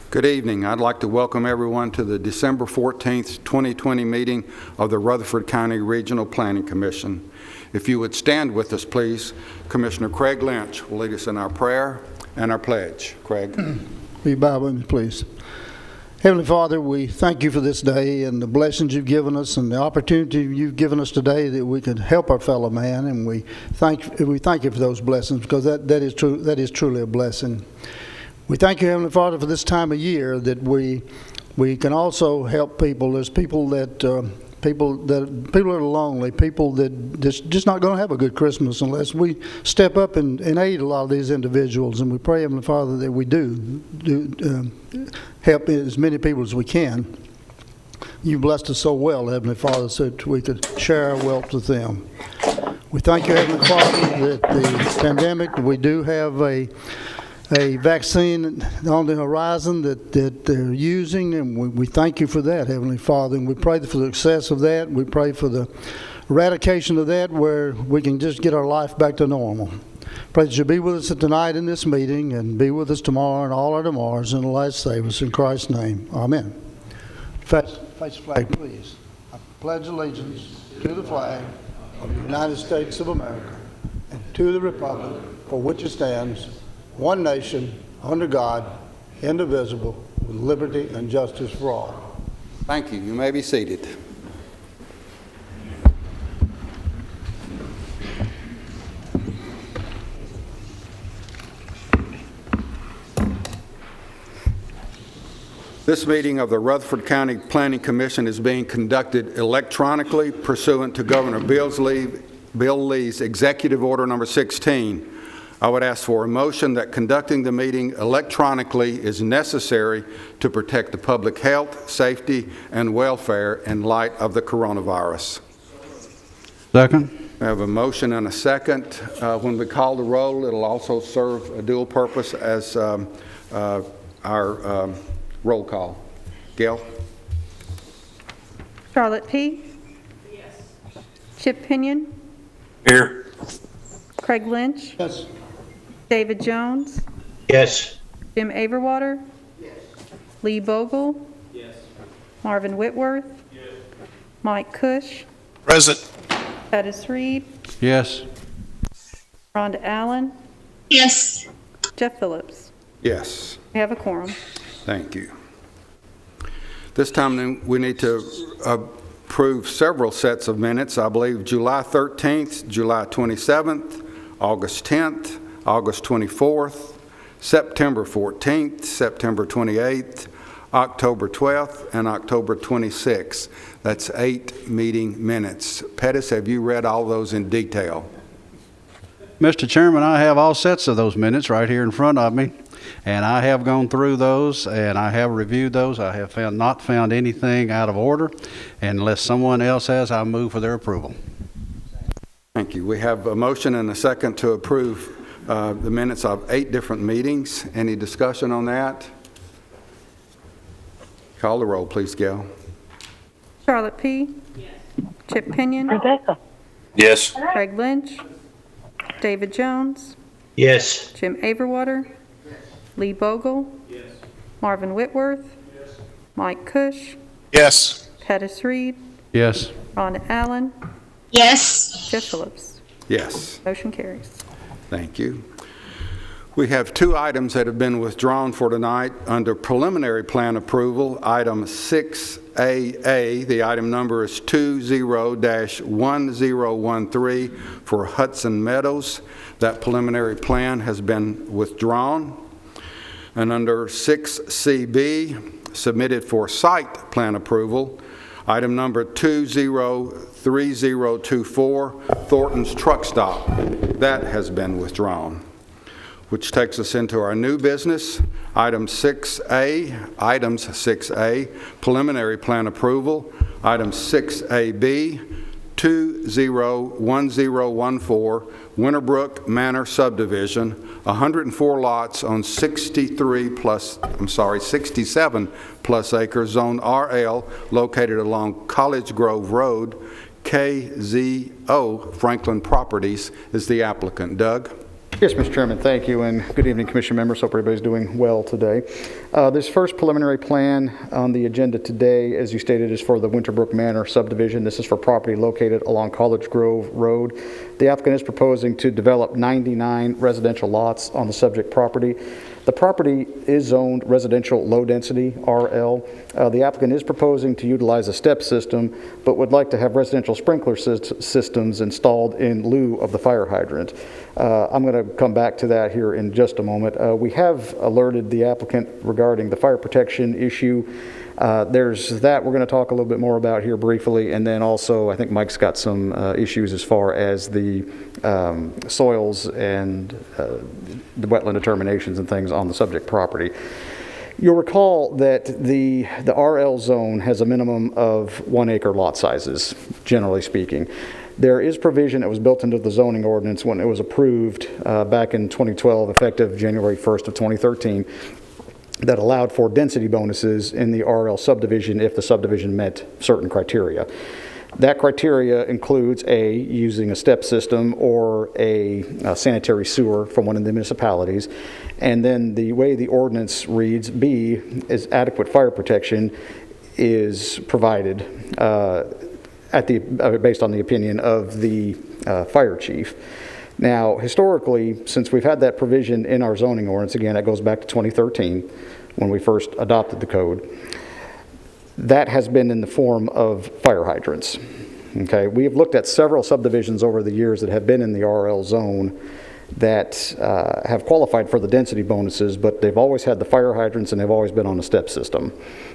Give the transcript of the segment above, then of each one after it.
Good evening. I'd like to welcome everyone to the December 14th, 2020 meeting of the Rutherford County Regional Planning Commission. If you would stand with us, please. Commissioner Craig Lynch will lead us in our prayer and our pledge. Craig. Will you bow with me, please? Heavenly Father, we thank you for this day and the blessings you've given us and the opportunity you've given us today that we could help our fellow man, and we thank you for those blessings, because that is truly a blessing. We thank you, Heavenly Father, for this time of year that we can also help people. There's people that are lonely, people that just not going to have a good Christmas unless we step up and aid a lot of these individuals. And we pray, Heavenly Father, that we do help as many people as we can. You blessed us so well, Heavenly Father, so that we could share our wealth with them. We thank you, Heavenly Father, that the pandemic, we do have a vaccine on the horizon that they're using, and we thank you for that, Heavenly Father, and we pray for the success of that. We pray for the eradication of that, where we can just get our life back to normal. Pray that you'll be with us tonight in this meeting, and be with us tomorrow and all our tomorrows, and the last save us in Christ's name. Amen. Face the flag, please. I pledge allegiance to the flag of the United States of America and to the republic for which it stands, one nation, under God, indivisible, with liberty and justice for all. Thank you. You may be seated. This meeting of the Rutherford County Planning Commission is being conducted electronically pursuant to Governor Bill Lee's Executive Order Number 16. I would ask for a motion that conducting the meeting electronically is necessary to protect the public health, safety, and welfare in light of the coronavirus. Second. I have a motion and a second. When we call the roll, it'll also serve a dual purpose as our roll call. Gail? Charlotte P. Yes. Chip Pinion. Here. Craig Lynch. Yes. David Jones. Yes. Jim Averwater. Yes. Lee Bogle. Yes. Marvin Whitworth. Yes. Mike Cush. Present. Pettis Reed. Yes. Rhonda Allen. Yes. Jeff Phillips. Yes. We have a quorum. Thank you. This time we need to approve several sets of minutes. I believe July 13th, July 27th, August 10th, August 24th, September 14th, September 28th, October 12th, and October 26th. That's 8 meeting minutes. Pettis, have you read all those in detail? Mr. Chairman, I have all sets of those minutes right here in front of me, and I have gone through those and I have reviewed those. I have not found anything out of order, and unless someone else has, I move for their approval. Thank you. We have a motion and a second to approve the minutes of 8 different meetings. Any discussion on that? Call the roll, please, Gail. Charlotte P. Yes. Chip Pinion. Rebecca. Yes. Craig Lynch. David Jones. Yes. Jim Averwater. Yes. Lee Bogle. Yes. Marvin Whitworth. Yes. Mike Cush. Yes. Pettis Reed. Yes. Rhonda Allen. Yes. Jeff Phillips. Yes. Motion carries. Thank you. We have 2 items that have been withdrawn for tonight under preliminary plan approval. Item 6AA, the item number is 20-1013 for Hudson Meadows. That preliminary plan has been withdrawn. And under 6CB, submitted for site plan approval, item number 203024, Thornton's Truck Stop. That has been withdrawn, which takes us into our new business. Items 6A, preliminary plan approval. Item 6AB, 201014, Winterbrook Manor subdivision, 104 lots on 67 plus acres, zone RL, located along College Grove Road. KZO Franklin Properties is the applicant. Doug? Yes, Mr. Chairman, thank you, and good evening, Commission members. Hope everybody's doing well today. This first preliminary plan on the agenda today, as you stated, is for the Winterbrook Manor subdivision. This is for property located along College Grove Road. The applicant is proposing to develop 99 residential lots on the subject property. The property is zoned residential low density, RL. The applicant is proposing to utilize a step system, but would like to have residential sprinkler systems installed in lieu of the fire hydrant. I'm going to come back to that here in just a moment. We have alerted the applicant regarding the fire protection issue. There's that we're going to talk a little bit more about here briefly, and then also I think Mike's got some issues as far as the soils and the wetland determinations and things on the subject property. You'll recall that the RL zone has a minimum of 1 acre lot sizes, generally speaking. There is provision that was built into the zoning ordinance when it was approved back in 2012, effective January 1st of 2013, that allowed for density bonuses in the RL subdivision if the subdivision met certain criteria. That criteria includes A, using a step system or a sanitary sewer from one of the municipalities, and then the way the ordinance reads, B, is adequate fire protection is provided based on the opinion of the fire chief. Now, historically, since we've had that provision in our zoning ordinance, again, that goes back to 2013 when we first adopted the code, that has been in the form of fire hydrants. Okay, we have looked at several subdivisions over the years that have been in the RL zone that have qualified for the density bonuses, but they've always had the fire hydrants and they've always been on a step system.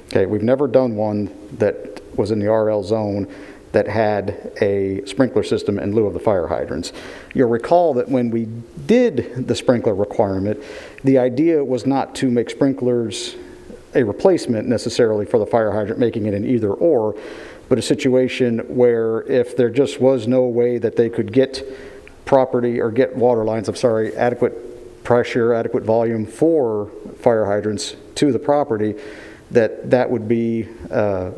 Okay, we've never done one that was in the RL zone that had a sprinkler system in lieu of the fire hydrants. You'll recall that when we did the sprinkler requirement, the idea was not to make sprinklers a replacement necessarily for the fire hydrant, making it an either or, but a situation where if there just was no way that they could get water lines, adequate pressure, adequate volume for fire hydrants to the property, that would be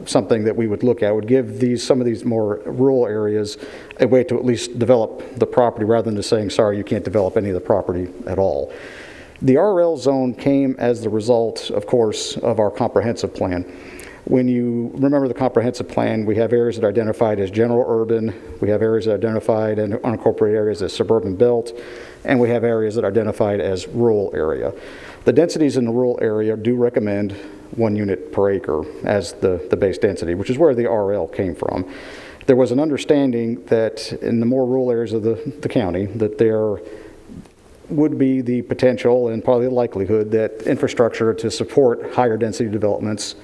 something that we would look at. Would give some of these more rural areas a way to at least develop the property rather than just saying, sorry, you can't develop any of the property at all. The RL zone came as the result, of course, of our comprehensive plan. When you remember the comprehensive plan, we have areas that are identified as general urban, we have areas that are identified and unincorporated areas as suburban belt, and we have areas that are identified as rural area. The densities in the rural area do recommend 1 unit per acre as the base density, which is where the RL came from. There was an understanding that in the more rural areas of the county that there would be the potential and probably the likelihood that infrastructure to support higher density developments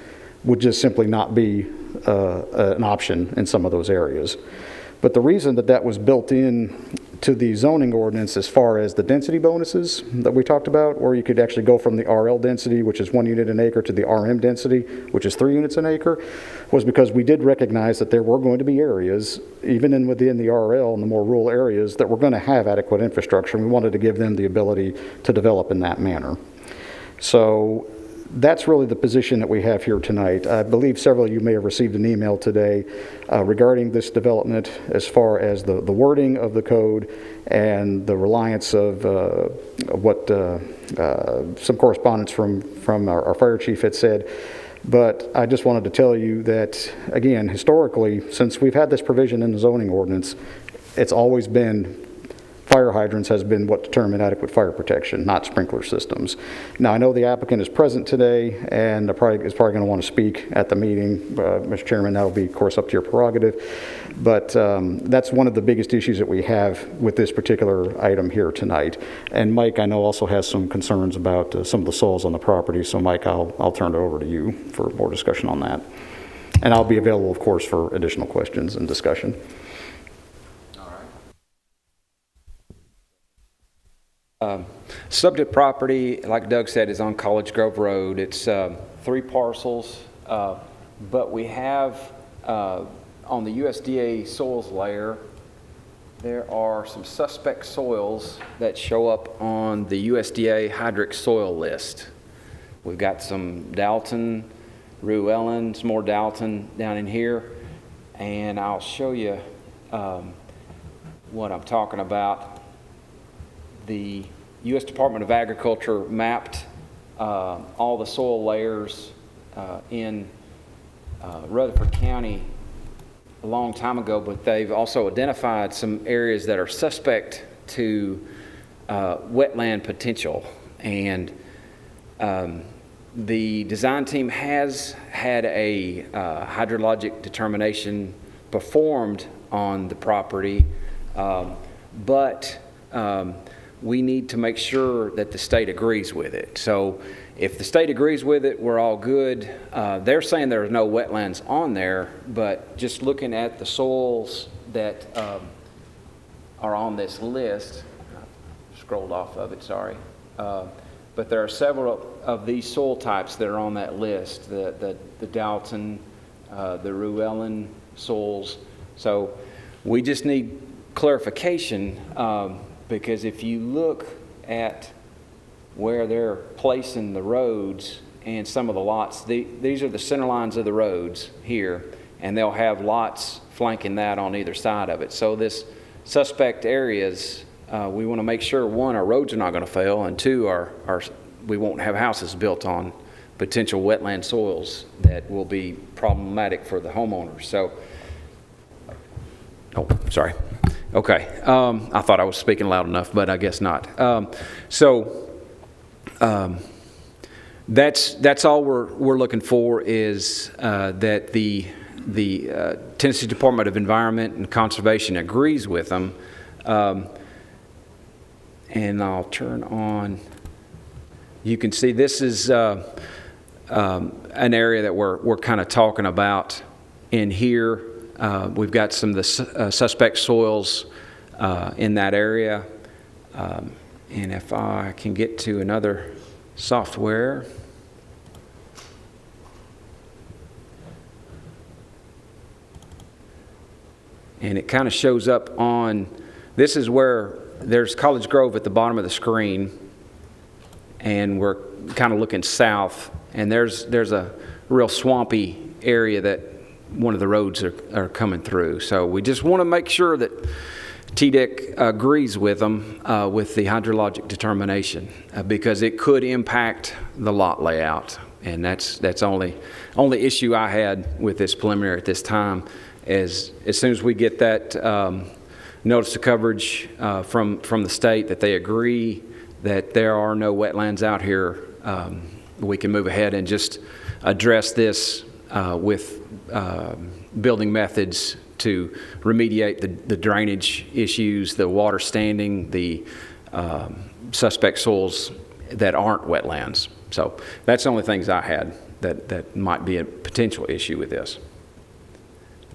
would just simply not be an option in some of those areas. But the reason that was built in to the zoning ordinance as far as the density bonuses that we talked about, or you could actually go from the RL density, which is 1 unit an acre, to the RM density, which is 3 units an acre, was because we did recognize that there were going to be areas, even within the RL and the more rural areas, that were going to have adequate infrastructure, and we wanted to give them the ability to develop in that manner. So that's really the position that we have here tonight. I believe several of you may have received an email today regarding this development as far as the wording of the code and the reliance of some correspondence from our fire chief had said. But I just wanted to tell you that, again, historically, since we've had this provision in the zoning ordinance, it's always been fire hydrants has been what determined adequate fire protection, not sprinkler systems. Now, I know the applicant is present today and is probably going to want to speak at the meeting. Mr. Chairman, that will be, of course, up to your prerogative. But that's one of the biggest issues that we have with this particular item here tonight. And Mike, I know, also has some concerns about some of the soils on the property. So, Mike, I'll turn it over to you for more discussion on that. And I'll be available, of course, for additional questions and discussion. Subject property, like Doug said, is on College Grove Road. It's 3 parcels, but we have on the USDA soils layer, there are some suspect soils that show up on the USDA hydric soil list. We've got some Dalton, Rue Ellen, some more Dalton down in here, and I'll show you what I'm talking about. the U.S. Department of Agriculture mapped all the soil layers in Rutherford County a long time ago, but they've also identified some areas that are suspect to wetland potential. And the design team has had a hydrologic determination performed on the property, but we need to make sure that the state agrees with it. So if the state agrees with it, we're all good. They're saying there are no wetlands on there, but just looking at the soils that are on this list, I scrolled off of it, sorry. But there are several of these soil types that are on that list, the Dalton, the Ruellen soils. So we just need clarification because if you look at where they're placing the roads and some of the lots, these are the center lines of the roads here, and they'll have lots flanking that on either side of it. So this suspect areas, we want to make sure, one, our roads are not going to fail, and two, we won't have houses built on potential wetland soils that will be problematic for the homeowners. So, oh, sorry. Okay. I thought I was speaking loud enough, but I guess not. That's all we're looking for is that the Tennessee Department of Environment and Conservation agrees with them. And I'll turn on. You can see this is an area that we're kind of talking about in here. We've got some of the suspect soils in that area. And if I can get to another software. And it kind of shows up on, this is where there's College Grove at the bottom of the screen, and we're kind of looking south, and there's a real swampy area that one of the roads are coming through. So we just want to make sure that TDEC agrees with them with the hydrologic determination because it could impact the lot layout, and that's only issue I had with this preliminary at this time. As soon as we get that notice of coverage from the state that they agree that there are no wetlands out here, we can move ahead and just address this with building methods to remediate the drainage issues, the water standing, the suspect soils that aren't wetlands. So that's the only things I had that might be a potential issue with this.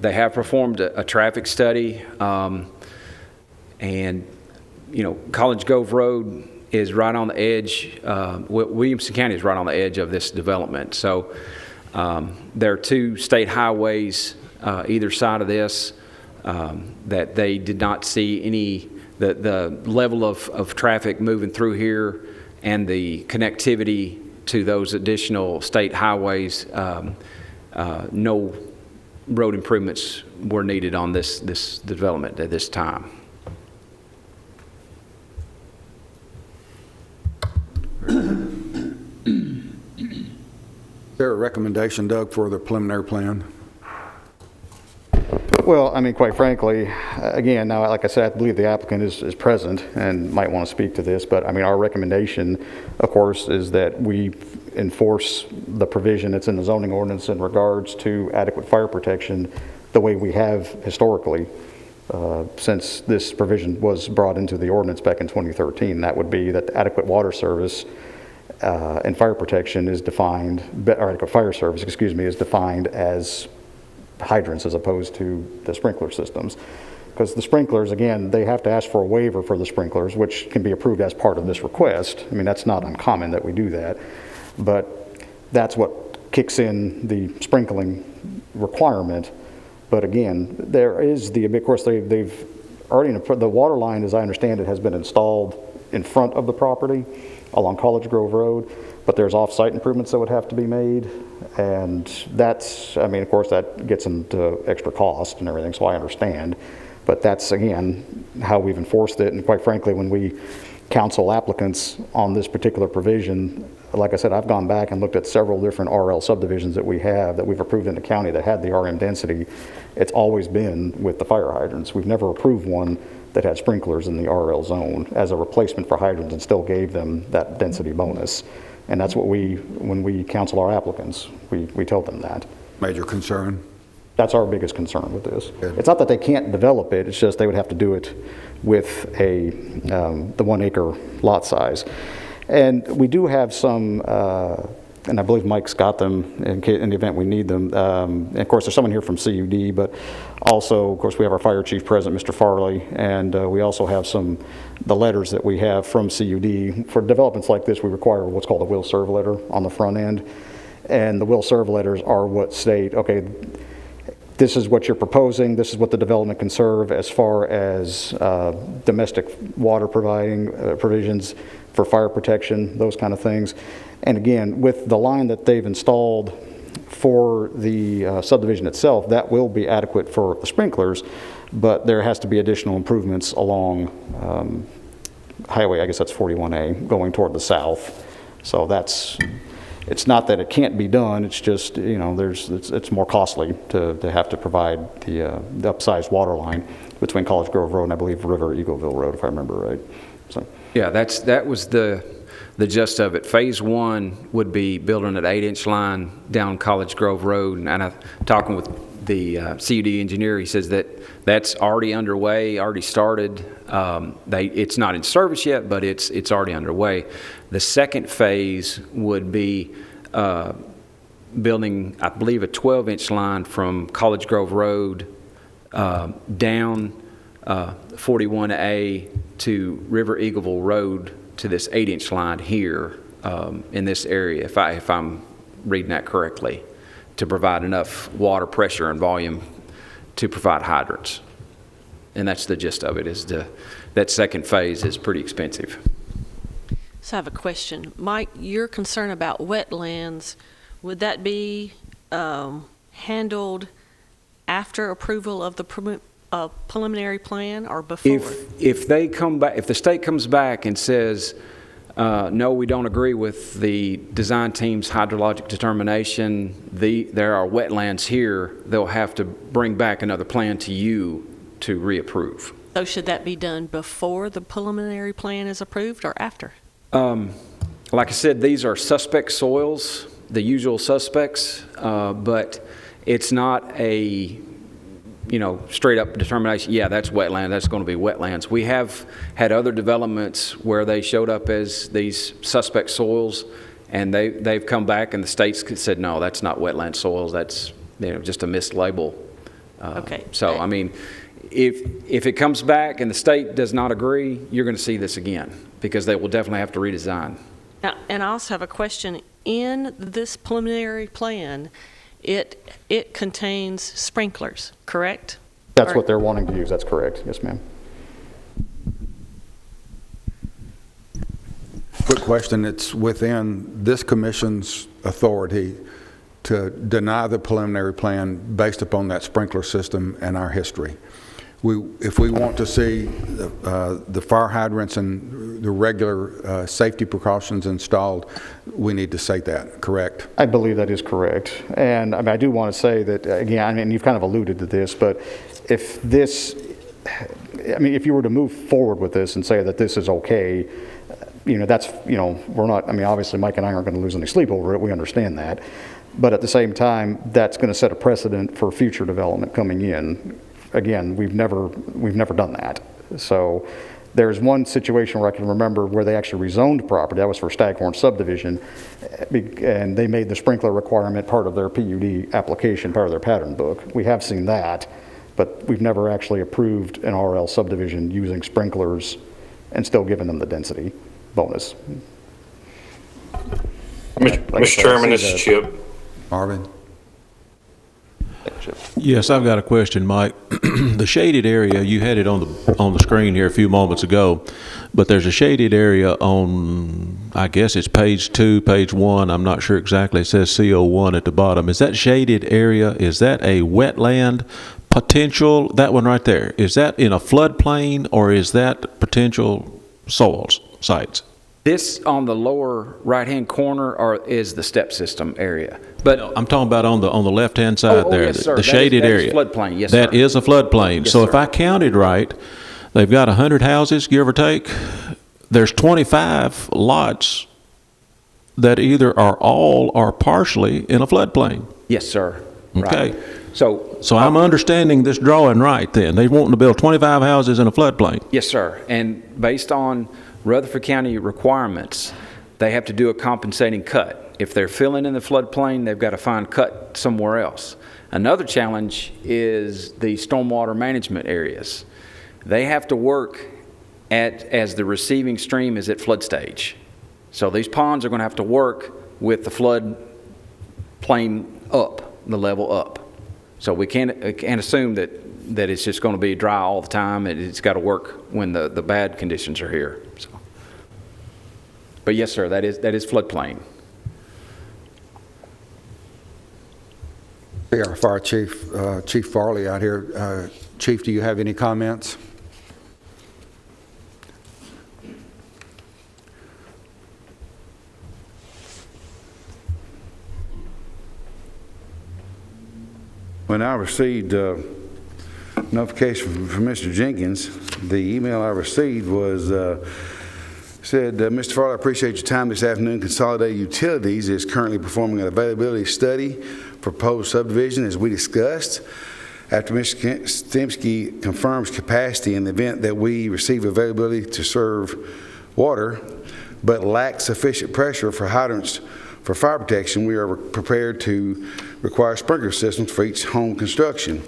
They have performed a traffic study, and College Grove Road is right on the edge. Williamson County is right on the edge of this development. So there are two state highways either side of this that they did not see the level of traffic moving through here and the connectivity to those additional state highways. No road improvements were needed on this development at this time. Is there a recommendation, Doug, for the preliminary plan? Well, I mean, quite frankly, again, now, like I said, I believe the applicant is present and might want to speak to this, but I mean, our recommendation, of course, is that we enforce the provision that's in the zoning ordinance in regards to adequate fire protection the way we have historically since this provision was brought into the ordinance back in 2013. That would be that adequate water service and fire protection is defined, or adequate fire service, excuse me, is defined as hydrants as opposed to the sprinkler systems. Because the sprinklers, again, they have to ask for a waiver for the sprinklers, which can be approved as part of this request. I mean, that's not uncommon that we do that. But that's what kicks in the sprinkling requirement. But again, there is of course, they've already, the water line, as I understand it, has been installed in front of the property along College Grove Road, but there's off-site improvements that would have to be made. And that's, I mean, of course, that gets into extra cost and everything, so I understand. But that's, again, how we've enforced it. And quite frankly, when we council applicants on this particular provision, like I said, I've gone back and looked at several different RL subdivisions that we've approved in the county that had the RM density. It's always been with the fire hydrants. We've never approved one that had sprinklers in the RL zone as a replacement for hydrants and still gave them that density bonus. And that's what when we counsel our applicants, we tell them that. Major concern? That's our biggest concern with this. Good. It's not that they can't develop it, it's just they would have to do it with the 1 acre lot size. And we do have some, and I believe Mike's got them in the event we need them. And of course, there's someone here from CUD, but also, of course, we have our fire chief present, Mr. Farley, and we also have the letters that we have from CUD. For developments like this, we require what's called a will serve letter on the front end. And the will serve letters are what state, okay, this is what you're proposing, this is what the development can serve as far as domestic water provisions for fire protection, those kind of things. And again, with the line that they've installed for the subdivision itself, that will be adequate for the sprinklers, but there has to be additional improvements along highway, I guess that's 41A, going toward the south. So it's not that it can't be done, it's just, it's more costly to have to provide the upsized water line between College Grove Road and I believe River Eagleville Road, if I remember right. So. Yeah, that was the gist of it. Phase 1 would be building an 8-inch line down College Grove Road, and I'm talking with the CUD engineer. He says that's already underway, already started. It's not in service yet, but it's already underway. The second phase would be building, I believe, a 12-inch line from College Grove Road down 41A to River Eagleville Road to this 8-inch line here in this area, if I'm reading that correctly, to provide enough water pressure and volume to provide hydrants. And that's the gist of it, is that second phase is pretty expensive. So I have a question. Mike, your concern about wetlands, would that be handled after approval of the preliminary plan or before? If they come back, if the state comes back and says, no, we don't agree with the design team's hydrologic determination, there are wetlands here, they'll have to bring back another plan to you to reapprove. So should that be done before the preliminary plan is approved or after? Like I said, these are suspect soils, the usual suspects, but it's not a straight up determination, yeah, that's wetland, that's going to be wetlands. We have had other developments where they showed up as these suspect soils, and they've come back and the states said, no, that's not wetland soils, that's just a mislabel. Okay. So, I mean, if it comes back and the state does not agree, you're going to see this again, because they will definitely have to redesign. Now, and I also have a question. In this preliminary plan, it contains sprinklers, correct? That's what they're wanting to use, that's correct. Yes, ma'am. Quick question, it's within this commission's authority to deny the preliminary plan based upon that sprinkler system and our history. If we want to see the fire hydrants and the regular safety precautions installed, we need to say that, correct? I believe that is correct. And I mean, I do want to say that, again, and you've kind of alluded to this, but if you were to move forward with this and say that this is okay, that's, we're not, I mean, obviously Mike and I aren't going to lose any sleep over it. We understand that. But at the same time, that's going to set a precedent for future development coming in. Again, we've never done that. So there's one situation where I can remember where they actually rezoned property. That was for Staghorn subdivision, and they made the sprinkler requirement part of their PUD application, part of their pattern book. We have seen that, but we've never actually approved an RL subdivision using sprinklers and still giving them the density bonus. Mr. Chairman, this is Chip. Marvin? Yes, I've got a question, Mike. The shaded area, you had it on the screen here a few moments ago, but there's a shaded area on, I guess it's page 2, page 1. I'm not sure exactly. It says CO1 at the bottom. Is that shaded area, is that a wetland potential? That one right there, is that in a floodplain or is that potential soils, sites? This on the lower right-hand corner is the step system area. But I'm talking about on the left-hand side there, yes, sir. the shaded that area. is floodplain, yes, That sir. is a floodplain. Yes, So if sir. I counted right, they've got 100 houses, give or take. There's 25 lots that either are all or partially in a floodplain. Yes, sir. Okay. Right. So I'm understanding this drawing right then. They're wanting to build 25 houses in a floodplain. yes, sir. And based on Rutherford County requirements, they have to do a compensating cut. If they're filling in the floodplain, they've got to find cut somewhere else. Another challenge is the stormwater management areas. They have to work as the receiving stream is at flood stage. So these ponds are going to have to work with the flood plain up, the level up. So we can't assume that it's just going to be dry all the time. It's got to work when the bad conditions are here. So. But yes, sir, that is floodplain. Our fire chief, Chief Farley out here. Chief, do you have any comments? When I received notification from Mr. Jenkins, the email I received was said, Mr. Farley, I appreciate your time this afternoon. Consolidated Utilities is currently performing an availability study for proposed subdivision as we discussed. After Mr. Stemsky confirms capacity in the event that we receive availability to serve water but lack sufficient pressure for hydrants for fire protection, we are prepared to require sprinkler systems for each home construction.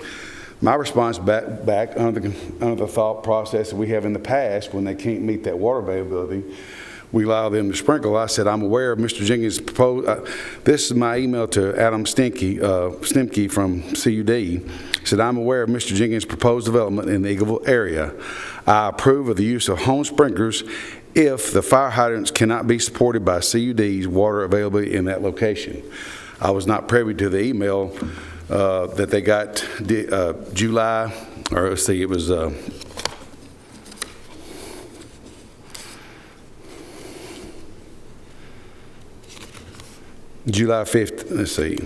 My response back under the thought process that we have in the past, when they can't meet that water availability, we allow them to sprinkle. I said, I'm aware of Mr. Jenkins' proposed, this is my email to Adam Stemke from CUD. Said, I'm aware of Mr. Jenkins' proposed development in the Eagleville area. I approve of the use of home sprinklers if the fire hydrants cannot be supported by CUD's water availability in that location. I was not privy to the email that they got July, or let's see, it was July 5th, let's see,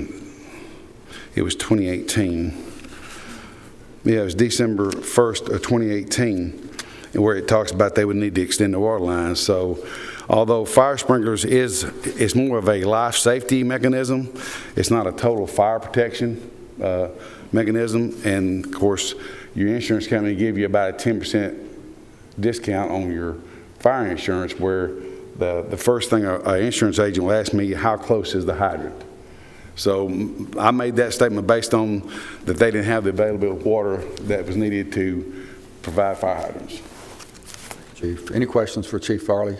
it was 2018. Yeah, it was December 1st of 2018, where it talks about they would need to extend the water lines. So although fire sprinklers is more of a life safety mechanism, it's not a total fire protection mechanism. And of course, your insurance company give you about a 10% discount on your fire insurance, where the first thing an insurance agent will ask me, how close is the hydrant? So I made that statement based on that they didn't have the available water that was needed to provide fire hydrants. Chief, any questions for Chief Farley?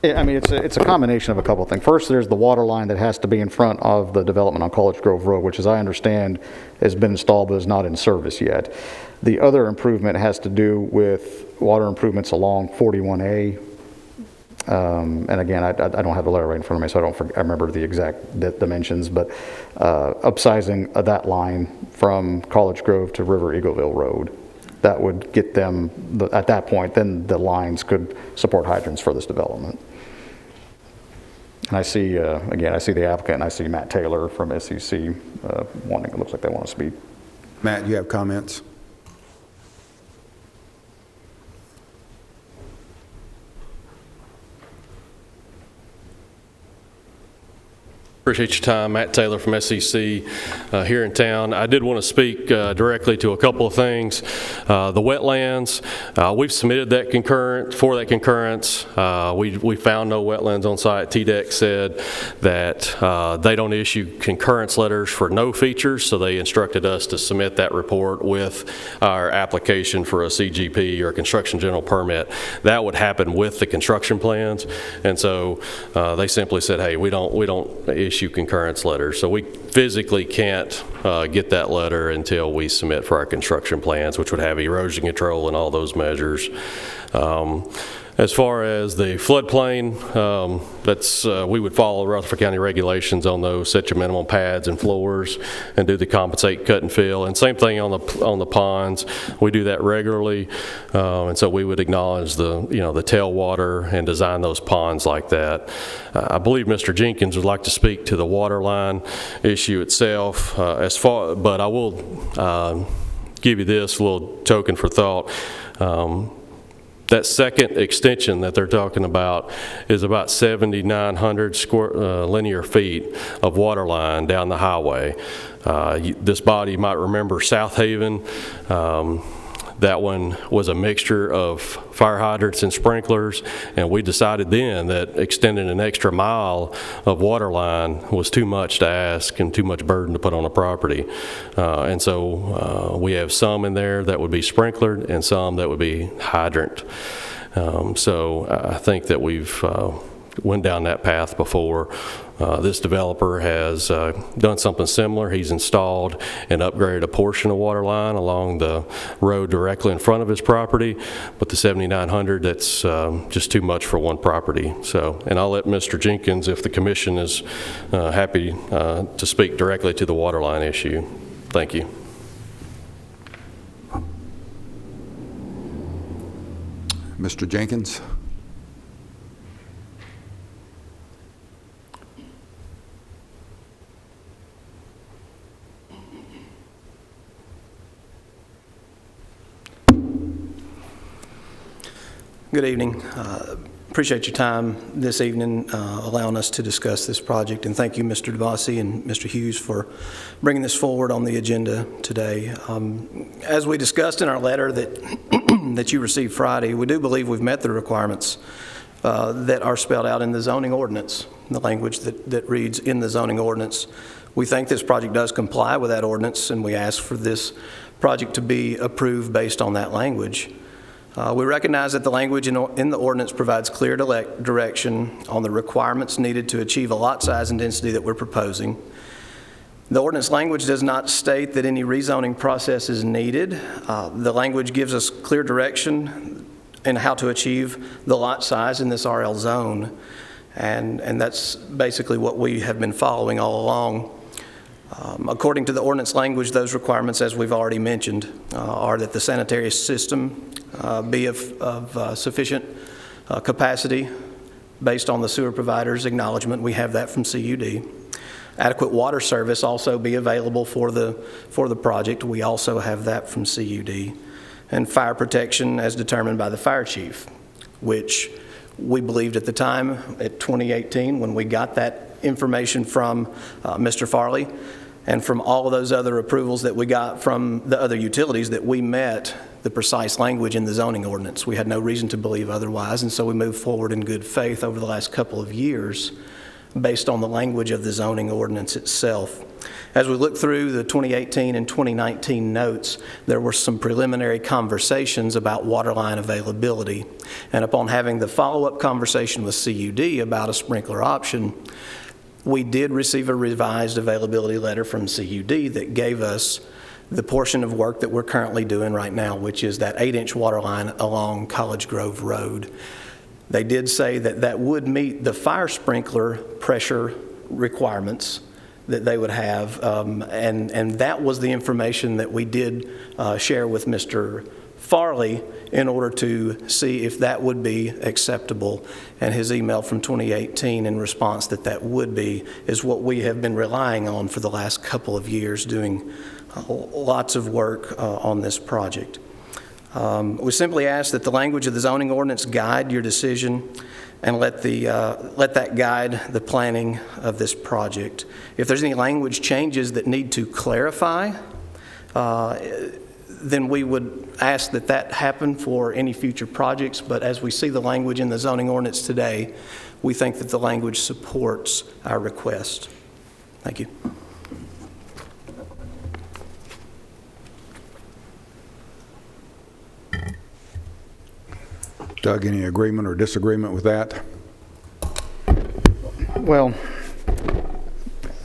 I mean, it's a combination of a couple of things. First, there's the water line that has to be in front of the development on College Grove Road, which, as I understand, has been installed but is not in service yet. The other improvement has to do with water improvements along 41A. And again, I don't have the letter right in front of me, so I remember the exact dimensions, but upsizing of that line from College Grove to River Eagleville Road. That would get them, at that point, then the lines could support hydrants for this development. And I see, again, I see the applicant, and I see Matt Taylor from SEC wanting, it looks like they want to speak. Matt, you have comments? Appreciate your time. Matt Taylor from SEC here in town. I did want to speak directly to a couple of things. The wetlands, we've submitted that for that concurrence. We found no wetlands on site. TDEC said that they don't issue concurrence letters for no features, so they instructed us to submit that report with our application for a CGP or a construction general permit. That would happen with the construction plans, and so they simply said, hey, we don't issue concurrence letters, so we physically can't get that letter until we submit for our construction plans, which would have erosion control and all those measures. As far as the floodplain, we would follow Rutherford County regulations on those, set your minimum pads and floors, and do the compensate cut and fill. And same thing on the ponds. We do that regularly, and so we would acknowledge the tailwater and design those ponds like that. I believe Mr. Jenkins would like to speak to the water line issue itself. But I will give you this little token for thought. That second extension that they're talking about is about 7,900 linear feet of water line down the highway. This body, you might remember South Haven. That one was a mixture of fire hydrants and sprinklers, and we decided then that extending an extra mile of water line was too much to ask and too much burden to put on a property. And so we have some in there that would be sprinklered and some that would be hydrant. So I think that we've went down that path before. This developer has done something similar. He's installed and upgraded a portion of water line along the road directly in front of his property, but the 7,900, that's just too much for one property. So, and I'll let Mr. Jenkins, if the commission is happy to speak directly to the water line issue. Thank you. Mr. Jenkins? Good evening. Appreciate your time this evening, allowing us to discuss this project, and thank you, Mr. DeBasi and Mr. Hughes, for bringing this forward on the agenda today. As we discussed in our letter that you received Friday, we do believe we've met the requirements that are spelled out in the zoning ordinance, the language that reads in the zoning ordinance. We think this project does comply with that ordinance, and we ask for this project to be approved based on that language. We recognize that the language in the ordinance provides clear direction on the requirements needed to achieve a lot size and density that we're proposing. The ordinance language does not state that any rezoning process is needed. The language gives us clear direction in how to achieve the lot size in this RL zone, and that's basically what we have been following all along. According to the ordinance language, those requirements, as we've already mentioned, are that the sanitary system be of sufficient capacity based on the sewer provider's acknowledgement. We have that from CUD. Adequate water service also be available for the project. We also have that from CUD. And fire protection as determined by the fire chief, which we believed at the time, at 2018, when we got that information from Mr. Farley, and from all of those other approvals that we got from the other utilities, that we met the precise language in the zoning ordinance. We had no reason to believe otherwise, and so we moved forward in good faith over the last couple of years based on the language of the zoning ordinance itself. As we look through the 2018 and 2019 notes, there were some preliminary conversations about water line availability, and upon having the follow-up conversation with CUD about a sprinkler option, we did receive a revised availability letter from CUD that gave us the portion of work that we're currently doing right now, which is that 8-inch water line along College Grove Road. They did say that that would meet the fire sprinkler pressure requirements that they would have, and that was the information that we did share with Mr. Farley in order to see if that would be acceptable. And his email from 2018 in response that would be is what we have been relying on for the last couple of years, doing lots of work on this project. We simply ask that the language of the zoning ordinance guide your decision, and let that guide the planning of this project. If there's any language changes that need to clarify, then we would ask that happen for any future projects. But as we see the language in the zoning ordinance today, we think that the language supports our request. Thank you. Doug, any agreement or disagreement with that? Well,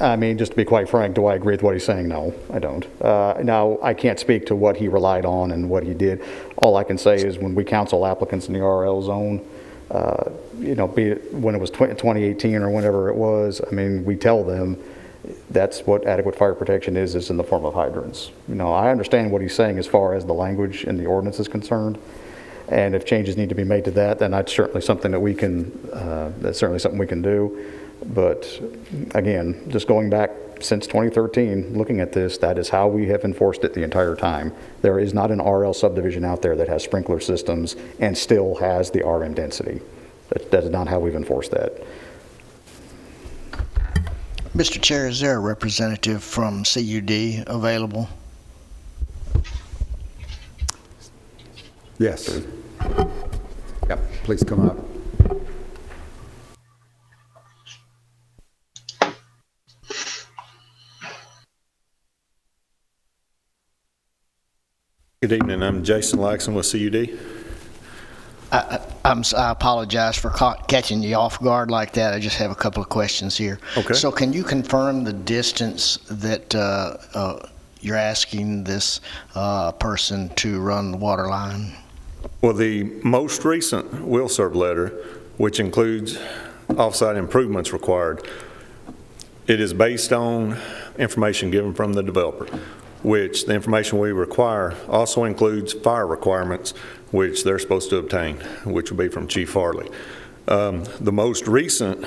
I mean, just to be quite frank, do I agree with what he's saying? No, I don't. Now, I can't speak to what he relied on and what he did. All I can say is when we counsel applicants in the RL zone, be it when it was 2018 or whenever it was, I mean, we tell them that's what adequate fire protection is in the form of hydrants. I understand what he's saying as far as the language in the ordinance is concerned, and if changes need to be made to that, then that's certainly something that we can, do. But again, just going back since 2013, looking at this, that is how we have enforced it the entire time. There is not an RL subdivision out there that has sprinkler systems and still has the RM density. That is not how we've enforced that. Mr. Chair, is there a representative from CUD available? Yes. Yep, please come up. Good evening. I'm Jason Laxon with CUD. I apologize for catching you off guard like that. I just have a couple of questions here. Okay. So can you confirm the distance that you're asking this person to run the water line? Well, the most recent will serve letter, which includes off-site improvements required, it is based on information given from the developer, which the information we require also includes fire requirements, which they're supposed to obtain, which will be from Chief Farley. The most recent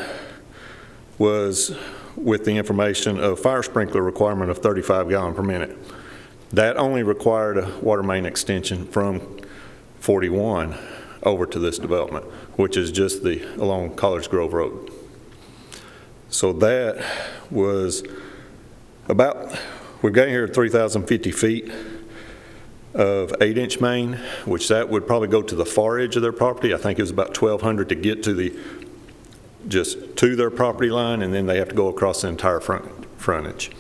was with the information of fire sprinkler requirement of 35 gallon per minute. That only required a water main extension from 41 over to this development, which is just along College Grove Road. So that was about, we've got here 3,050 feet of 8-inch main, which that would probably go to the far edge of their property. I think it was about 1,200 to get to to their property line, and then they have to go across the entire frontage.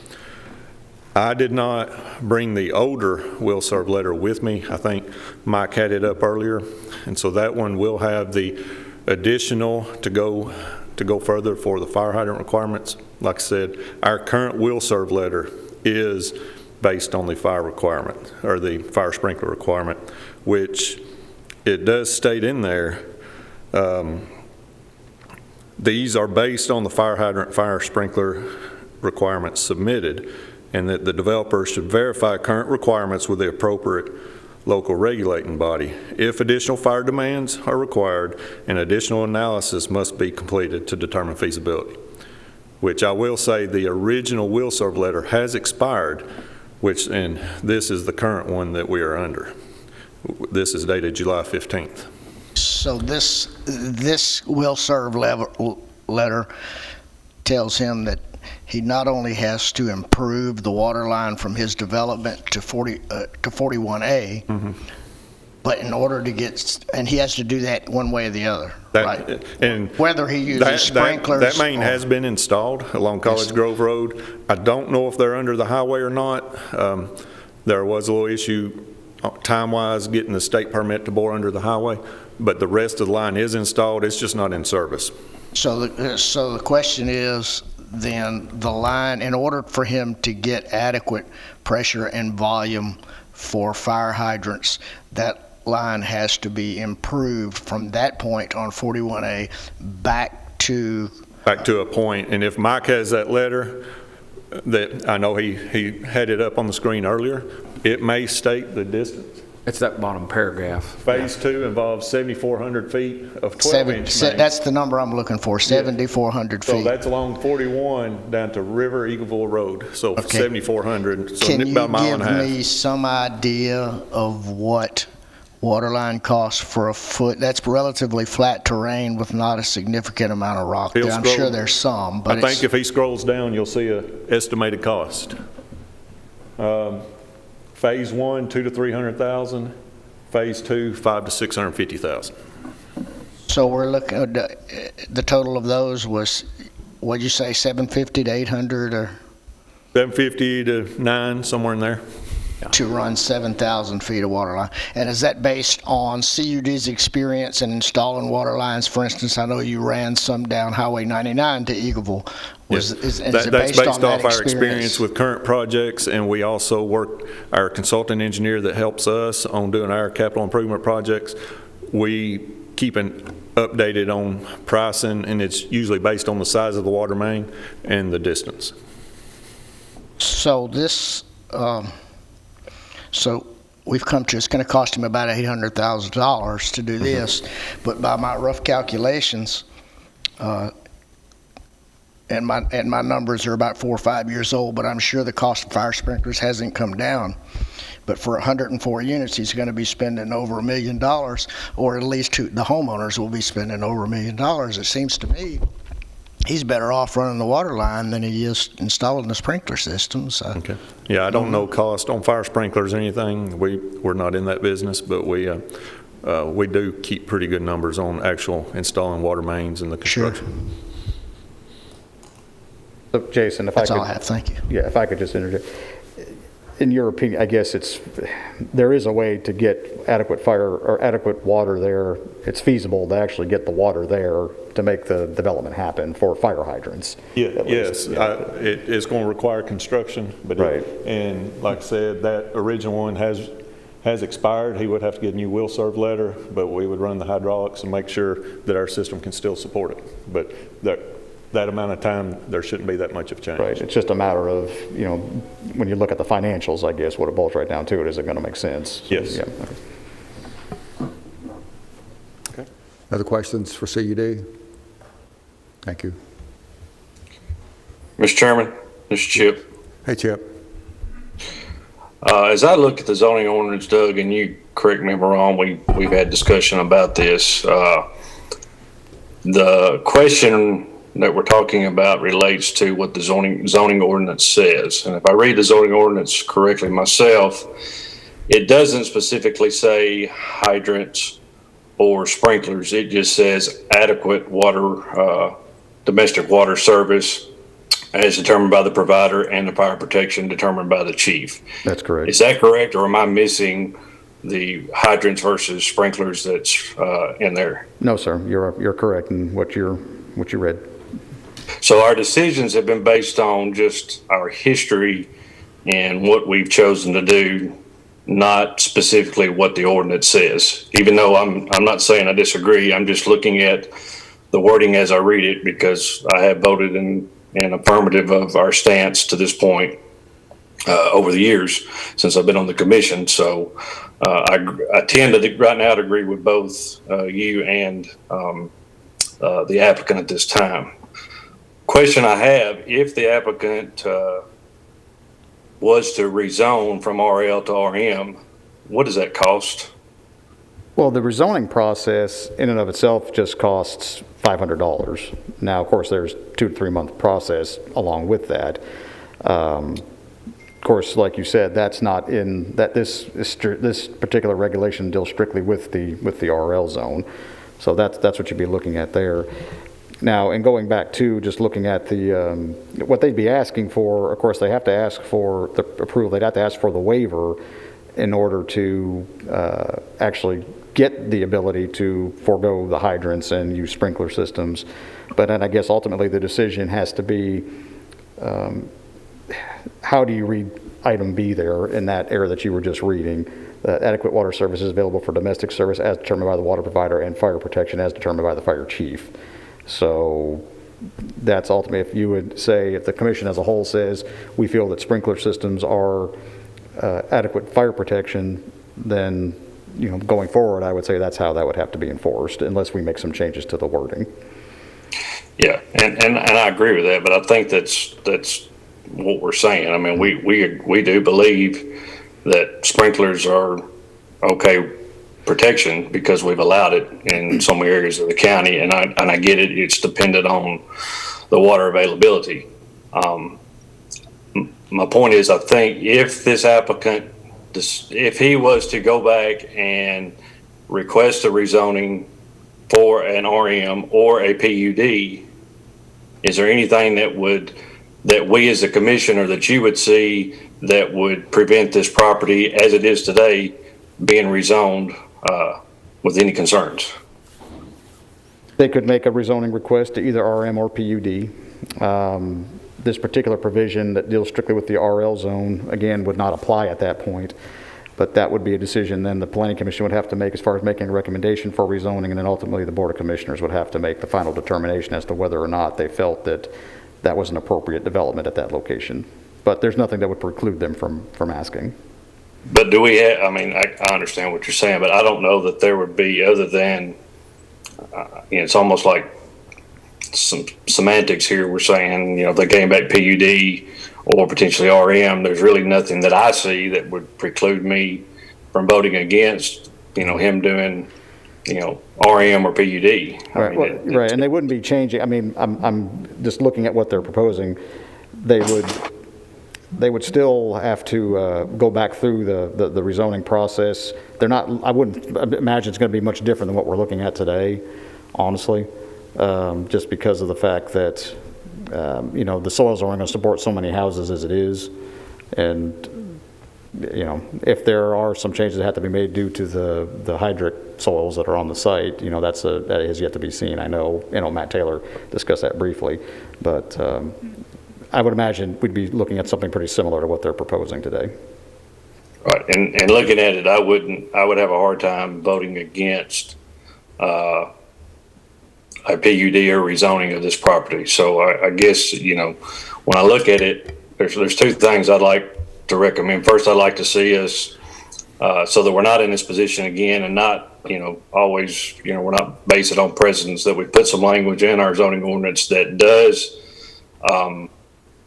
I did not bring the older will serve letter with me. I think Mike had it up earlier, and so that one will have the additional to go further for the fire hydrant requirements. Like I said, our current will serve letter is based on the fire requirement, or the fire sprinkler requirement, which it does state in there, these are based on the fire hydrant, fire sprinkler requirements submitted, and that the developer should verify current requirements with the appropriate local regulating body. If additional fire demands are required, an additional analysis must be completed to determine feasibility, which I will say the original will serve letter has expired, and this is the current one that we are under. This is dated July 15th. So this will serve letter tells him that he not only has to improve the water line from his development to 41A, mm-hmm. but in order to get, and he has to do that one way or the other, right? And whether he uses sprinklers. That main has been installed along College Grove Road. I don't know if they're under the highway or not. There was a little issue time-wise getting the state permit to bore under the highway, but the rest of the line is installed. It's just not in service. So the question is, then the line, in order for him to get adequate pressure and volume for fire hydrants, that line has to be improved from that point on 41A back to a point. And if Mike has that letter, that I know he had it up on the screen earlier, it may state the distance. It's that bottom paragraph. Phase 2 involves 7,400 feet of 12-inch main. That's the number I'm looking for, 7,400 feet. So that's along 41 down to River Eagleville Road, so okay. 7,400, so Can about a mile and a half. Can you give me some idea of what water line costs for a foot? That's relatively flat terrain with not a significant amount of rock there. I'm sure there's some, but I think if he scrolls down, you'll see an estimated cost. Phase 1, 200,000 to 300,000. Phase 2, 500,000 to 650,000. So we're looking at the total of those was, what'd you say, 750 to 800 or? 750 to 9, somewhere in there. To run 7,000 feet of water line. And is that based on CUD's experience in installing water lines? For instance, I know you ran some down Highway 99 to Eagleville. Yes. That's based off our experience with current projects, and we also work, our consultant engineer that helps us on doing our capital improvement projects, we keeping updated on pricing, and it's usually based on the size of the water main and the distance. So this, so we've come to, it's going to cost him about $800,000 to do this, but by my rough calculations, and my numbers are about 4 or 5 years old, but I'm sure the cost of fire sprinklers hasn't come down. But for 104 units, he's going to be spending over $1 million, or at least the homeowners will be spending over $1 million. It seems to me he's better off running the water line than he is installing the sprinkler system. So. Okay. Yeah, I don't know cost on fire sprinklers or anything. We're not in that business, but we do keep pretty good numbers on actual installing water mains and the construction. Sure. So, Jason, if That's I could, all I have. Thank you. Yeah, if I could just interject. In your opinion, I guess there is a way to get adequate fire or adequate water there. It's feasible to actually get the water there to make the development happen for fire hydrants. Yeah, yes, it's going to require construction, but right. And like I said, that original one has expired. He would have to get a new will serve letter, but we would run the hydraulics and make sure that our system can still support it. But that amount of time, there shouldn't be that much of change. Right. It's just a matter of, when you look at the financials, I guess, what it boils right down to it, is it going to make sense? Yes. Yeah. Okay. Other questions for CUD? Thank you. Mr. Chairman, this is Chip. Hey, Chip. As I look at the zoning ordinance, Doug, and you correct me if I'm wrong, we've had discussion about this. The question that we're talking about relates to what the zoning ordinance says. And if I read the zoning ordinance correctly myself, it doesn't specifically say hydrants or sprinklers. It just says adequate water, domestic water service as determined by the provider, and the fire protection determined by the chief. That's correct. Is that correct, or am I missing the hydrants versus sprinklers that's in there? No, sir. You're correct in what you read. So our decisions have been based on just our history and what we've chosen to do, not specifically what the ordinance says. Even though I'm not saying I disagree, I'm just looking at the wording as I read it, because I have voted in affirmative of our stance to this point over the years since I've been on the commission. So I tend to right now to agree with both you and the applicant at this time. Question I have: if the applicant was to rezone from RL to RM, what does that cost? Well, the rezoning process in and of itself just costs $500. Now, of course, there's 2 to 3 month process along with that. Of course, like you said, that's not in that this particular regulation deals strictly with the RL zone. So that's what you'd be looking at there. Now, and going back to just looking at the what they'd be asking for, of course, they have to ask for the approval. They'd have to ask for the waiver in order to actually get the ability to forego the hydrants and use sprinkler systems. But then I guess ultimately the decision has to be, how do you read item B there in that area that you were just reading? Adequate water services available for domestic service as determined by the water provider, and fire protection as determined by the fire chief. So that's ultimately, if you would say, if the commission as a whole says we feel that sprinkler systems are adequate fire protection, then going forward, I would say that's how that would have to be enforced, unless we make some changes to the wording. Yeah, and I agree with that, but I think that's what we're saying. I mean, we do believe that sprinklers are okay protection because we've allowed it in some areas of the county, and I get it. It's dependent on the water availability. My point is, I think if this applicant, if he was to go back and request a rezoning for an RM or a PUD, is there anything that we as a commission or that you would see that would prevent this property as it is today being rezoned with any concerns? They could make a rezoning request to either RM or PUD. This particular provision that deals strictly with the RL zone, again, would not apply at that point. But that would be a decision then the Planning Commission would have to make as far as making a recommendation for rezoning, and then ultimately the Board of Commissioners would have to make the final determination as to whether or not they felt that that was an appropriate development at that location. But there's nothing that would preclude them from asking. But do we have, I mean, I understand what you're saying, but I don't know that there would be, other than, it's almost like some semantics here. We're saying, if they came back PUD or potentially RM, there's really nothing that I see that would preclude me from voting against, him doing, RM or PUD. Right, right, and they wouldn't be changing. I mean, I'm just looking at what they're proposing. They would still have to go back through the rezoning process. They're not. I wouldn't imagine it's going to be much different than what we're looking at today, honestly, just because of the fact that the soils are only going to support so many houses as it is, and if there are some changes that have to be made due to the hydric soils that are on the site, that is yet to be seen. I know, Matt Taylor discussed that briefly, but I would imagine we'd be looking at something pretty similar to what they're proposing today. Right, and looking at it, I would have a hard time voting against a PUD or rezoning of this property. So I guess, when I look at it, there's two things I'd like to recommend. First, I'd like to see us, so that we're not in this position again, and not, always, we're not based it on precedents, that we put some language in our zoning ordinance that does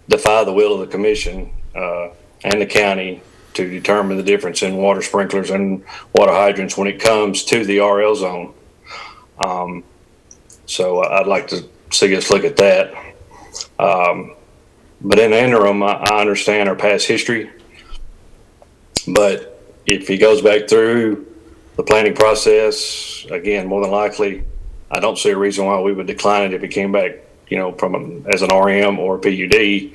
defy the will of the commission and the county to determine the difference in water sprinklers and water hydrants when it comes to the RL zone. So I'd like to see us look at that. But in the interim, I understand our past history. But if he goes back through the planning process, again, more than likely, I don't see a reason why we would decline it if he came back, as an RM or a PUD.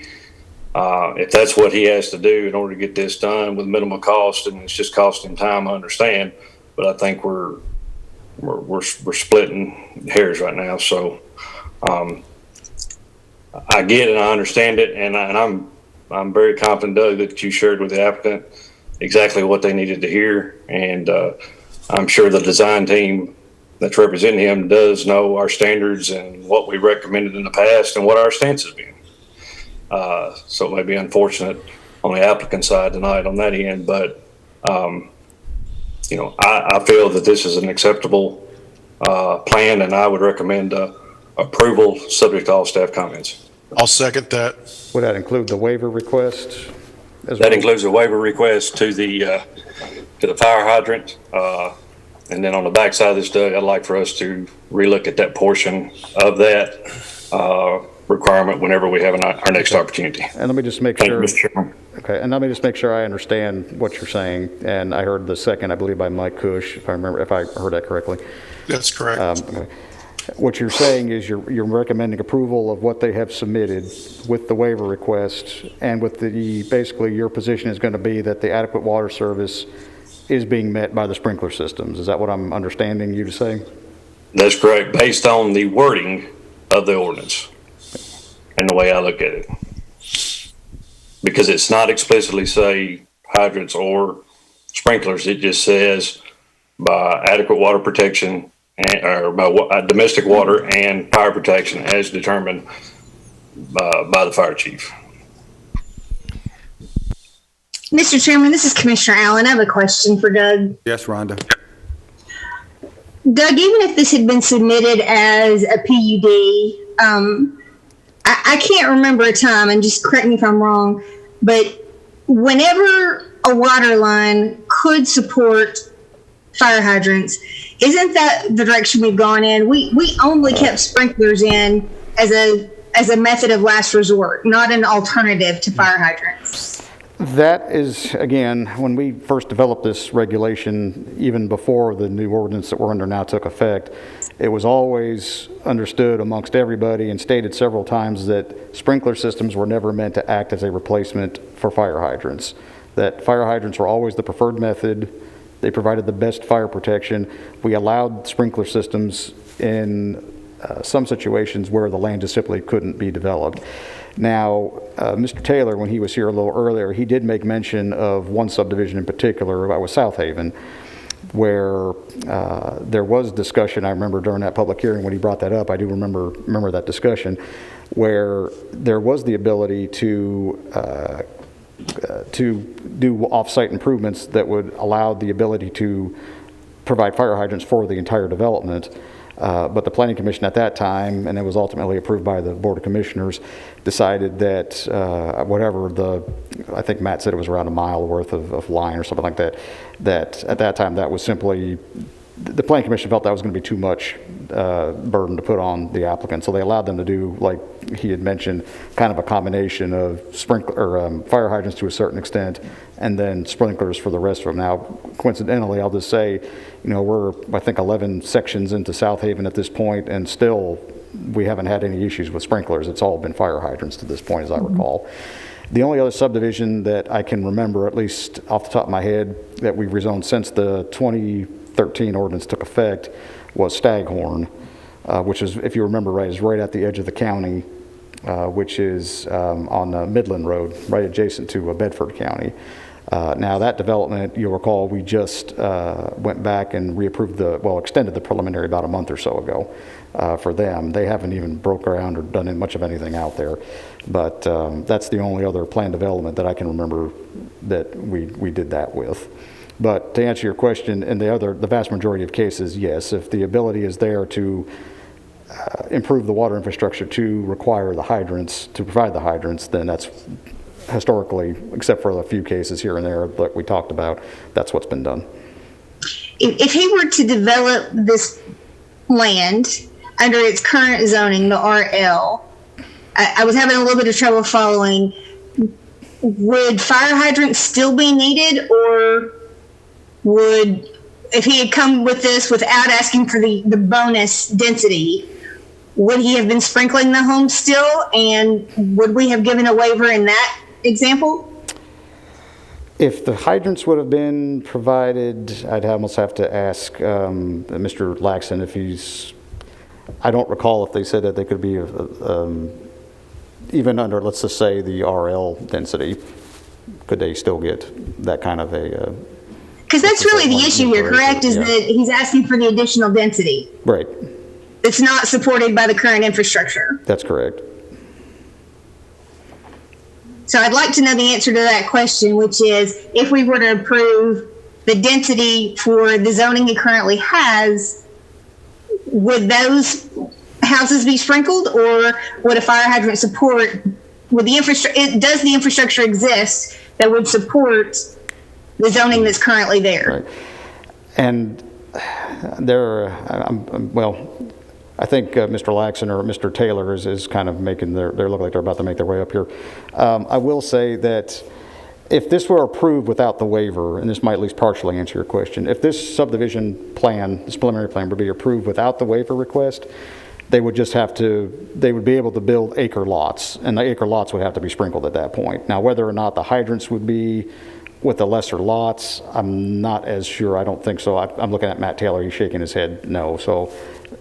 If that's what he has to do in order to get this done with minimal cost, and it's just costing time, I understand. But I think we're splitting hairs right now. So I get it, I understand it, and I'm very confident, Doug, that you shared with the applicant exactly what they needed to hear, and I'm sure the design team that's representing him does know our standards and what we recommended in the past and what our stance has been. So it may be unfortunate on the applicant side tonight on that end, but I feel that this is an acceptable plan, and I would recommend approval subject to all staff comments. I'll second that. Would that include the waiver request as well? That includes a waiver request to the fire hydrant, and then on the back side of this, Doug, I'd like for us to relook at that portion of that requirement whenever we have our next opportunity. And let me just make sure. Thank you, Mr. Chairman. Okay, and let me just make sure I understand what you're saying. And I heard the second, I believe, by Mike Cush, if I heard that correctly. That's correct. Okay. What you're saying is you're recommending approval of what they have submitted with the waiver request, and with basically your position is going to be that the adequate water service is being met by the sprinkler systems. Is that what I'm understanding you to say? That's correct, based on the wording of the ordinance and the way I look at it. Because it's not explicitly say hydrants or sprinklers, it just says by adequate water protection or by domestic water and fire protection as determined by the fire chief. Mr. Chairman, this is Commissioner Allen. I have a question for Doug. Yes, Rhonda. Doug, even if this had been submitted as a PUD, I can't remember a time, and just correct me if I'm wrong, but whenever a water line could support fire hydrants, isn't that the direction we've gone in? We only kept sprinklers in as a method of last resort, not an alternative to fire hydrants. That is, again, when we first developed this regulation, even before the new ordinance that we're under now took effect, it was always understood amongst everybody and stated several times that sprinkler systems were never meant to act as a replacement for fire hydrants. That fire hydrants were always the preferred method. They provided the best fire protection. We allowed sprinkler systems in some situations where the land just simply couldn't be developed. Now, Mr. Taylor, when he was here a little earlier, he did make mention of one subdivision in particular, that was South Haven, where there was discussion. I remember during that public hearing when he brought that up, I do remember that discussion, where there was the ability to do off-site improvements that would allow the ability to provide fire hydrants for the entire development. But the Planning Commission at that time, and it was ultimately approved by the Board of Commissioners, decided that I think Matt said it was around a mile worth of line or something like that, that at that time that was simply, the Planning Commission felt that was going to be too much burden to put on the applicant. So they allowed them to do, like he had mentioned, kind of a combination of fire hydrants to a certain extent, and then sprinklers for the rest of them. Now, coincidentally, I'll just say, we're, I think, 11 sections into South Haven at this point, and still we haven't had any issues with sprinklers. It's all been fire hydrants to this point, as I recall. The only other subdivision that I can remember, at least off the top of my head, that we've rezoned since the 2013 ordinance took effect was Staghorn, which is, if you remember right, is right at the edge of the county, which is on Midland Road, right adjacent to Bedford County. Now that development, you'll recall, we just went back and extended the preliminary about a month or so ago for them. They haven't even broke ground or done much of anything out there. But that's the only other planned development that I can remember that we did that with. But to answer your question, in the vast majority of cases, yes, if the ability is there to improve the water infrastructure to require the hydrants, to provide the hydrants, then that's historically, except for a few cases here and there that we talked about, that's what's been done. If he were to develop this land under its current zoning, the RL, I was having a little bit of trouble following. Would fire hydrants still be needed, or if he had come with this without asking for the bonus density, would he have been sprinkling the home still, and would we have given a waiver in that example? If the hydrants would have been provided, I'd almost have to ask Mr. Laxton if he's, I don't recall if they said that they could be even under, let's just say, the RL density, could they still get that kind of a... Because that's really the issue here, correct? Is that he's asking for the additional density. Right. It's not supported by the current infrastructure. That's correct. So I'd like to know the answer to that question, which is, if we were to approve the density for the zoning it currently has, would those houses be sprinkled, or would a fire hydrant support, does the infrastructure exist that would support the zoning that's currently there? Right. And I think Mr. Laxton or Mr. Taylor is kind of making they look like they're about to make their way up here. I will say that if this were approved without the waiver, and this might at least partially answer your question, if this subdivision plan, this preliminary plan would be approved without the waiver request, they would be able to build acre lots, and the acre lots would have to be sprinkled at that point. Now, whether or not the hydrants would be with the lesser lots, I'm not as sure. I don't think so. I'm looking at Matt Taylor. He's shaking his head no. So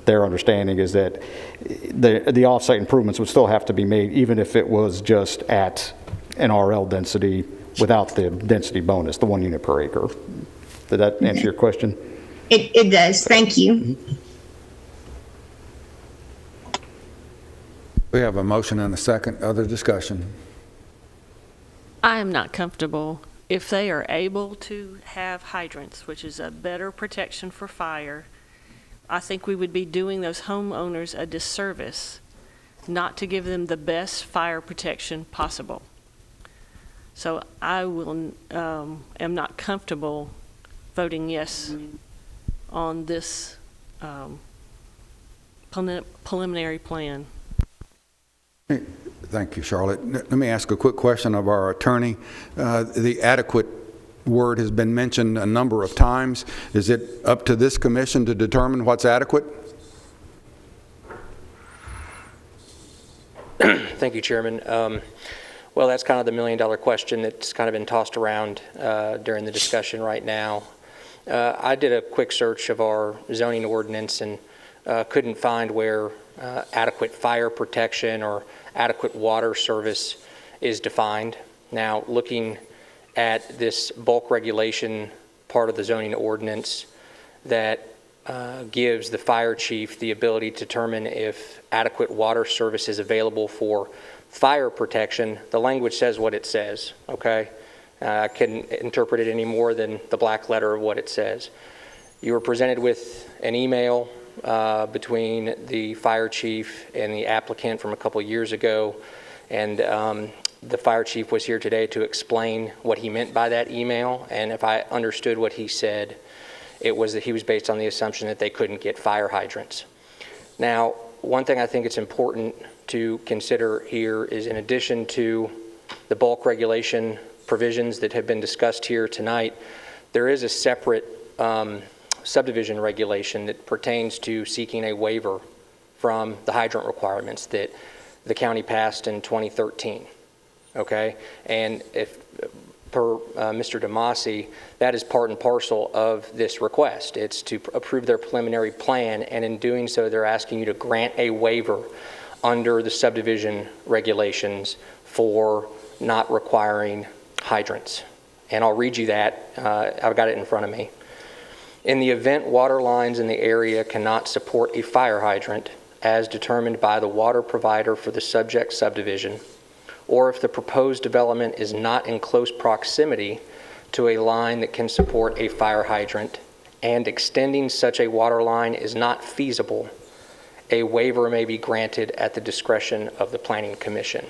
their understanding is that the off-site improvements would still have to be made, even if it was just at an RL density without the density bonus, the 1 unit per acre. Did that answer your question? It does. Thank you. Mm-hmm. We have a motion and a second. Other discussion? I am not comfortable. If they are able to have hydrants, which is a better protection for fire, I think we would be doing those homeowners a disservice not to give them the best fire protection possible. So I am not comfortable voting yes on this preliminary plan. Thank you, Charlotte. Let me ask a quick question of our attorney. The adequate word has been mentioned a number of times. Is it up to this commission to determine what's adequate? Thank you, Chairman. Well, that's kind of the million-dollar question that's kind of been tossed around during the discussion right now. I did a quick search of our zoning ordinance and couldn't find where adequate fire protection or adequate water service is defined. Now, looking at this bulk regulation part of the zoning ordinance that gives the fire chief the ability to determine if adequate water service is available for fire protection, the language says what it says, okay? I couldn't interpret it any more than the black letter of what it says. You were presented with an email between the fire chief and the applicant from a couple years ago, and the fire chief was here today to explain what he meant by that email, and if I understood what he said, it was that he was based on the assumption that they couldn't get fire hydrants. Now, one thing I think it's important to consider here is, in addition to the bulk regulation provisions that have been discussed here tonight, there is a separate subdivision regulation that pertains to seeking a waiver from the hydrant requirements that the county passed in 2013. Okay, and if per Mr. DeMasi, that is part and parcel of this request. It's to approve their preliminary plan, and in doing so, they're asking you to grant a waiver under the subdivision regulations for not requiring hydrants. And I'll read you that. I've got it in front of me. In the event water lines in the area cannot support a fire hydrant as determined by the water provider for the subject subdivision, or if the proposed development is not in close proximity to a line that can support a fire hydrant and extending such a water line is not feasible, a waiver may be granted at the discretion of the Planning Commission.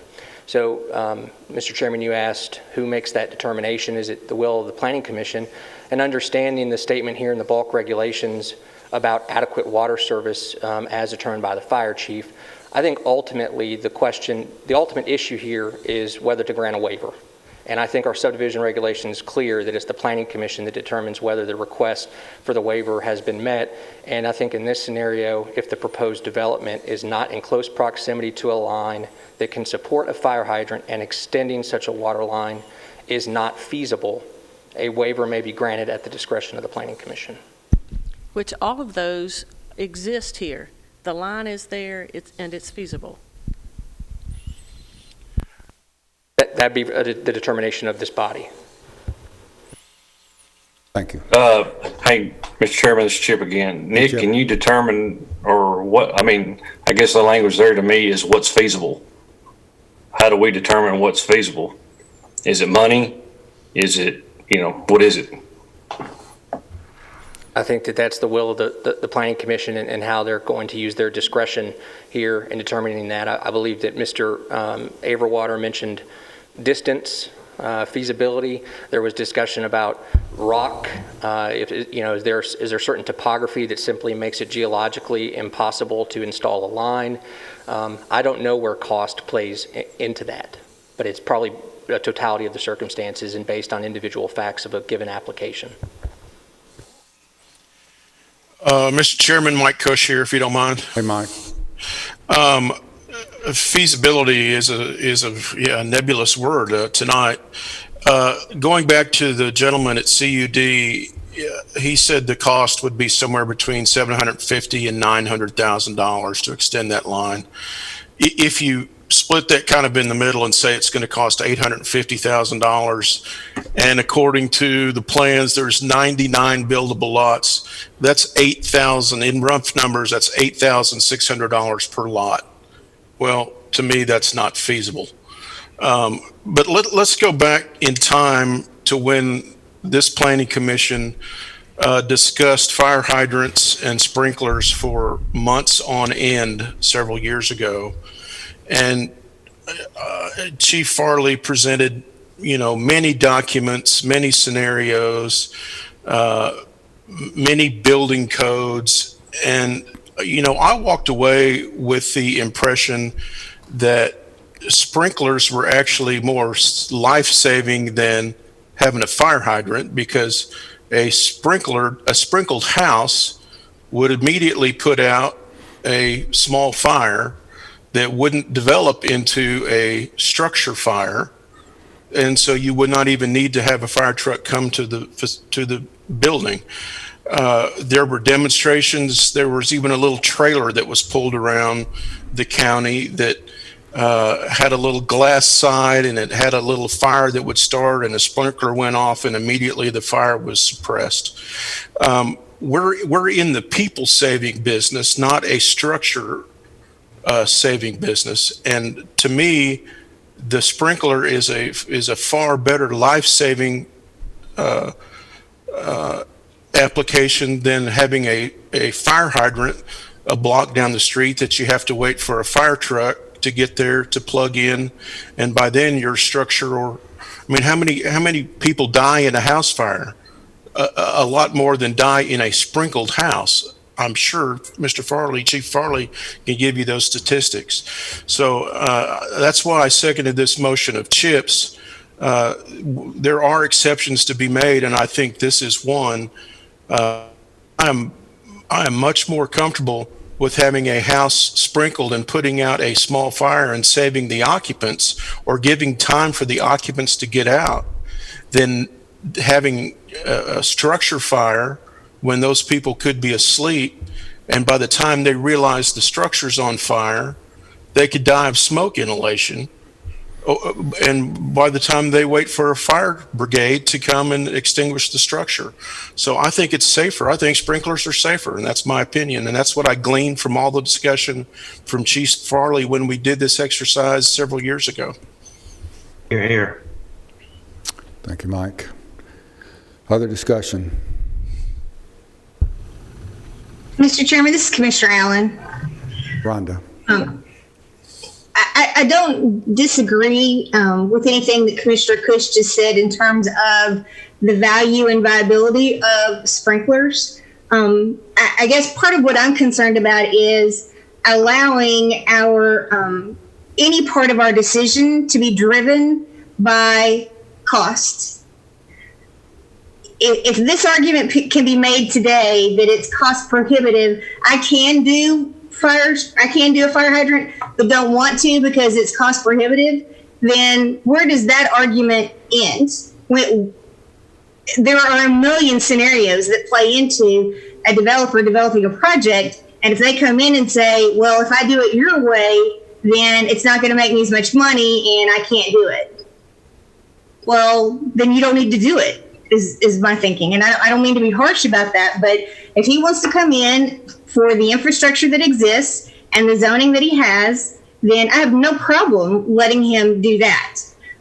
So, Mr. Chairman, you asked who makes that determination. Is it the will of the Planning Commission? And understanding the statement here in the bulk regulations about adequate water service as determined by the fire chief, I think ultimately the ultimate issue here is whether to grant a waiver. And I think our subdivision regulation is clear that it's the Planning Commission that determines whether the request for the waiver has been met. And I think in this scenario, if the proposed development is not in close proximity to a line that can support a fire hydrant and extending such a water line is not feasible, a waiver may be granted at the discretion of the Planning Commission. Which all of those exist here. The line is there, and it's feasible. That'd be the determination of this body. Thank you. Hey, Mr. Chairman, this is Chip again. Nick, Chip. can you determine, or what, I mean, I guess the language there to me is what's feasible. How do we determine what's feasible? Is it money? Is it, what is it? I think that that's the will of the Planning Commission and how they're going to use their discretion here in determining that. I believe that Mr. Averwater mentioned distance, feasibility. There was discussion about rock. Is there certain topography that simply makes it geologically impossible to install a line? I don't know where cost plays into that, but it's probably a totality of the circumstances and based on individual facts of a given application. Mr. Chairman, Mike Cush here, if you don't mind. Hey, Mike. Feasibility is a nebulous word tonight. Going back to the gentleman at CUD, he said the cost would be somewhere between $750,000 and $900,000 to extend that line. If you split that kind of in the middle and say it's going to cost $850,000, and according to the plans, there's 99 buildable lots. That's $8,000 in rough numbers. That's $8,600 per lot. Well, to me, that's not feasible. But let's go back in time to when this Planning Commission discussed fire hydrants and sprinklers for months on end several years ago. And Chief Farley presented, many documents, many scenarios, many building codes. And, I walked away with the impression that sprinklers were actually more life-saving than having a fire hydrant, because a sprinkled house would immediately put out a small fire that wouldn't develop into a structure fire, and so you would not even need to have a fire truck come to the building. There were demonstrations. There was even a little trailer that was pulled around the county that had a little glass side, and it had a little fire that would start, and a sprinkler went off, and immediately the fire was suppressed. We're in the people saving business, not a structure saving business. And to me, the sprinkler is a far better life saving application than having a fire hydrant a block down the street that you have to wait for a fire truck to get there to plug in, and by then your structure, or I mean, how many people die in a house fire? A lot more than die in a sprinkled house. I'm sure Chief Farley can give you those statistics. So that's why I seconded this motion of Chip's. There are exceptions to be made, and I think this is one. I am much more comfortable with having a house sprinkled and putting out a small fire and saving the occupants, or giving time for the occupants to get out, than having a structure fire when those people could be asleep, and by the time they realize the structure's on fire, they could die of smoke inhalation. And by the time they wait for a fire brigade to come and extinguish the structure. So I think it's safer. I think sprinklers are safer, and that's my opinion. And that's what I gleaned from all the discussion from Chief Farley when we did this exercise several years ago. Hear, hear. Thank you, Mike. Other discussion? Mr. Chairman, this is Commissioner Allen. Rhonda. I don't disagree with anything that Commissioner Cush just said in terms of the value and viability of sprinklers. I guess part of what I'm concerned about is allowing our any part of our decision to be driven by cost. If this argument can be made today that it's cost prohibitive, I can do a fire hydrant, but don't want to because it's cost prohibitive, then where does that argument end? There are a million scenarios that play into a developer developing a project, and if they come in and say, well, if I do it your way, then it's not going to make me as much money and I can't do it. Well, then you don't need to do it, is my thinking. And I don't mean to be harsh about that, but if he wants to come in for the infrastructure that exists and the zoning that he has, then I have no problem letting him do that.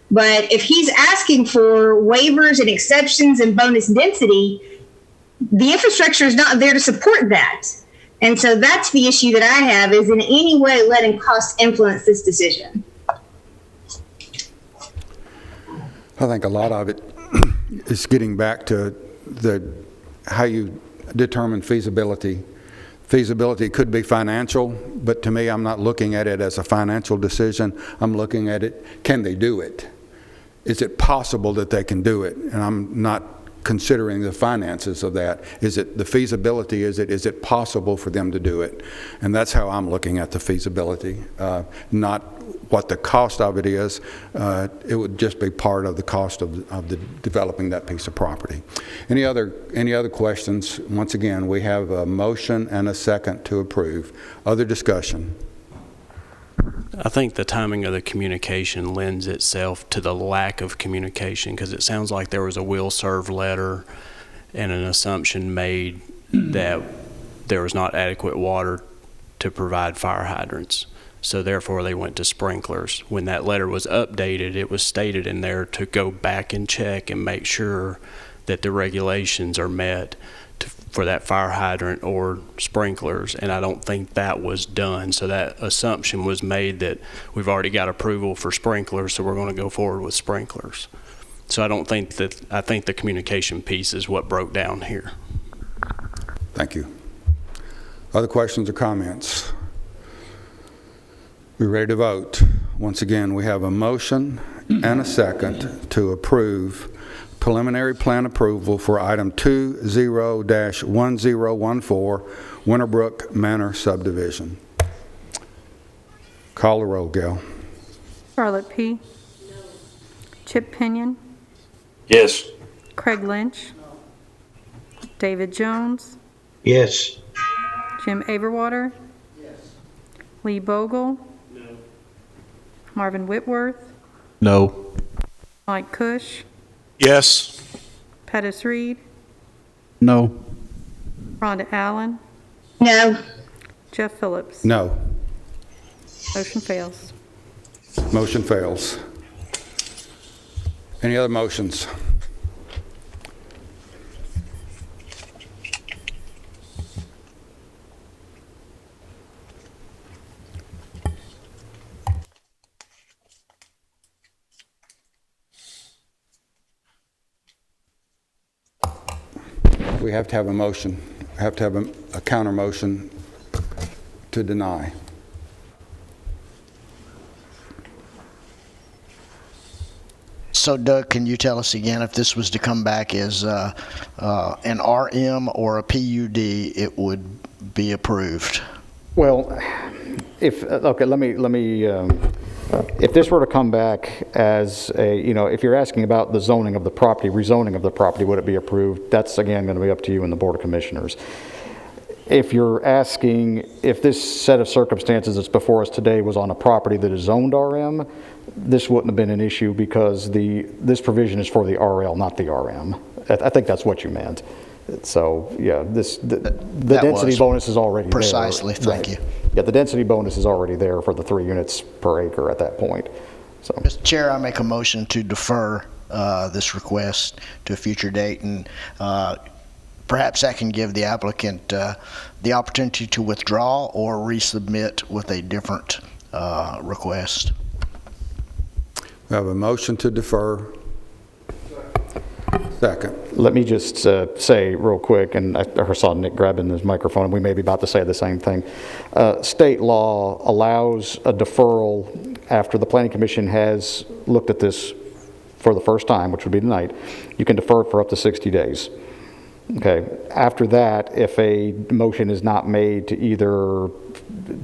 But if he's asking for waivers and exceptions and bonus density, the infrastructure is not there to support that. And so that's the issue that I have, is in any way letting cost influence this decision. I think a lot of it is getting back to how you determine feasibility. Feasibility could be financial, but to me, I'm not looking at it as a financial decision. I'm looking at it, can they do it? Is it possible that they can do it? And I'm not considering the finances of that. Is it the feasibility? Is it possible for them to do it? And that's how I'm looking at the feasibility, not what the cost of it is. It would just be part of the cost of the developing that piece of property. Any other questions? Once again, we have a motion and a second to approve. Other discussion? I think the timing of the communication lends itself to the lack of communication, because it sounds like there was a will serve letter and an assumption made that there was not adequate water to provide fire hydrants. So therefore they went to sprinklers. When that letter was updated, it was stated in there to go back and check and make sure that the regulations are met for that fire hydrant or sprinklers, and I don't think that was done. So that assumption was made that we've already got approval for sprinklers, so we're going to go forward with sprinklers. So I think the communication piece is what broke down here. Thank you. Other questions or comments? We're ready to vote. Once again, we have a motion and a second to approve preliminary plan approval for item 20-1014 Winterbrook Manor subdivision. Call the roll, Gail. Charlotte P. Chip Pinion. Yes. Craig Lynch. David Jones, Yes. Jim Averwater, Lee Bogle, Marvin Whitworth, No. Mike Cush, Yes. Pettis Reed, No. Rhonda Allen, No. Jeff Phillips. No. Motion fails. Motion fails. Any other motions? We have to have a motion. We have to have a counter motion to deny. So Doug, can you tell us again, if this was to come back as an RM or a PUD, it would be approved? Well, if, okay, let me, if this were to come back as a, if you're asking about the zoning of the property, rezoning of the property, would it be approved? That's, again, going to be up to you and the Board of Commissioners. If you're asking if this set of circumstances that's before us today was on a property that is zoned RM, this wouldn't have been an issue because this provision is for the RL, not the RM. I think that's what you meant. So, yeah, the density bonus is already precisely, there. thank you. Yeah, the density bonus is already there for the 3 units per acre at that point. So, Mr. Chair, I make a motion to defer this request to a future date, and perhaps that can give the applicant the opportunity to withdraw or resubmit with a different request. We have a motion to defer. Second. let me just say real quick, and I saw Nick grabbing his microphone, and we may be about to say the same thing. State law allows a deferral after the Planning Commission has looked at this for the first time, which would be tonight. You can defer it for up to 60 days. Okay. After that, if a motion is not made to either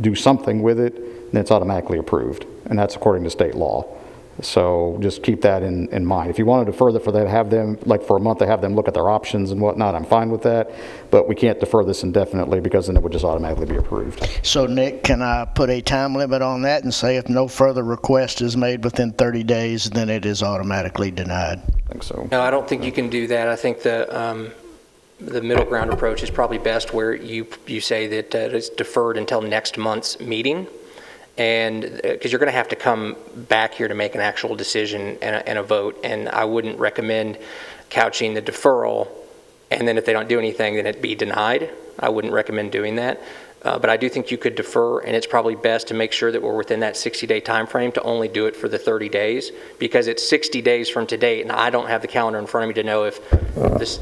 do something with it, then it's automatically approved, and that's according to state law. So just keep that in mind. If you want to defer that for them, have them, like for a month, to have them look at their options and whatnot, I'm fine with that. But we can't defer this indefinitely because then it would just automatically be approved. So Nick, can I put a time limit on that and say if no further request is made within 30 days, then it is automatically denied? I think so. No, I don't think you can do that. I think the middle ground approach is probably best, where you say that it's deferred until next month's meeting. And because you're going to have to come back here to make an actual decision and a vote, and I wouldn't recommend couching the deferral, and then if they don't do anything, then it be denied. I wouldn't recommend doing that. But I do think you could defer, and it's probably best to make sure that we're within that 60-day time frame to only do it for the 30 days, because it's 60 days from today, and I don't have the calendar in front of me to know if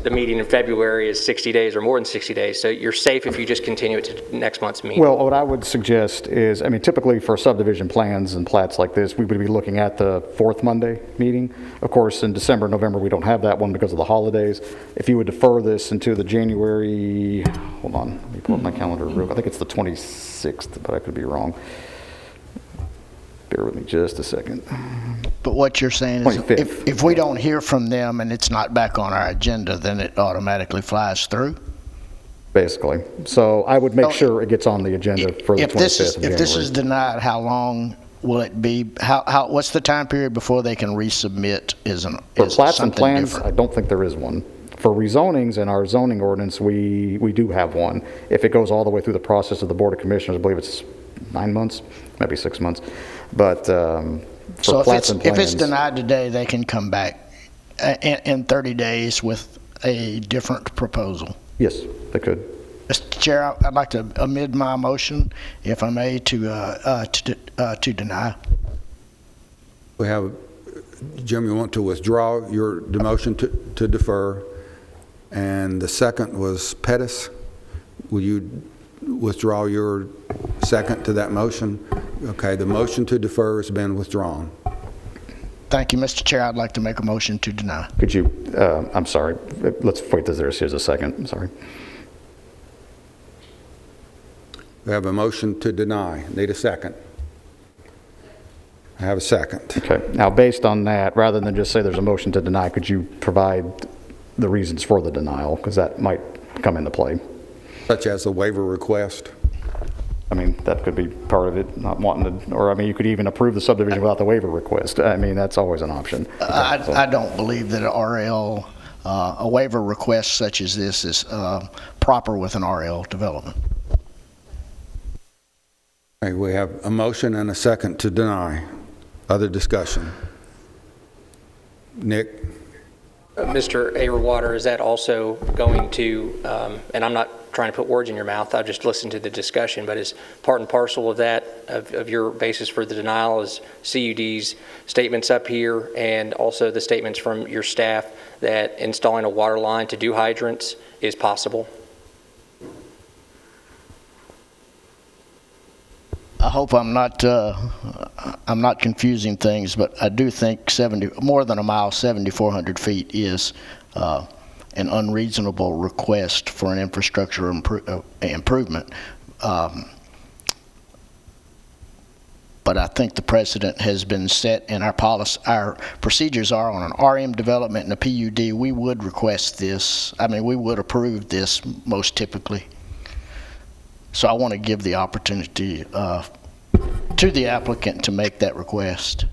the meeting in February is 60 days or more than 60 days. So you're safe if you just continue it to next month's meeting. Well, what I would suggest is, I mean, typically for subdivision plans and plats like this, we would be looking at the fourth Monday meeting. Of course, in December, November, we don't have that one because of the holidays. If you would defer this into the January, hold on, let me pull up my calendar real quick. I think it's the 26th, but I could be wrong. Bear with me just a second. But what you're saying is, 25th. if we don't hear from them and it's not back on our agenda, then it automatically flies through? Basically. So I would make sure it gets on the agenda for the 25th of January. If this is denied, how long will it be? What's the time period before they can resubmit? For plats and plans, I don't think there is one. For rezonings in our zoning ordinance, we do have one. If it goes all the way through the process of the Board of Commissioners, I believe it's 9 months, maybe 6 months. But for plats and plans, if it's denied today, they can come back in 30 days with a different proposal. Yes, they could. Mr. Chair, I'd like to amend my motion, if I may, to deny. We have, Jim, you want to withdraw the motion to defer, and the second was Pettis. Will you withdraw your second to that motion? Okay, the motion to defer has been withdrawn. Thank you, Mr. Chair. I'd like to make a motion to deny. Could you, I'm sorry, let's wait till there's a second, I'm sorry. We have a motion to deny. Need a second. I have a second. Okay, now based on that, rather than just say there's a motion to deny, could you provide the reasons for the denial? Because that might come into play. Such as the waiver request? I mean, that could be part of it, not wanting to, or I mean, you could even approve the subdivision without the waiver request. I mean, that's always an option. I don't believe that a waiver request such as this is proper with an RL development. Okay, we have a motion and a second to deny. Other discussion? Nick? Mr. Averwater, is that also going to, and I'm not trying to put words in your mouth, I've just listened to the discussion, but is part and parcel of that, of your basis for the denial, is CUD's statements up here and also the statements from your staff that installing a water line to do hydrants is possible? I hope I'm not confusing things, but I do think more than a mile, 7,400 feet is an unreasonable request for an infrastructure improvement. But I think the precedent has been set, and our procedures are on an RM development and a PUD. We would request this. I mean, we would approve this most typically. So I want to give the opportunity to the applicant to make that request.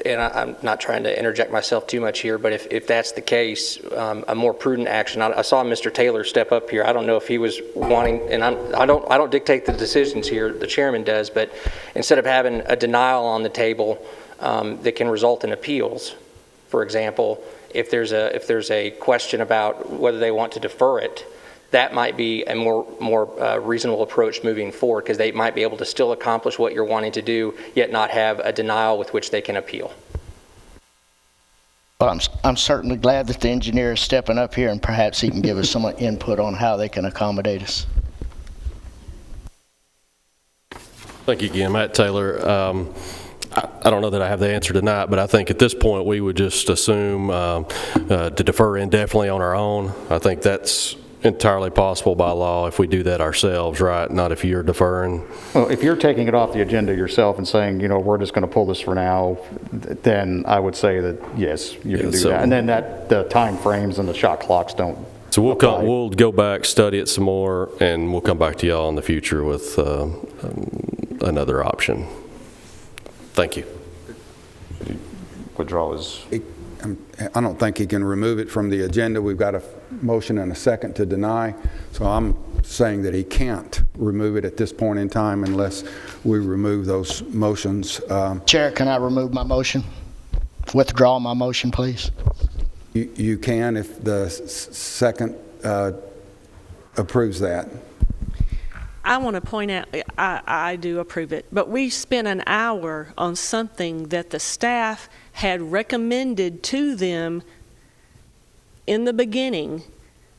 And I'm not trying to interject myself too much here, but if that's the case, a more prudent action. I saw Mr. Taylor step up here. I don't know if he was wanting, and I don't dictate the decisions here. The chairman does, but instead of having a denial on the table that can result in appeals, for example, if there's a question about whether they want to defer it, that might be a more reasonable approach moving forward, because they might be able to still accomplish what you're wanting to do, yet not have a denial with which they can appeal. Well, I'm certainly glad that the engineer is stepping up here, and perhaps he can give us some input on how they can accommodate us. Thank you again, Matt Taylor. I don't know that I have the answer tonight, but I think at this point we would just assume to defer indefinitely on our own. I think that's entirely possible by law if we do that ourselves, right? Not if you're deferring. Well, if you're taking it off the agenda yourself and saying, you know, we're just going to pull this for now, then I would say that, yes, you can do that. And then the time frames and the shot clocks don't. So we'll go back, study it some more, and we'll come back to y'all in the future with another option. Thank you. Withdraw is... I don't think he can remove it from the agenda. We've got a motion and a second to deny. So I'm saying that he can't remove it at this point in time unless we remove those motions. Chair, can I remove my motion? Withdraw my motion, please. You can if the second approves that. I want to point out, I do approve it, but we spent an hour on something that the staff had recommended to them in the beginning,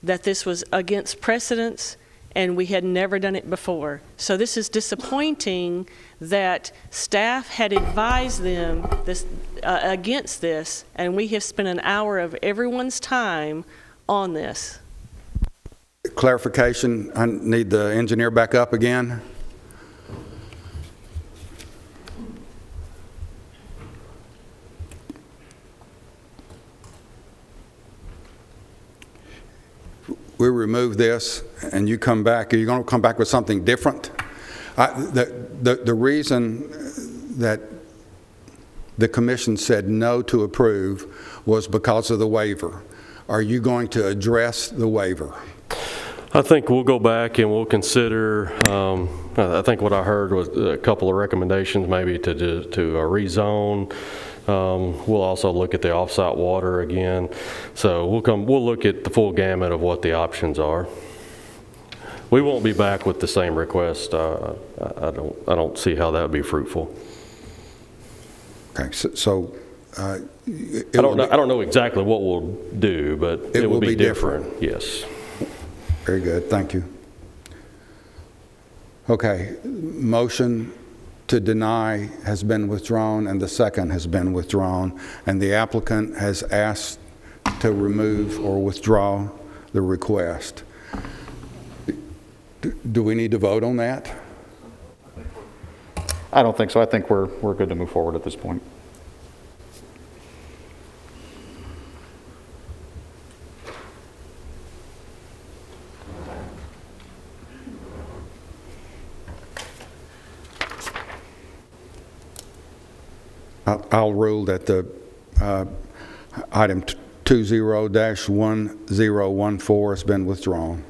that this was against precedence and we had never done it before. So this is disappointing that staff had advised them against this, and we have spent an hour of everyone's time on this. Clarification, I need the engineer back up again. We remove this and you come back, are you going to come back with something different? The reason that the commission said no to approve was because of the waiver. Are you going to address the waiver? I think we'll go back and we'll consider, I think what I heard was a couple of recommendations maybe to rezone. We'll also look at the off-site water again. So we'll look at the full gamut of what the options are. We won't be back with the same request. I don't see how that would be fruitful. Okay, so I don't know exactly what we'll do, but it will be different. Yes. Very good, thank you. Okay, motion to deny has been withdrawn and the second has been withdrawn, and the applicant has asked to remove or withdraw the request. Do we need to vote on that? I don't think so. I think we're good to move forward at this point. I'll rule that the item 20-1014 has been withdrawn.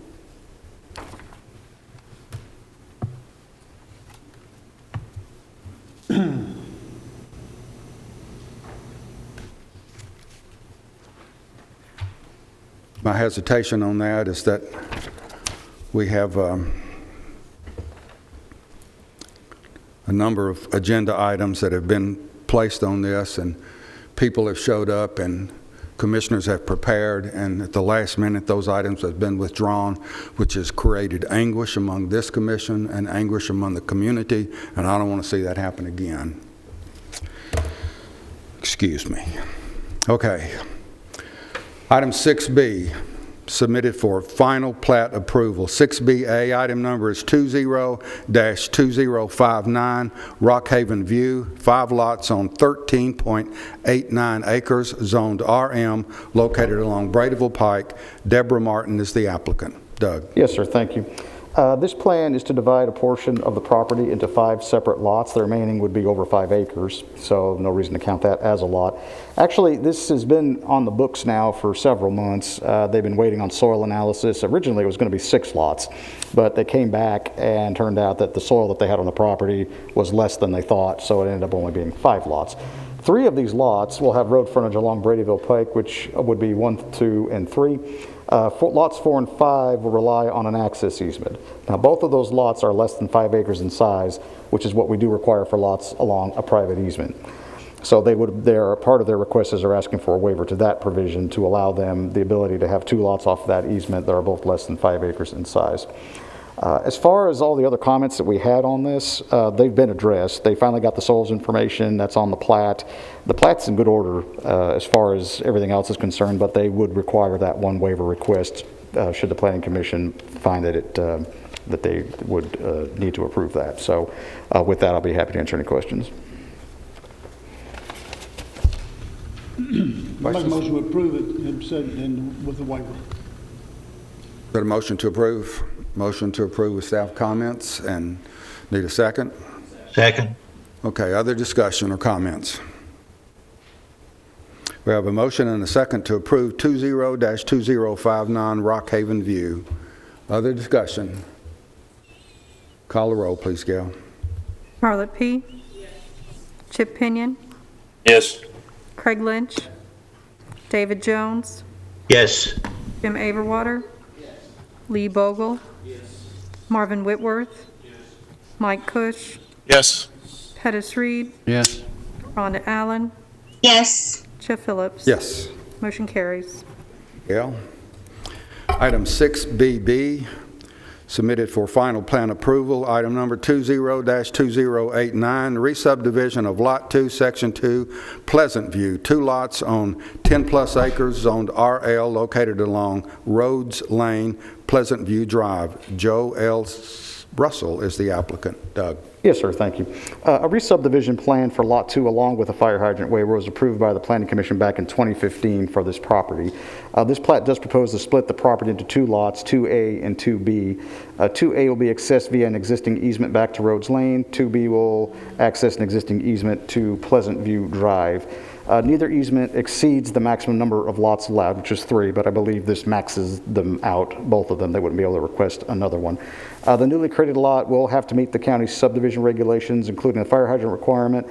My hesitation on that is that we have a number of agenda items that have been placed on this, and people have showed up and commissioners have prepared, and at the last minute those items have been withdrawn, which has created anguish among this commission and anguish among the community, and I don't want to see that happen again. Excuse me. Okay. Item 6B, submitted for final plat approval. 6BA, item number is 20-2059, Rockhaven View, 5 lots on 13.89 acres, zoned RM, located along Bradyville Pike. Deborah Martin is the applicant. Doug. Yes, sir. Thank you. This plan is to divide a portion of the property into 5 separate lots. The remaining would be over 5 acres, so no reason to count that as a lot. Actually, this has been on the books now for several months. They've been waiting on soil analysis. Originally, it was going to be 6 lots, but they came back and turned out that the soil that they had on the property was less than they thought, so it ended up only being 5 lots. 3 of these lots will have road frontage along Bradyville Pike, which would be 1, 2, and 3. Lots 4 and 5 will rely on an access easement. Now, both of those lots are less than 5 acres in size, which is what we do require for lots along a private easement. So part of their request is they're asking for a waiver to that provision to allow them the ability to have 2 lots off of that easement that are both less than 5 acres in size. As far as all the other comments that we had on this, they've been addressed. They finally got the soils information that's on the plat. The plat's in good order as far as everything else is concerned, but they would require that one waiver request should the Planning Commission find that that they would need to approve that. So with that, I'll be happy to answer any questions. Make a motion to approve it and set it in with the waiver. Got a motion to approve? Motion to approve with staff comments, and need a second? Second. Okay, other discussion or comments? We have a motion and a second to approve 20-2059 Rockhaven View. Other discussion? Call the roll, please, Gail. Marla P. Yes. Chip Pinion, Yes. Craig Lynch, David Jones, Yes. Jim Averwater, Lee Bogle, Marvin Whitworth, Mike Cush, Yes. Pettis Reed, Yes. Rhonda Allen, Yes. Chip Phillips. Yes. Motion carries. Gail. Item 6BB, submitted for final plan approval. Item number 20-2089, re-subdivision of Lot 2, Section 2, Pleasant View. 2 lots on 10-plus acres, zoned RL, located along Rhodes Lane, Pleasant View Drive. Joe L. Russell is the applicant. Doug. Yes, sir. Thank you. A re-subdivision plan for Lot 2 along with a fire hydrant waiver was approved by the Planning Commission back in 2015 for this property. This plat does propose to split the property into 2 lots, 2A and 2B. 2A will be accessed via an existing easement back to Rhodes Lane. 2B will access an existing easement to Pleasant View Drive. Neither easement exceeds the maximum number of lots allowed, which is 3, but I believe this maxes them out, both of them. They wouldn't be able to request another one. The newly created lot will have to meet the county's subdivision regulations, including a fire hydrant requirement.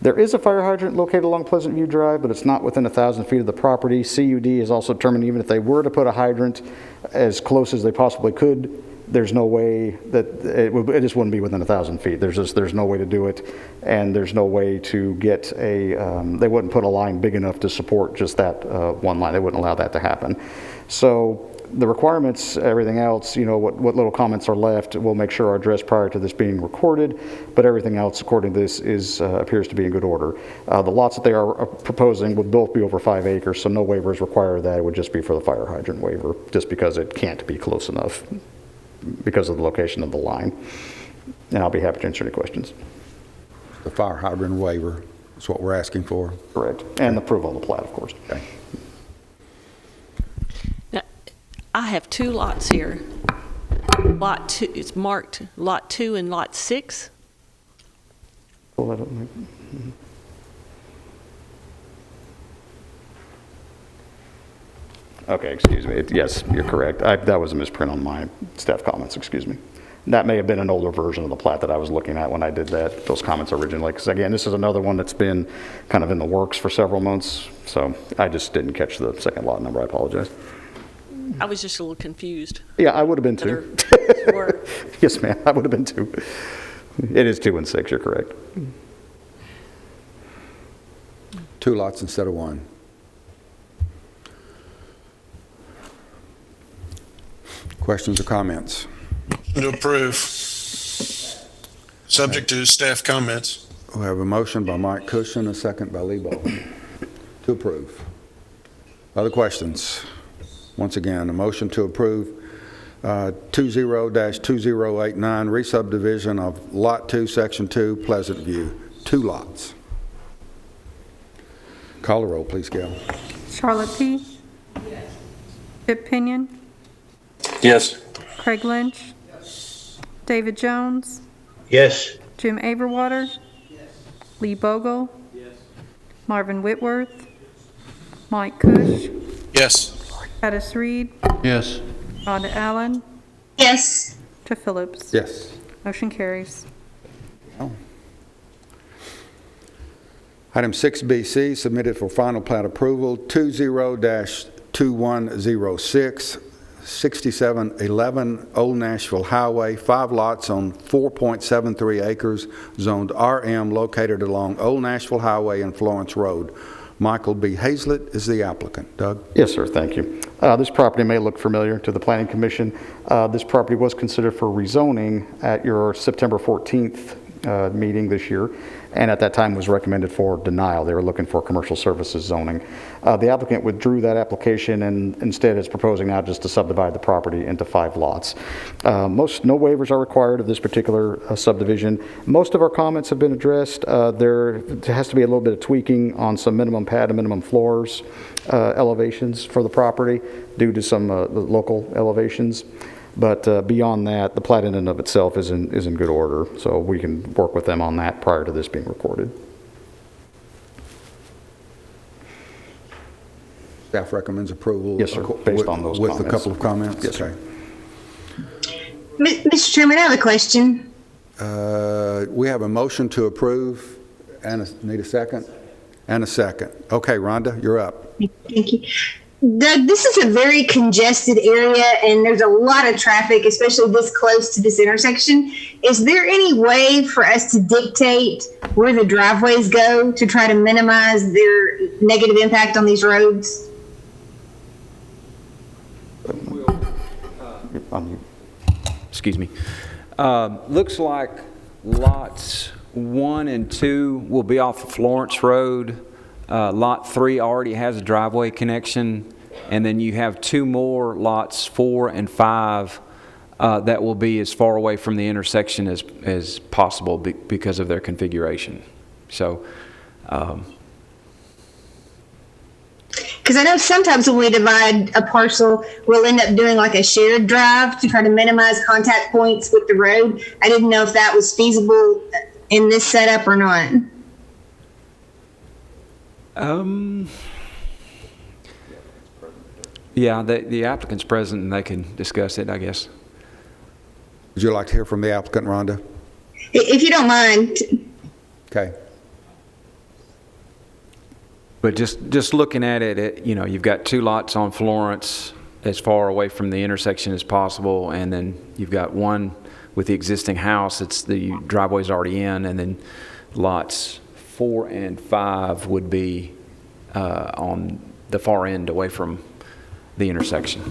There is a fire hydrant located along Pleasant View Drive, but it's not within 1,000 feet of the property. CUD has also determined even if they were to put a hydrant as close as they possibly could, there's no way that it just wouldn't be within 1,000 feet. There's no way to do it, and there's no way to get a, they wouldn't put a line big enough to support just that one line. They wouldn't allow that to happen. So the requirements, everything else, what little comments are left, we'll make sure are addressed prior to this being recorded, but everything else according to this appears to be in good order. The lots that they are proposing would both be over 5 acres, so no waivers required of that. It would just be for the fire hydrant waiver, just because it can't be close enough because of the location of the line. And I'll be happy to answer any questions. The fire hydrant waiver is what we're asking for. Correct. And approval of the plat, of course. Okay. Now, I have 2 lots here. Lot 2, it's marked Lot 2 and Lot 6. Okay, excuse me. Yes, you're correct. That was a misprint on my staff comments, excuse me. That may have been an older version of the plat that I was looking at when I did those comments originally. Because again, this is another one that's been kind of in the works for several months. So I just didn't catch the second lot number. I apologize. I was just a little confused. Yeah, I would have been too. Yes, ma'am, I would have been too. It is 2 and 6, you're correct. 2 lots instead of 1. Questions or comments? To approve, subject to staff comments. We have a motion by Mike Cushion, a second by Lee Ball to approve. Other questions? Once again, a motion to approve 20-2089 re-subdivision of Lot 2, Section 2, Pleasant View, 2 lots. Call the roll, please, Gail. Charlotte P. Yes. Chip Pinion, Yes. Craig Lynch. David Jones. Yes. Jim Averwater. Lee Bogle. Marvin Whitworth. Mike Cush. Yes. Addis Reed. Yes. Rhonda Allen. Yes. To Phillips. Yes. Motion carries. Item 6BC, submitted for final plat approval, 20-2106, 6711 Old Nashville Highway, 5 lots on 4.73 acres, zoned RM, located along Old Nashville Highway and Florence Road. Michael B. Hazlett is the applicant. Doug? Yes, sir, thank you. This property may look familiar to the Planning Commission. This property was considered for rezoning at your September 14th meeting this year, and at that time was recommended for denial. They were looking for commercial services zoning. The applicant withdrew that application and instead is proposing now just to subdivide the property into 5 lots. No waivers are required of this particular subdivision. Most of our comments have been addressed. There has to be a little bit of tweaking on some minimum pad and minimum floors elevations for the property due to some local elevations. But beyond that, the plat in and of itself is in good order, so we can work with them on that prior to this being recorded. Staff recommends approval. Yes, sir, based on those comments. With a couple of comments? Yes, sir. Mr. Chairman, I have a question. We have a motion to approve, and need a second? And a second. Okay, Rhonda, you're up. Thank you. Doug, this is a very congested area and there's a lot of traffic, especially this close to this intersection. Is there any way for us to dictate where the driveways go to try to minimize their negative impact on these roads? Excuse me. Looks like lots 1 and 2 will be off of Florence Road. Lot 3 already has a driveway connection, and then you have 2 more, lots 4 and 5, that will be as far away from the intersection as possible because of their configuration. So, because I know sometimes when we divide a parcel, we'll end up doing like a shared drive to try to minimize contact points with the road. I didn't know if that was feasible in this setup or not. Yeah, the applicant's present and they can discuss it, I guess. Would you like to hear from the applicant, Rhonda? If you don't mind. Okay. But just looking at it, you know, you've got 2 lots on Florence as far away from the intersection as possible, and then you've got 1 with the existing house. It's the driveway's already in, and then lots 4 and 5 would be on the far end away from the intersection.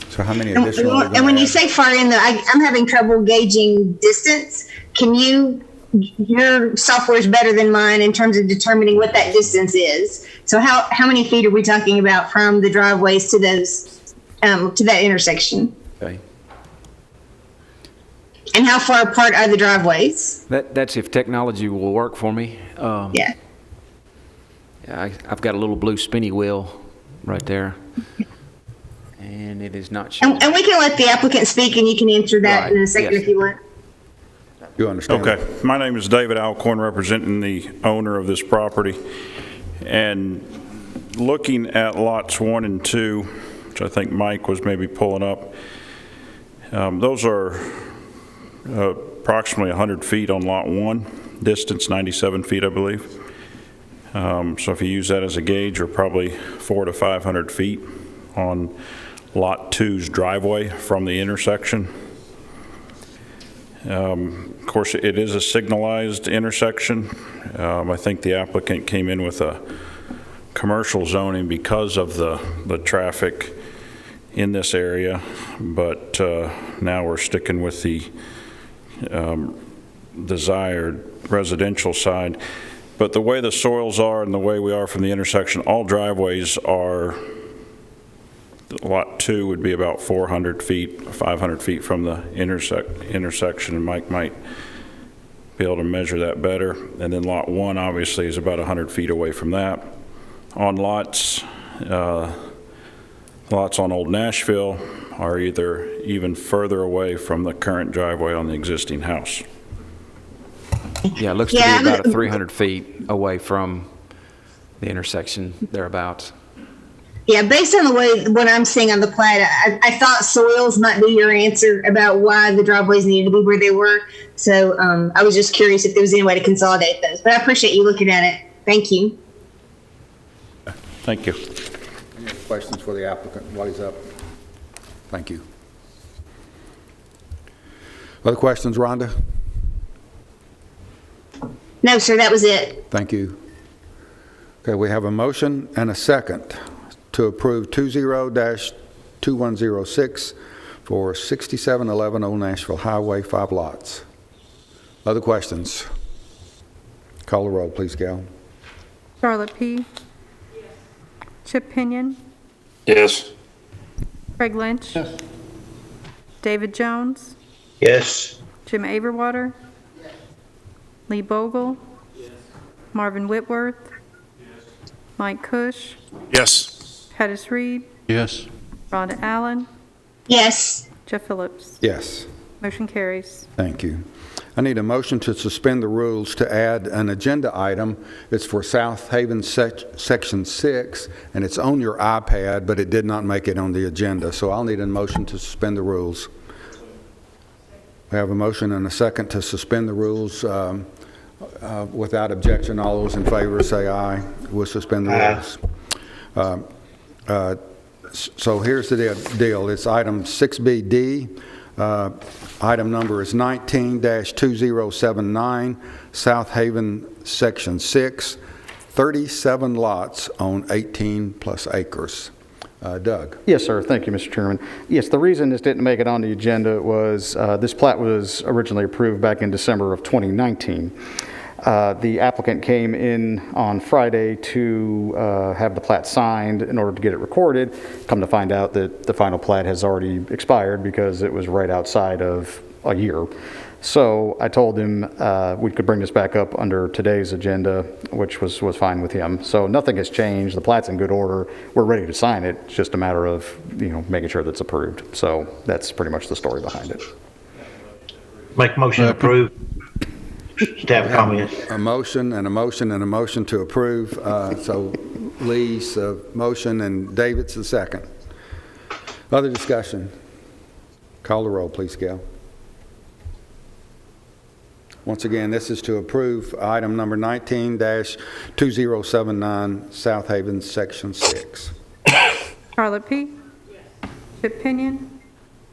So how many additional? And when you say far end, though, I'm having trouble gauging distance. Can you? Your software is better than mine in terms of determining what that distance is. So how many feet are we talking about from the driveways to those to that intersection? Okay. And how far apart are the driveways? That's if technology will work for me. Yeah. I've got a little blue spinny wheel right there, and it is not showing. And we can let the applicant speak, and you can answer that in a second if you want. You understand? Okay. My name is David Alcorn, representing the owner of this property. And looking at lots 1 and 2, which I think Mike was maybe pulling up. Those are approximately 100 feet on Lot 1, distance 97 feet, I believe. So if you use that as a gauge, you're probably 400 to 500 feet on Lot 2's driveway from the intersection. Of course, it is a signalized intersection. I think the applicant came in with a commercial zoning because of the traffic in this area, but now we're sticking with the desired residential side. But the way the soils are and the way we are from the intersection, all driveways are, Lot 2 would be about 400 feet, 500 feet from the intersection, and Mike might be able to measure that better. And then Lot 1 obviously is about 100 feet away from that. On lots on Old Nashville are either even further away from the current driveway on the existing house. Yeah, it looks to be about 300 feet away from the intersection, thereabouts. Yeah, based on the way what I'm seeing on the plat, I thought soils might be your answer about why the driveways needed to be where they were. So I was just curious if there was any way to consolidate those. But I appreciate you looking at it. Thank you. Thank you. Any other questions for the applicant while he's up? Thank you. Other questions, Rhonda? No, sir, that was it. Thank you. Okay, we have a motion and a second to approve 20-2106 for 6711 Old Nashville Highway, 5 lots. Other questions? Call the roll, please, Gal. Charlotte P. Yes. Chip Pinion. Yes. Craig Lynch. Yes. David Jones. Yes. Jim Averwater. Yes. Lee Bogle. Yes. Marvin Whitworth. Yes. Mike Cush. Yes. Pettis Reed. Yes. Rhonda Allen. Yes. Jeff Phillips. Yes. Motion carries. Thank you. I need a motion to suspend the rules to add an agenda item. It's for South Haven Section 6, and it's on your iPad, but it did not make it on the agenda. So I'll need a motion to suspend the rules. We have a motion and a second to suspend the rules without objection. All those in favor say aye. We'll suspend the rules. So here's the deal. It's item 6BD. Item number is 19-2079, South Haven Section 6, 37 lots on 18+ acres. Doug. Yes, sir. Thank you, Mr. Chairman. Yes, the reason this didn't make it on the agenda was this plat was originally approved back in December of 2019. The applicant came in on Friday to have the plat signed in order to get it recorded. Come to find out that the final plat has already expired because it was right outside of a year. So I told him we could bring this back up under today's agenda, which was fine with him. So nothing has changed. The plat's in good order. We're ready to sign it. It's just a matter of, making sure that's approved. So that's pretty much the story behind it. Make motion to approve. Staff comments. A motion and a motion and a motion to approve. So Lee's motion and David's the second. Other discussion? Call the roll, please, Gail. Once again, this is to approve item number 19-2079, South Haven, Section 6. Charlotte P. Yes. Chip Pinion.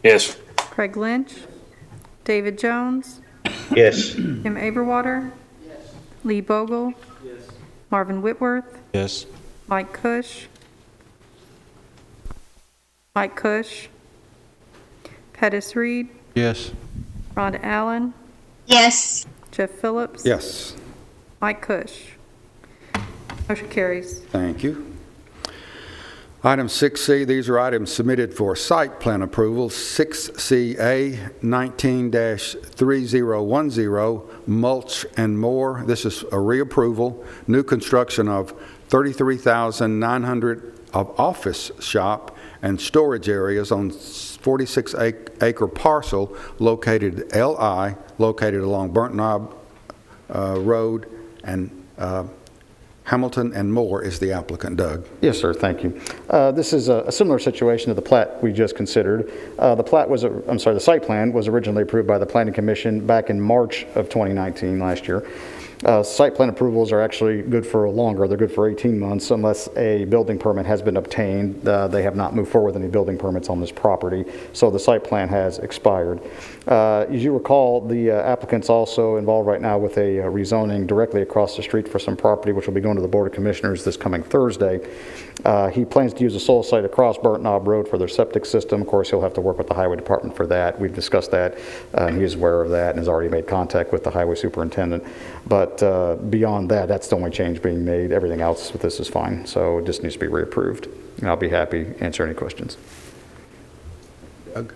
Yes. Craig Lynch. David Jones. Yes. Jim Averwater. Yes. Lee Bogle. Yes. Marvin Whitworth. Yes. Mike Cush. Pettis Reed. Yes. Rhonda Allen. Yes. Jeff Phillips. Yes. Mike Cush. Motion carries. Thank you. Item 6C, these are items submitted for site plan approval. 6CA 19-3010, mulch and more. This is a reapproval. New construction of 33,900 of office shop and storage areas on 46-acre parcel located along Burnt Knob Road and Hamilton and Moore is the applicant. Doug? Yes, sir, thank you. This is a similar situation to the plat we just considered. The site plan was originally approved by the Planning Commission back in March of 2019, last year. Site plan approvals are actually good for longer. They're good for 18 months unless a building permit has been obtained. They have not moved forward with any building permits on this property, so the site plan has expired. As you recall, the applicant's also involved right now with a rezoning directly across the street for some property, which will be going to the Board of Commissioners this coming Thursday. He plans to use a soil site across Burnt Knob Road for their septic system. Of course, he'll have to work with the Highway Department for that. We've discussed that. He is aware of that and has already made contact with the Highway Superintendent. But beyond that, that's the only change being made. Everything else with this is fine, so it just needs to be reapproved. And I'll be happy to answer any questions. Doug?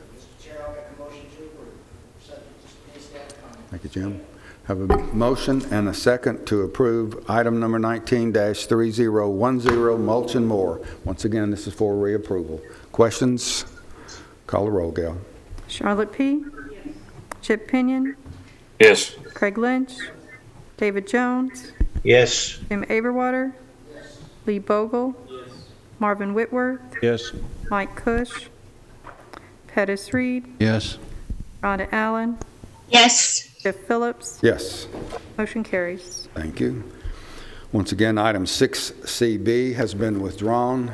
Thank you, Jim. Have a motion and a second to approve item number 19-3010, mulch and more. Once again, this is for reapproval. Questions? Call the roll, Gail. Charlotte P. Yes. Chip Pinion. Yes. Craig Lynch. David Jones. Yes. Jim Averwater. Yes. Lee Bogle. Yes. Marvin Whitworth. Yes. Mike Cush. Pettis Reed. Yes. Rhonda Allen. Yes. Jeff Phillips. Yes. Motion carries. Thank you. Once again, item 6CB has been withdrawn.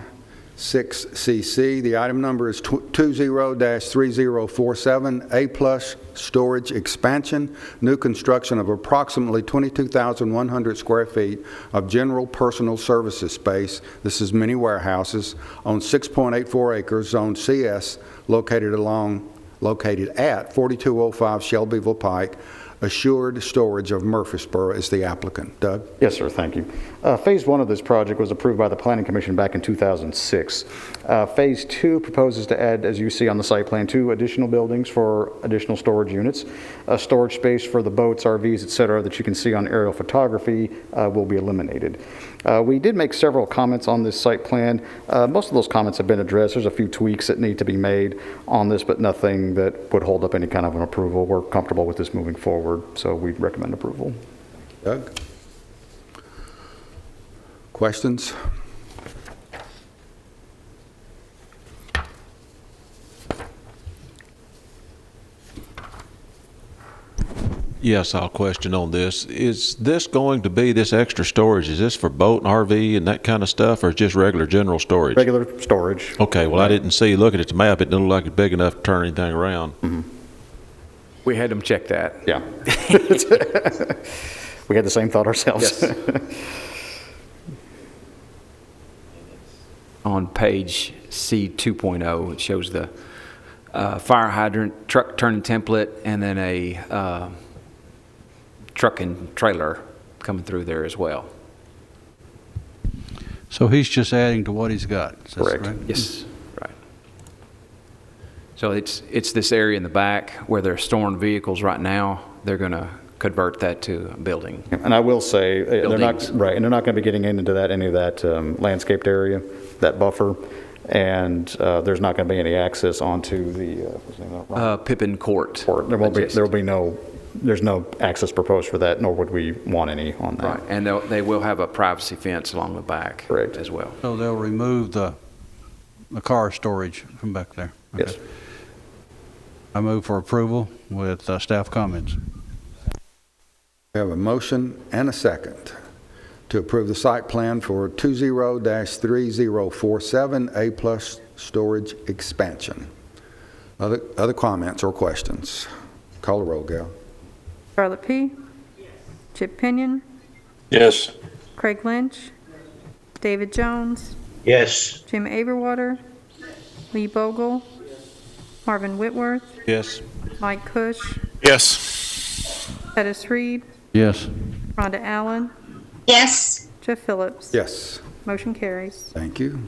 6CC, the item number is 20-3047, A-plus storage expansion, new construction of approximately 22,100 square feet of general personal services space. This is mini warehouses on 6.84 acres, zone CS, located at 4205 Shelbyville Pike. Assured Storage of Murfreesboro is the applicant. Doug? Yes, sir, thank you. Phase 1 of this project was approved by the Planning Commission back in 2006. Phase 2 proposes to add, as you see on the site plan, 2 additional buildings for additional storage units. Storage space for the boats, RVs, et cetera, that you can see on aerial photography will be eliminated. We did make several comments on this site plan. Most of those comments have been addressed. There's a few tweaks that need to be made on this, but nothing that would hold up any kind of an approval. We're comfortable with this moving forward, so we recommend approval. Doug? Questions? Yes, I'll question on this. Is this going to be, this extra storage, is this for boat and RV and that kind of stuff, or just regular general storage? Regular storage. Okay, well, I didn't see, looking at the map, it didn't look like it's big enough to turn anything around. Mm-hmm. We had them check that. Yeah. We had the same thought ourselves. Yes. On page C 2.0, it shows the fire hydrant, truck turning template, and then a truck and trailer coming through there as well. So he's just adding to what he's got. Is that Correct. Yes, right. So it's this area in the back where they're storing vehicles right now. They're going to convert that to a building. And I will say, they're Buildings. not, right, and they're not going to be getting into any of that landscaped area, that buffer, and there's not going to be any access onto the, what's the name of that? Pippin Court. There's no access proposed for that, nor would we want any on that. Right, and they will have a privacy fence along the back. Correct. As well. So they'll remove the car storage from back there? Okay. Yes. I move for approval with staff comments. We have a motion and a second to approve the site plan for 20-3047, A-plus storage expansion. Other comments or questions? Call the roll, Gal. Charlotte P. Yes. Chip Pinion. Yes. Craig Lynch. David Jones. Yes. Jim Averwater. Lee Bogle. Marvin Whitworth. Yes. Mike Cush. Yes. Pettis Reed. Yes. Rhonda Allen. Yes. Jeff Phillips. Yes. Motion carries. Thank you.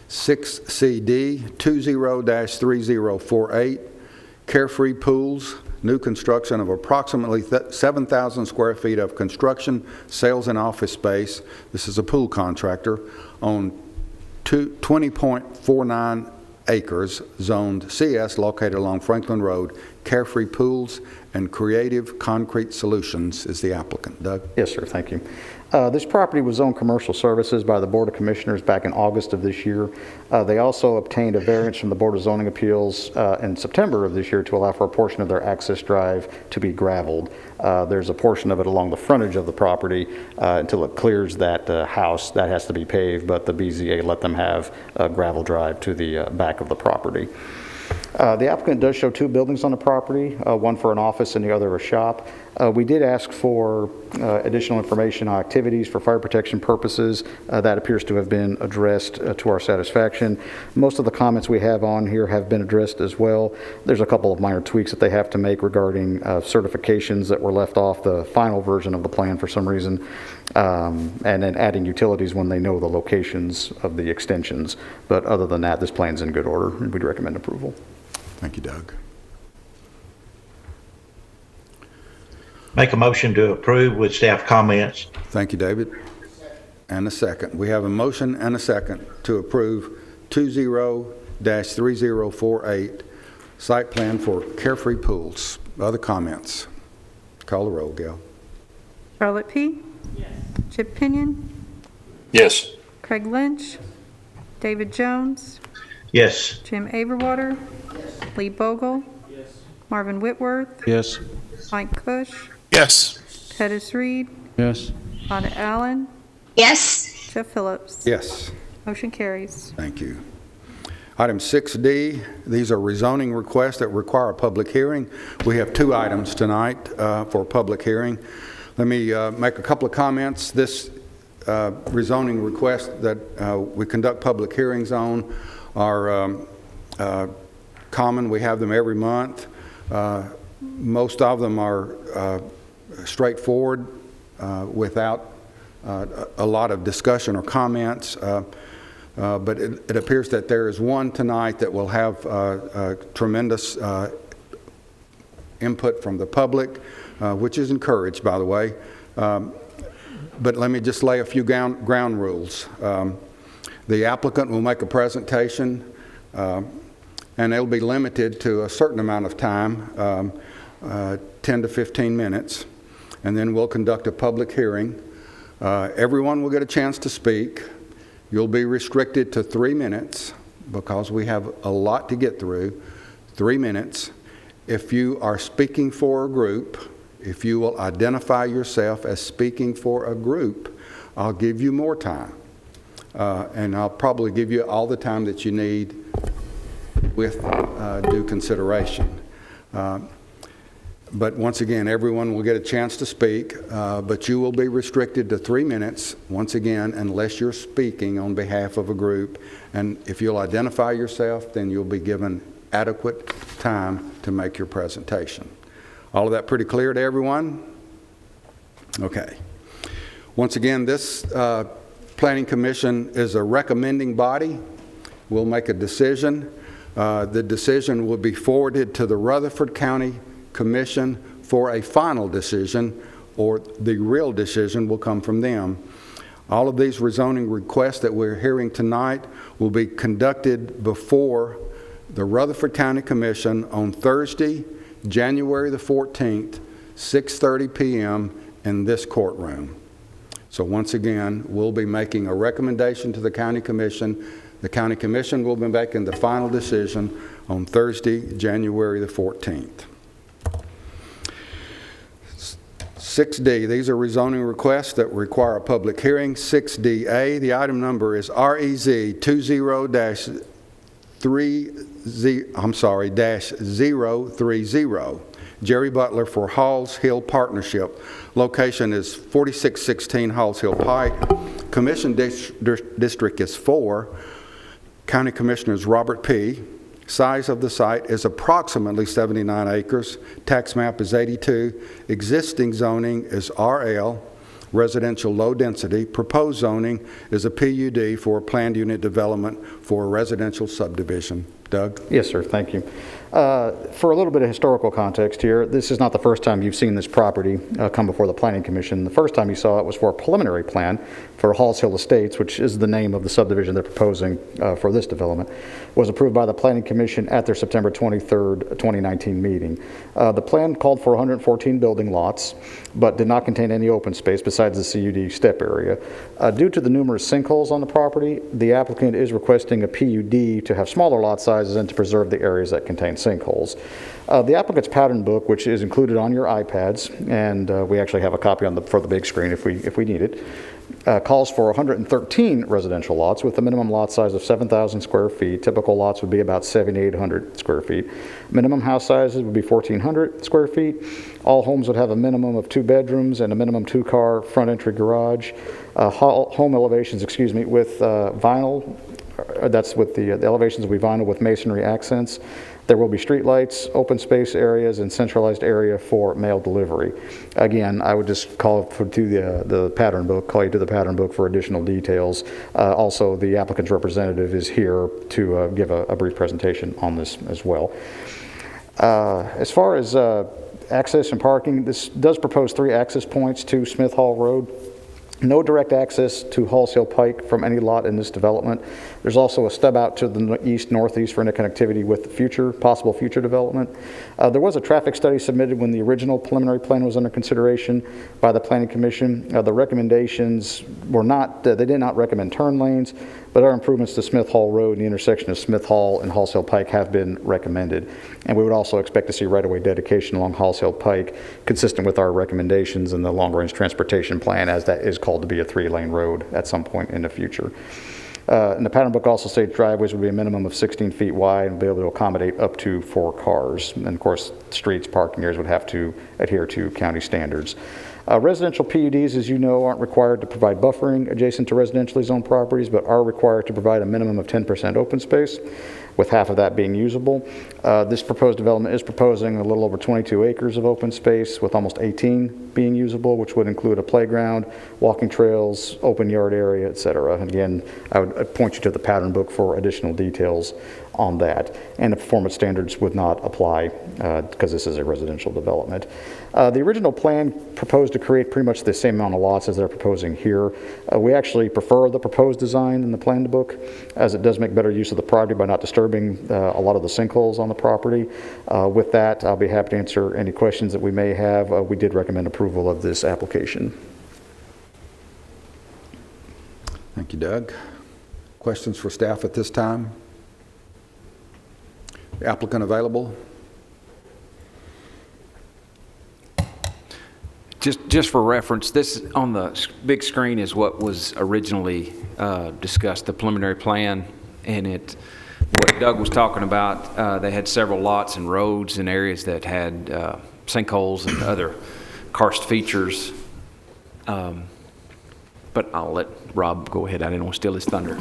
6CD, 20-3048, Carefree Pools, new construction of approximately 7,000 square feet of construction, sales, and office space. This is a pool contractor on 20.49 acres, zoned CS, located along Franklin Road, Carefree Pools and Creative Concrete Solutions is the applicant. Doug? Yes, sir, thank you. This property was zoned commercial services by the Board of Commissioners back in August of this year. They also obtained a variance from the Board of Zoning Appeals in September of this year to allow for a portion of their access drive to be gravelled. There's a portion of it along the frontage of the property until it clears that house. That has to be paved, but the BZA let them have a gravel drive to the back of the property. The applicant does show 2 buildings on the property, one for an office and the other a shop. We did ask for additional information on activities for fire protection purposes. That appears to have been addressed to our satisfaction. Most of the comments we have on here have been addressed as well. There's a couple of minor tweaks that they have to make regarding certifications that were left off the final version of the plan for some reason, and then adding utilities when they know the locations of the extensions. But other than that, this plan's in good order, and we'd recommend approval. Thank you, Doug. Make a motion to approve with staff comments. Thank you, David. And a second. We have a motion and a second to approve 20-3048 site plan for Carefree Pools. Other comments? Call the roll, Gail. Charlotte P. Yes. Chip Pinion, Yes. Craig Lynch, David Jones, Yes. Jim Averwater, Lee Bogle, Marvin Whitworth, Yes. Mike Cush, Yes. Pettis Reed, Yes. Rhonda Allen, Yes. Jeff Phillips. Yes. Motion carries. Thank you. Item 6D, these are rezoning requests that require a public hearing. We have 2 items tonight for a public hearing. Let me make a couple of comments. This rezoning request that we conduct public hearings on are common. We have them every month. Most of them are straightforward without a lot of discussion or comments. But it appears that there is one tonight that will have tremendous input from the public, which is encouraged, by the way. But let me just lay a few ground rules. The applicant will make a presentation, and it'll be limited to a certain amount of time, 10 to 15 minutes, and then we'll conduct a public hearing. Everyone will get a chance to speak. You'll be restricted to 3 minutes because we have a lot to get through. 3 minutes. If you are speaking for a group, if you will identify yourself as speaking for a group, I'll give you more time. And I'll probably give you all the time that you need with due consideration. But once again, everyone will get a chance to speak, but you will be restricted to 3 minutes, once again, unless you're speaking on behalf of a group. And if you'll identify yourself, then you'll be given adequate time to make your presentation. All of that pretty clear to everyone? Okay. Once again, this Planning Commission is a recommending body. We'll make a decision. The decision will be forwarded to the Rutherford County Commission for a final decision, or the real decision will come from them. All of these rezoning requests that we're hearing tonight will be conducted before the Rutherford County Commission on Thursday, January the 14th, 6:30 p.m. in this courtroom. So once again, we'll be making a recommendation to the County Commission. The County Commission will be making the final decision on Thursday, January the 14th. 6D, these are rezoning requests that require a public hearing. 6DA, the item number is REZ 20-030. Jerry Butler for Halls Hill Partnership. Location is 4616 Halls Hill Pike. Commission district is 4. County Commissioner is Robert P. Size of the site is approximately 79 acres. Tax map is 82. Existing zoning is RL, residential low density. Proposed zoning is a PUD for a planned unit development for a residential subdivision. Doug? Yes, sir. Thank you. For a little bit of historical context here, this is not the first time you've seen this property come before the Planning Commission. The first time you saw it was for a preliminary plan for Halls Hill Estates, which is the name of the subdivision they're proposing for this development, was approved by the Planning Commission at their September 23rd, 2019 meeting. The plan called for 114 building lots, but did not contain any open space besides the CUD step area. Due to the numerous sinkholes on the property, the applicant is requesting a PUD to have smaller lot sizes and to preserve the areas that contain sinkholes. The applicant's pattern book, which is included on your iPads, and we actually have a copy for the big screen if we need it, calls for 113 residential lots with a minimum lot size of 7,000 square feet. Typical lots would be about 7,800 square feet. Minimum house sizes would be 1,400 square feet. All homes would have a minimum of 2 bedrooms and a minimum 2-car front entry garage. Home elevations, with vinyl. That's with the elevations will be vinyl with masonry accents. There will be street lights, open space areas, and centralized area for mail delivery. Again, I would just call you to the pattern book for additional details. Also, the applicant's representative is here to give a brief presentation on this as well. As far as access and parking, this does propose 3 access points to Smith Hall Road. No direct access to Halls Hill Pike from any lot in this development. There's also a stub out to the east-northeast for interconnectivity with possible future development. There was a traffic study submitted when the original preliminary plan was under consideration by the Planning Commission. The recommendations were not, they did not recommend turn lanes, but our improvements to Smith Hall Road and the intersection of Smith Hall and Halls Hill Pike have been recommended. And we would also expect to see right-of-way dedication along Halls Hill Pike consistent with our recommendations in the long-range transportation plan, as that is called to be a 3-lane road at some point in the future. And the pattern book also states driveways would be a minimum of 16 feet wide and be able to accommodate up to 4 cars. And of course, streets, parking areas would have to adhere to county standards. Residential PUDs, as you know, aren't required to provide buffering adjacent to residentially zoned properties, but are required to provide a minimum of 10% open space, with half of that being usable. This proposed development is proposing a little over 22 acres of open space, with almost 18 being usable, which would include a playground, walking trails, open yard area, etc. And again, I would point you to the pattern book for additional details on that. And the performance standards would not apply because this is a residential development. The original plan proposed to create pretty much the same amount of lots as they're proposing here. We actually prefer the proposed design in the plan book, as it does make better use of the property by not disturbing a lot of the sinkholes on the property. With that, I'll be happy to answer any questions that we may have. We did recommend approval of this application. Thank you, Doug. Questions for staff at this time? The applicant available? Just for reference, this on the big screen is what was originally discussed, the preliminary plan, and what Doug was talking about, they had several lots and roads and areas that had sinkholes and other karst features. But I'll let Rob go ahead. I didn't want to steal his thunder.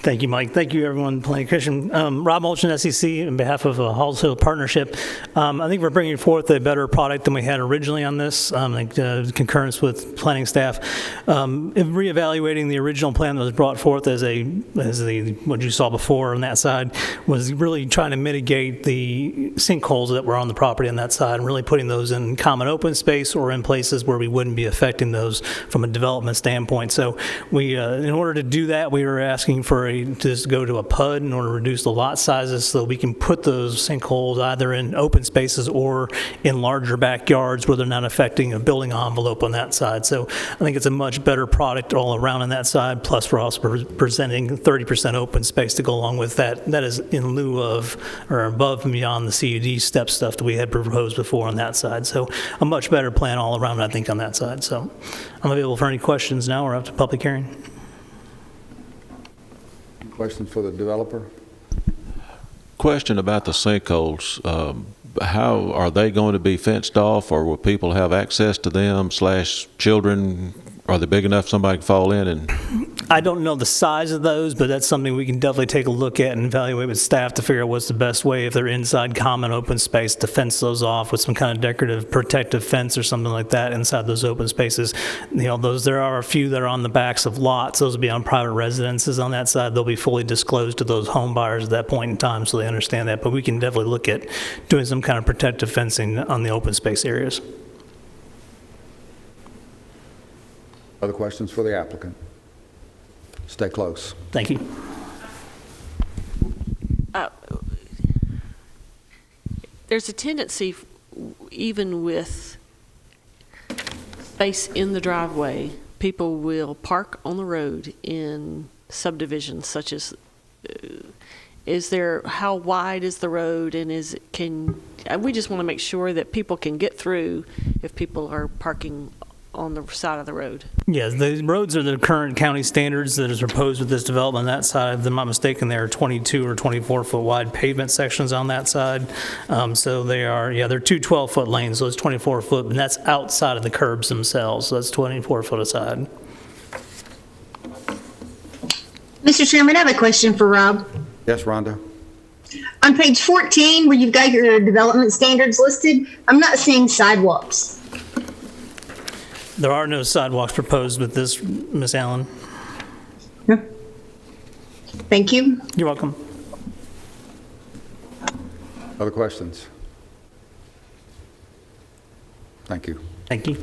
Thank you, Mike. Thank you, everyone, Planning Commission. Rob Mulchin, SEC, on behalf of Halls Hill Partnership. I think we're bringing forth a better product than we had originally on this, concurrence with planning staff. In reevaluating the original plan that was brought forth as what you saw before on that side was really trying to mitigate the sinkholes that were on the property on that side and really putting those in common open space or in places where we wouldn't be affecting those from a development standpoint. So we, in order to do that, we were asking for just go to a PUD in order to reduce the lot sizes so that we can put those sinkholes either in open spaces or in larger backyards where they're not affecting a building envelope on that side. So I think it's a much better product all around on that side. Plus, we're also presenting 30% open space to go along with that. That is in lieu of or above and beyond the CUD step stuff that we had proposed before on that side. So a much better plan all around, I think, on that side. So I'm available for any questions now or after public hearing. Questions for the developer? Question about the sinkholes. How are they going to be fenced off, or will people have access to them / children? Are they big enough somebody can fall in? And I don't know the size of those, but that's something we can definitely take a look at and evaluate with staff to figure out what's the best way, if they're inside common open space, to fence those off with some kind of decorative protective fence or something like that inside those open spaces. There are a few that are on the backs of lots. Those will be on private residences on that side. They'll be fully disclosed to those home buyers at that point in time, so they understand that. But we can definitely look at doing some kind of protective fencing on the open space areas. Other questions for the applicant? Stay close. Thank you. There's a tendency, even with space in the driveway, people will park on the road in subdivisions such as, how wide is the road, and we just want to make sure that people can get through if people are parking on the side of the road. Yes, the roads are the current county standards that is proposed with this development. On that side, if I'm not mistaken, there are 22 or 24 foot wide pavement sections on that side. So they're two 12-foot lanes, so it's 24 foot, and that's outside of the curbs themselves, so that's 24 foot aside. Mr. Chairman, I have a question for Rob. Yes, Rhonda? On page 14, where you've got your development standards listed, I'm not seeing sidewalks. There are no sidewalks proposed with this, Ms. Allen. Thank you. You're welcome. Other questions? Thank you. Thank you.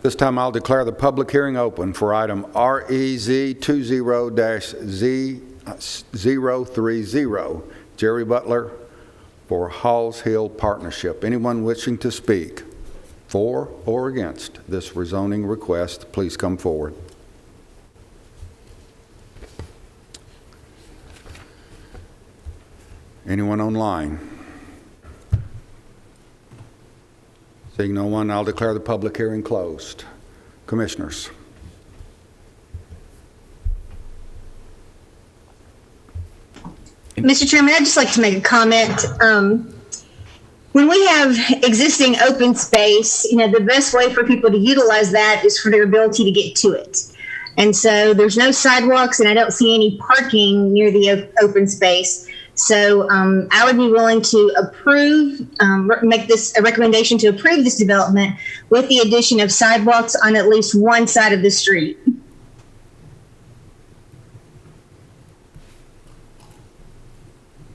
This time I'll declare the public hearing open for item REZ 20-030, Jerry Butler for Halls Hill Partnership. Anyone wishing to speak for or against this rezoning request, please come forward. Anyone online? Seeing no one, I'll declare the public hearing closed. Commissioners. Mr. Chairman, I'd just like to make a comment. When we have existing open space, the best way for people to utilize that is for their ability to get to it. And so there's no sidewalks, and I don't see any parking near the open space. So I would be willing to approve, make this a recommendation to approve this development with the addition of sidewalks on at least one side of the street.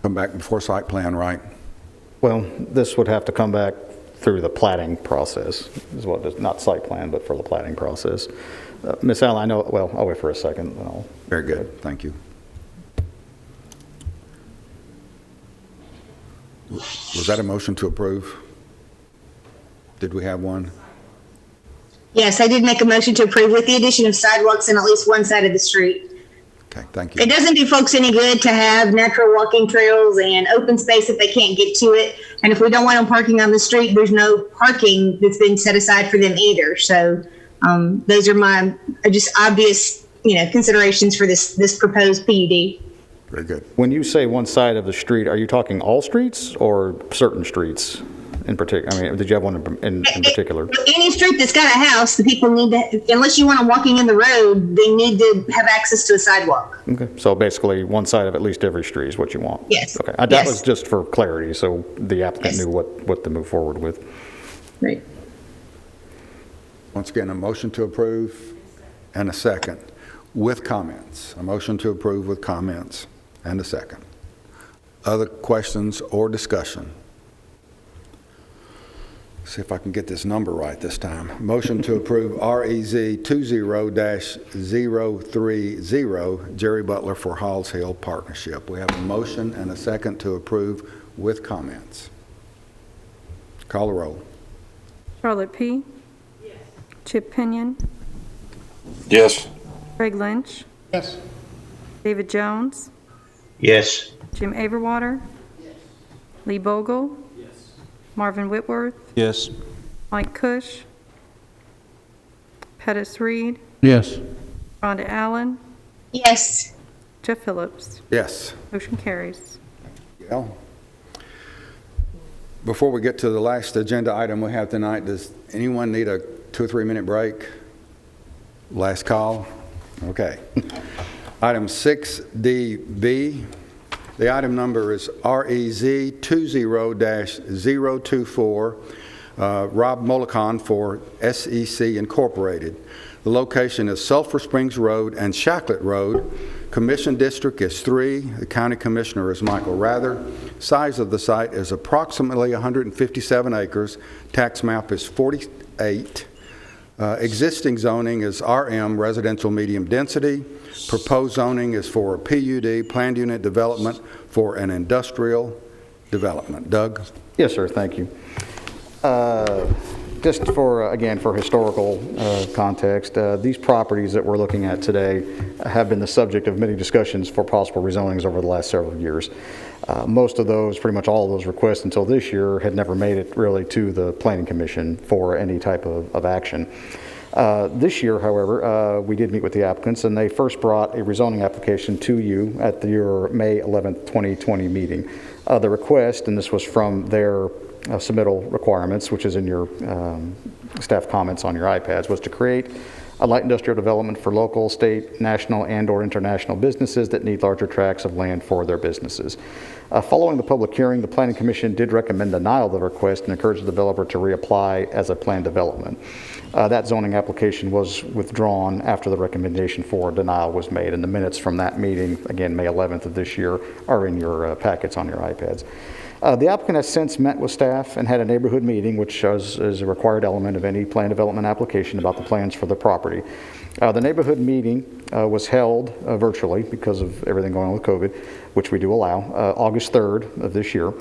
Come back before site plan, right? Well, this would have to come back through the platting process, is what it is, not site plan, but for the platting process. Ms. Allen, I know, well, I'll wait for a second. And I'll, Very good, thank you. Was that a motion to approve? Did we have one? Yes, I did make a motion to approve with the addition of sidewalks on at least one side of the street. Okay, thank you. It doesn't do folks any good to have natural walking trails and open space if they can't get to it. And if we don't want them parking on the street, there's no parking that's been set aside for them either. So those are my just obvious, considerations for this proposed PUD. Very good. when you say one side of the street, are you talking all streets or certain streets in particular? I mean, did you have one in particular? Any street that's got a house, the people need to, unless you want them walking in the road, they need to have access to a sidewalk. Okay, so basically one side of at least every street is what you want? Yes. Okay, that was just for clarity, so the applicant knew what to move forward with. Right. Once again, a motion to approve and a second with comments. A motion to approve with comments and a second. Other questions or discussion? See if I can get this number right this time. Motion to approve REZ 20-030, Jerry Butler for Halls Hill Partnership. We have a motion and a second to approve with comments. Call the roll. Charlotte P. Yes. Chip Pinion. Yes. Craig Lynch. Yes. David Jones. Yes. Jim Averwater. Yes. Lee Bogle. Marvin Whitworth, Yes. Mike Cush, Pettis Reed, Yes. Rhonda Allen, Yes. Jeff Phillips. Yes. Motion carries. Yeah. Before we get to the last agenda item we have tonight, does anyone need a 2 or 3 minute break? Last call? Okay. Item 6DB, the item number is REZ 20-024, Rob Molicon for SEC Incorporated. The location is Sulphur Springs Road and Shacklet Road. Commission district is 3. The county commissioner is Michael Rather. Size of the site is approximately 157 acres. Tax map is 48. Existing zoning is RM, residential medium density. Proposed zoning is for a PUD, planned unit development for an industrial development. Doug? Yes, sir. Thank you. Just for, again, for historical context, these properties that we're looking at today have been the subject of many discussions for possible rezonings over the last several years. Most of those, pretty much all of those requests until this year had never made it really to the Planning Commission for any type of action. This year, however, we did meet with the applicants, and they first brought a rezoning application to you at your May 11th, 2020 meeting. The request, and this was from their submittal requirements, which is in your staff comments on your iPads, was to create a light industrial development for local, state, national, and/or international businesses that need larger tracts of land for their businesses. Following the public hearing, the Planning Commission did recommend denial of the request and encourage the developer to reapply as a planned development. That zoning application was withdrawn after the recommendation for denial was made, and the minutes from that meeting, again, May 11th of this year, are in your packets on your iPads. The applicant has since met with staff and had a neighborhood meeting, which is a required element of any plan development application about the plans for the property. The neighborhood meeting was held virtually because of everything going on with COVID, which we do allow, August 3rd of this year.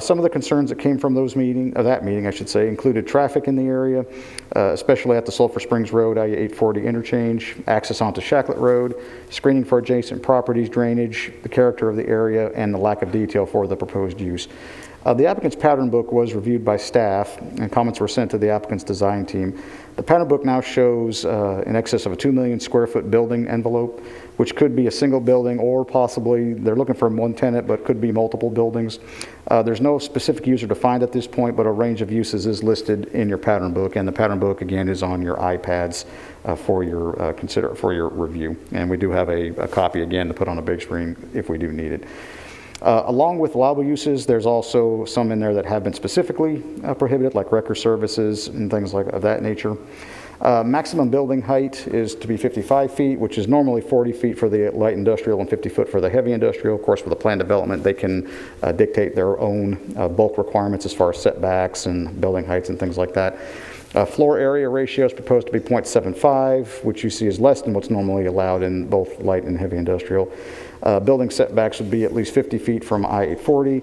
Some of the concerns that came from that meeting, I should say, included traffic in the area, especially at the Sulphur Springs Road, I-840 interchange, access onto Shacklet Road, screening for adjacent properties, drainage, the character of the area, and the lack of detail for the proposed use. The applicant's pattern book was reviewed by staff, and comments were sent to the applicant's design team. The pattern book now shows in excess of a 2 million square foot building envelope, which could be a single building, or possibly they're looking for one tenant, but could be multiple buildings. There's no specific user defined at this point, but a range of uses is listed in your pattern book, and the pattern book again is on your iPads for your review. And we do have a copy again to put on a big screen if we do need it. Along with allowable uses, there's also some in there that have been specifically prohibited, like wrecker services and things of that nature. Maximum building height is to be 55 feet, which is normally 40 feet for the light industrial and 50 foot for the heavy industrial. Of course, with a planned development, they can dictate their own bulk requirements as far as setbacks and building heights and things like that. Floor area ratio is proposed to be 0.75, which you see is less than what's normally allowed in both light and heavy industrial. Building setbacks would be at least 50 feet from I-840,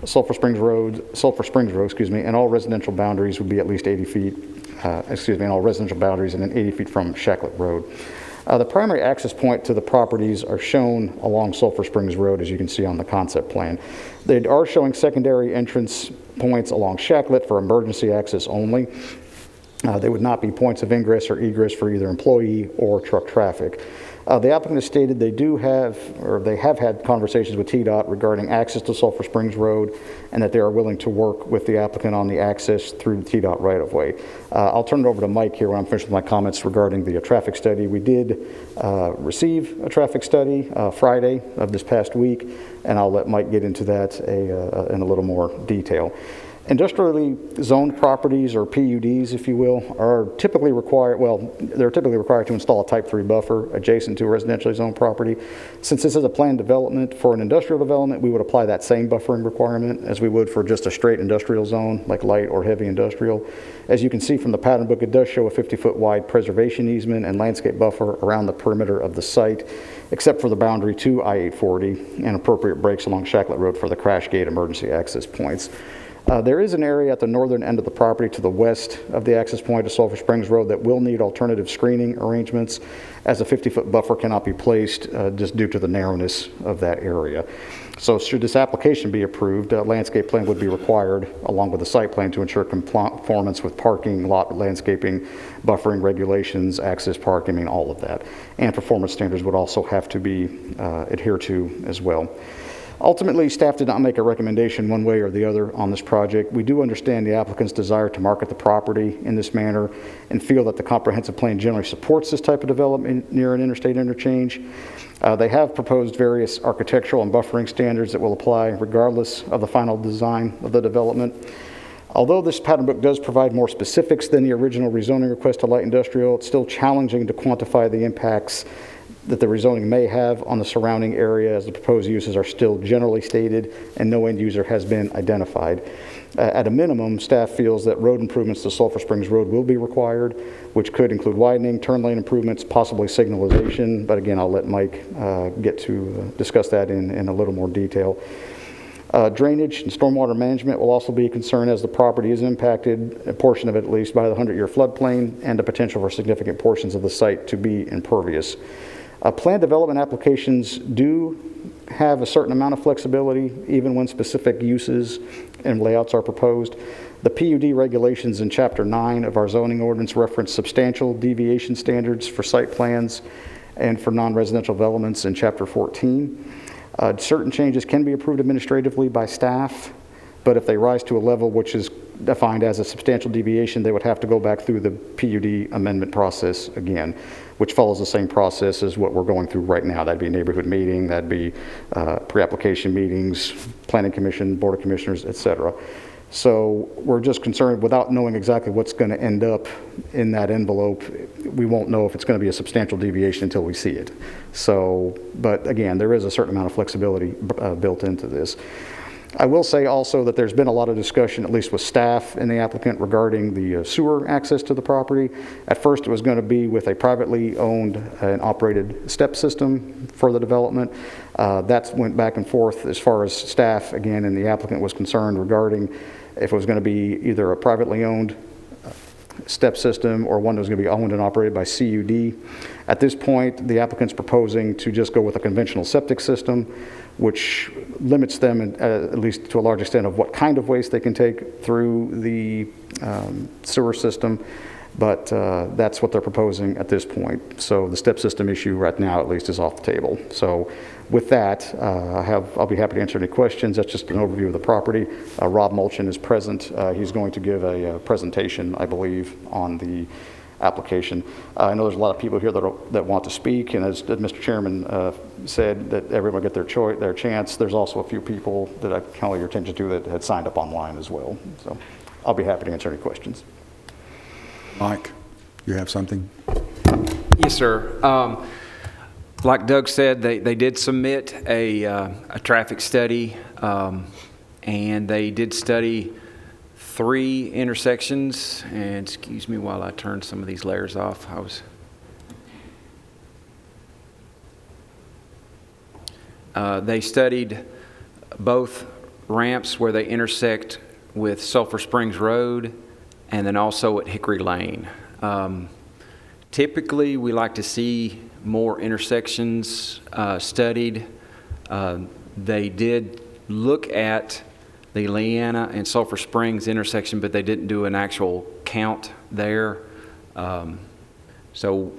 Sulphur Springs Road, and all residential boundaries would be at least 80 feet, and all residential boundaries and then 80 feet from Shacklet Road. The primary access point to the properties are shown along Sulphur Springs Road, as you can see on the concept plan. They are showing secondary entrance points along Shacklet for emergency access only. They would not be points of ingress or egress for either employee or truck traffic. The applicant has stated they have had conversations with TDOT regarding access to Sulphur Springs Road, and that they are willing to work with the applicant on the access through the TDOT right-of-way. I'll turn it over to Mike here when I'm finished with my comments regarding the traffic study. We did receive a traffic study Friday of this past week, and I'll let Mike get into that in a little more detail. Industrially zoned properties, or PUDs, if you will, are typically required, they're typically required to install a Type 3 buffer adjacent to a residentially zoned property. Since this is a planned development for an industrial development, we would apply that same buffering requirement as we would for just a straight industrial zone, like light or heavy industrial. As you can see from the pattern book, it does show a 50-foot wide preservation easement and landscape buffer around the perimeter of the site, except for the boundary to I-840 and appropriate breaks along Shacklet Road for the crash gate emergency access points. There is an area at the northern end of the property to the west of the access point of Sulphur Springs Road that will need alternative screening arrangements, as a 50-foot buffer cannot be placed just due to the narrowness of that area. So should this application be approved, a landscape plan would be required along with the site plan to ensure conformance with parking, lot landscaping, buffering regulations, access parking, all of that. And performance standards would also have to be adhered to as well. Ultimately, staff did not make a recommendation one way or the other on this project. We do understand the applicant's desire to market the property in this manner and feel that the comprehensive plan generally supports this type of development near an interstate interchange. They have proposed various architectural and buffering standards that will apply regardless of the final design of the development. Although this pattern book does provide more specifics than the original rezoning request to light industrial, it's still challenging to quantify the impacts that the rezoning may have on the surrounding area, as the proposed uses are still generally stated and no end user has been identified. At a minimum, staff feels that road improvements to Sulphur Springs Road will be required, which could include widening, turn lane improvements, possibly signalization, but again, I'll let Mike get to discuss that in a little more detail. Drainage and stormwater management will also be a concern as the property is impacted, a portion of it at least, by the 100-year floodplain and the potential for significant portions of the site to be impervious. Planned development applications do have a certain amount of flexibility, even when specific uses and layouts are proposed. The PUD regulations in Chapter 9 of our zoning ordinance reference substantial deviation standards for site plans and for non-residential developments in Chapter 14. Certain changes can be approved administratively by staff, but if they rise to a level which is defined as a substantial deviation, they would have to go back through the PUD amendment process again, which follows the same process as what we're going through right now. That'd be a neighborhood meeting, that'd be pre-application meetings, planning commission, board of commissioners, etc. So we're just concerned, without knowing exactly what's going to end up in that envelope, we won't know if it's going to be a substantial deviation until we see it. So, but again, there is a certain amount of flexibility built into this. I will say also that there's been a lot of discussion, at least with staff and the applicant, regarding the sewer access to the property. At first, it was going to be with a privately owned and operated step system for the development. That went back and forth as far as staff, again, and the applicant was concerned regarding if it was going to be either a privately owned step system or one that was going to be owned and operated by CUD. At this point, the applicant's proposing to just go with a conventional septic system, which limits them, at least to a large extent, of what kind of waste they can take through the sewer system. But that's what they're proposing at this point. So the step system issue right now, at least, is off the table. So with that, I'll be happy to answer any questions. That's just an overview of the property. Rob Mulchin is present. He's going to give a presentation, I believe, on the application. I know there's a lot of people here that want to speak, and as Mr. Chairman said, that everyone get their chance. There's also a few people that I call your attention to that had signed up online as well. So I'll be happy to answer any questions. Mike, you have something? Yes, sir. Like Doug said, they did submit a traffic study, and they did study 3 intersections. And excuse me while I turn some of these layers off. They studied both ramps where they intersect with Sulphur Springs Road and then also at Hickory Lane. Typically, we like to see more intersections studied. They did look at the Leanna and Sulphur Springs intersection, but they didn't do an actual count there. So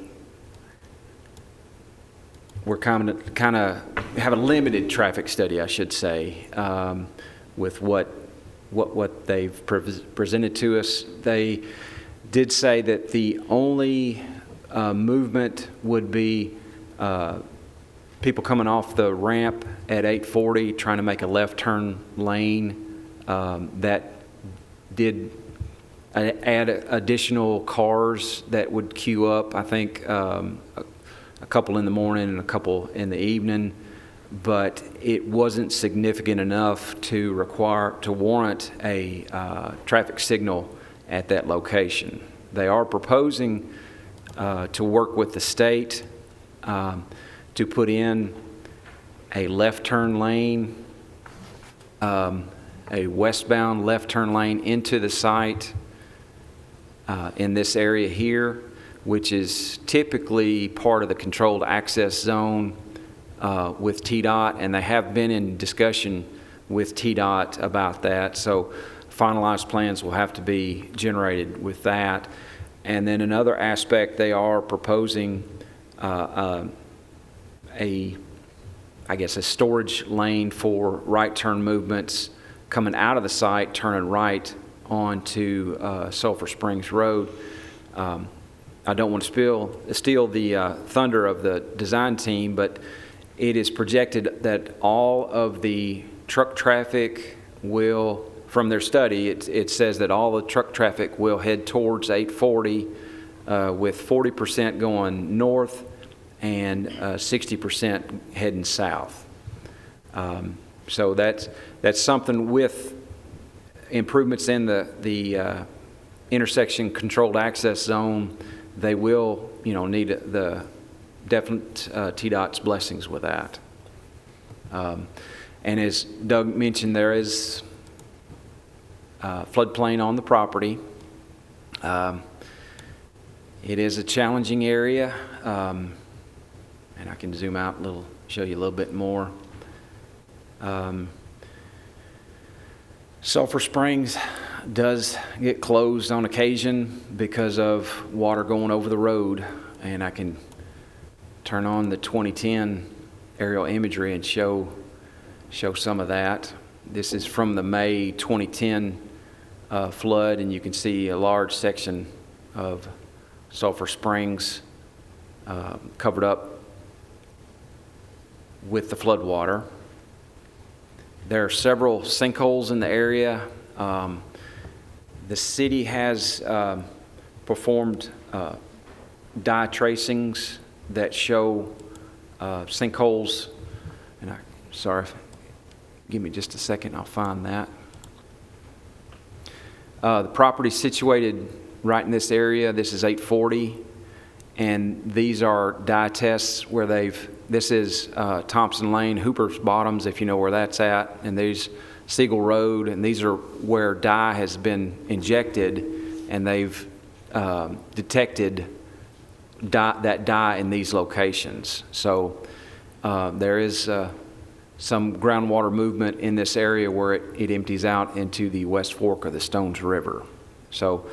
we're kind of have a limited traffic study, I should say, with what they've presented to us. They did say that the only movement would be people coming off the ramp at 840 trying to make a left turn lane. That did add additional cars that would queue up, I think a couple in the morning and a couple in the evening, but it wasn't significant enough to warrant a traffic signal at that location. They are proposing to work with the state to put in a left turn lane, a westbound left turn lane into the site in this area here, which is typically part of the controlled access zone with TDOT, and they have been in discussion with TDOT about that. So finalized plans will have to be generated with that. And then another aspect, they are proposing a I guess, a storage lane for right turn movements coming out of the site, turning right onto Sulphur Springs Road. I don't want to steal the thunder of the design team, but it is projected that all of the truck traffic will, from their study, it says that all the truck traffic will head towards 840 with 40% going north and 60% heading south. So that's something with improvements in the intersection controlled access zone. They will, need the definite TDOT's blessings with that. And as Doug mentioned, there is floodplain on the property. It is a challenging area, and I can zoom out a little, show you a little bit more. Sulphur Springs does get closed on occasion because of water going over the road, and I can turn on the 2010 aerial imagery and show some of that. This is from the May 2010 flood, and you can see a large section of Sulphur Springs covered up with the flood water. There are several sinkholes in the area. The city has performed dye tracings that show sinkholes, and give me just a second, I'll find that. The property is situated right in this area. This is 840, and these are dye tests where this is Thompson Lane, Hooper's Bottoms, if you know where that's at, and there's Siegel Road, and these are where dye has been injected, and they've detected that dye in these locations. So there is some groundwater movement in this area where it empties out into the West Fork of the Stones River. So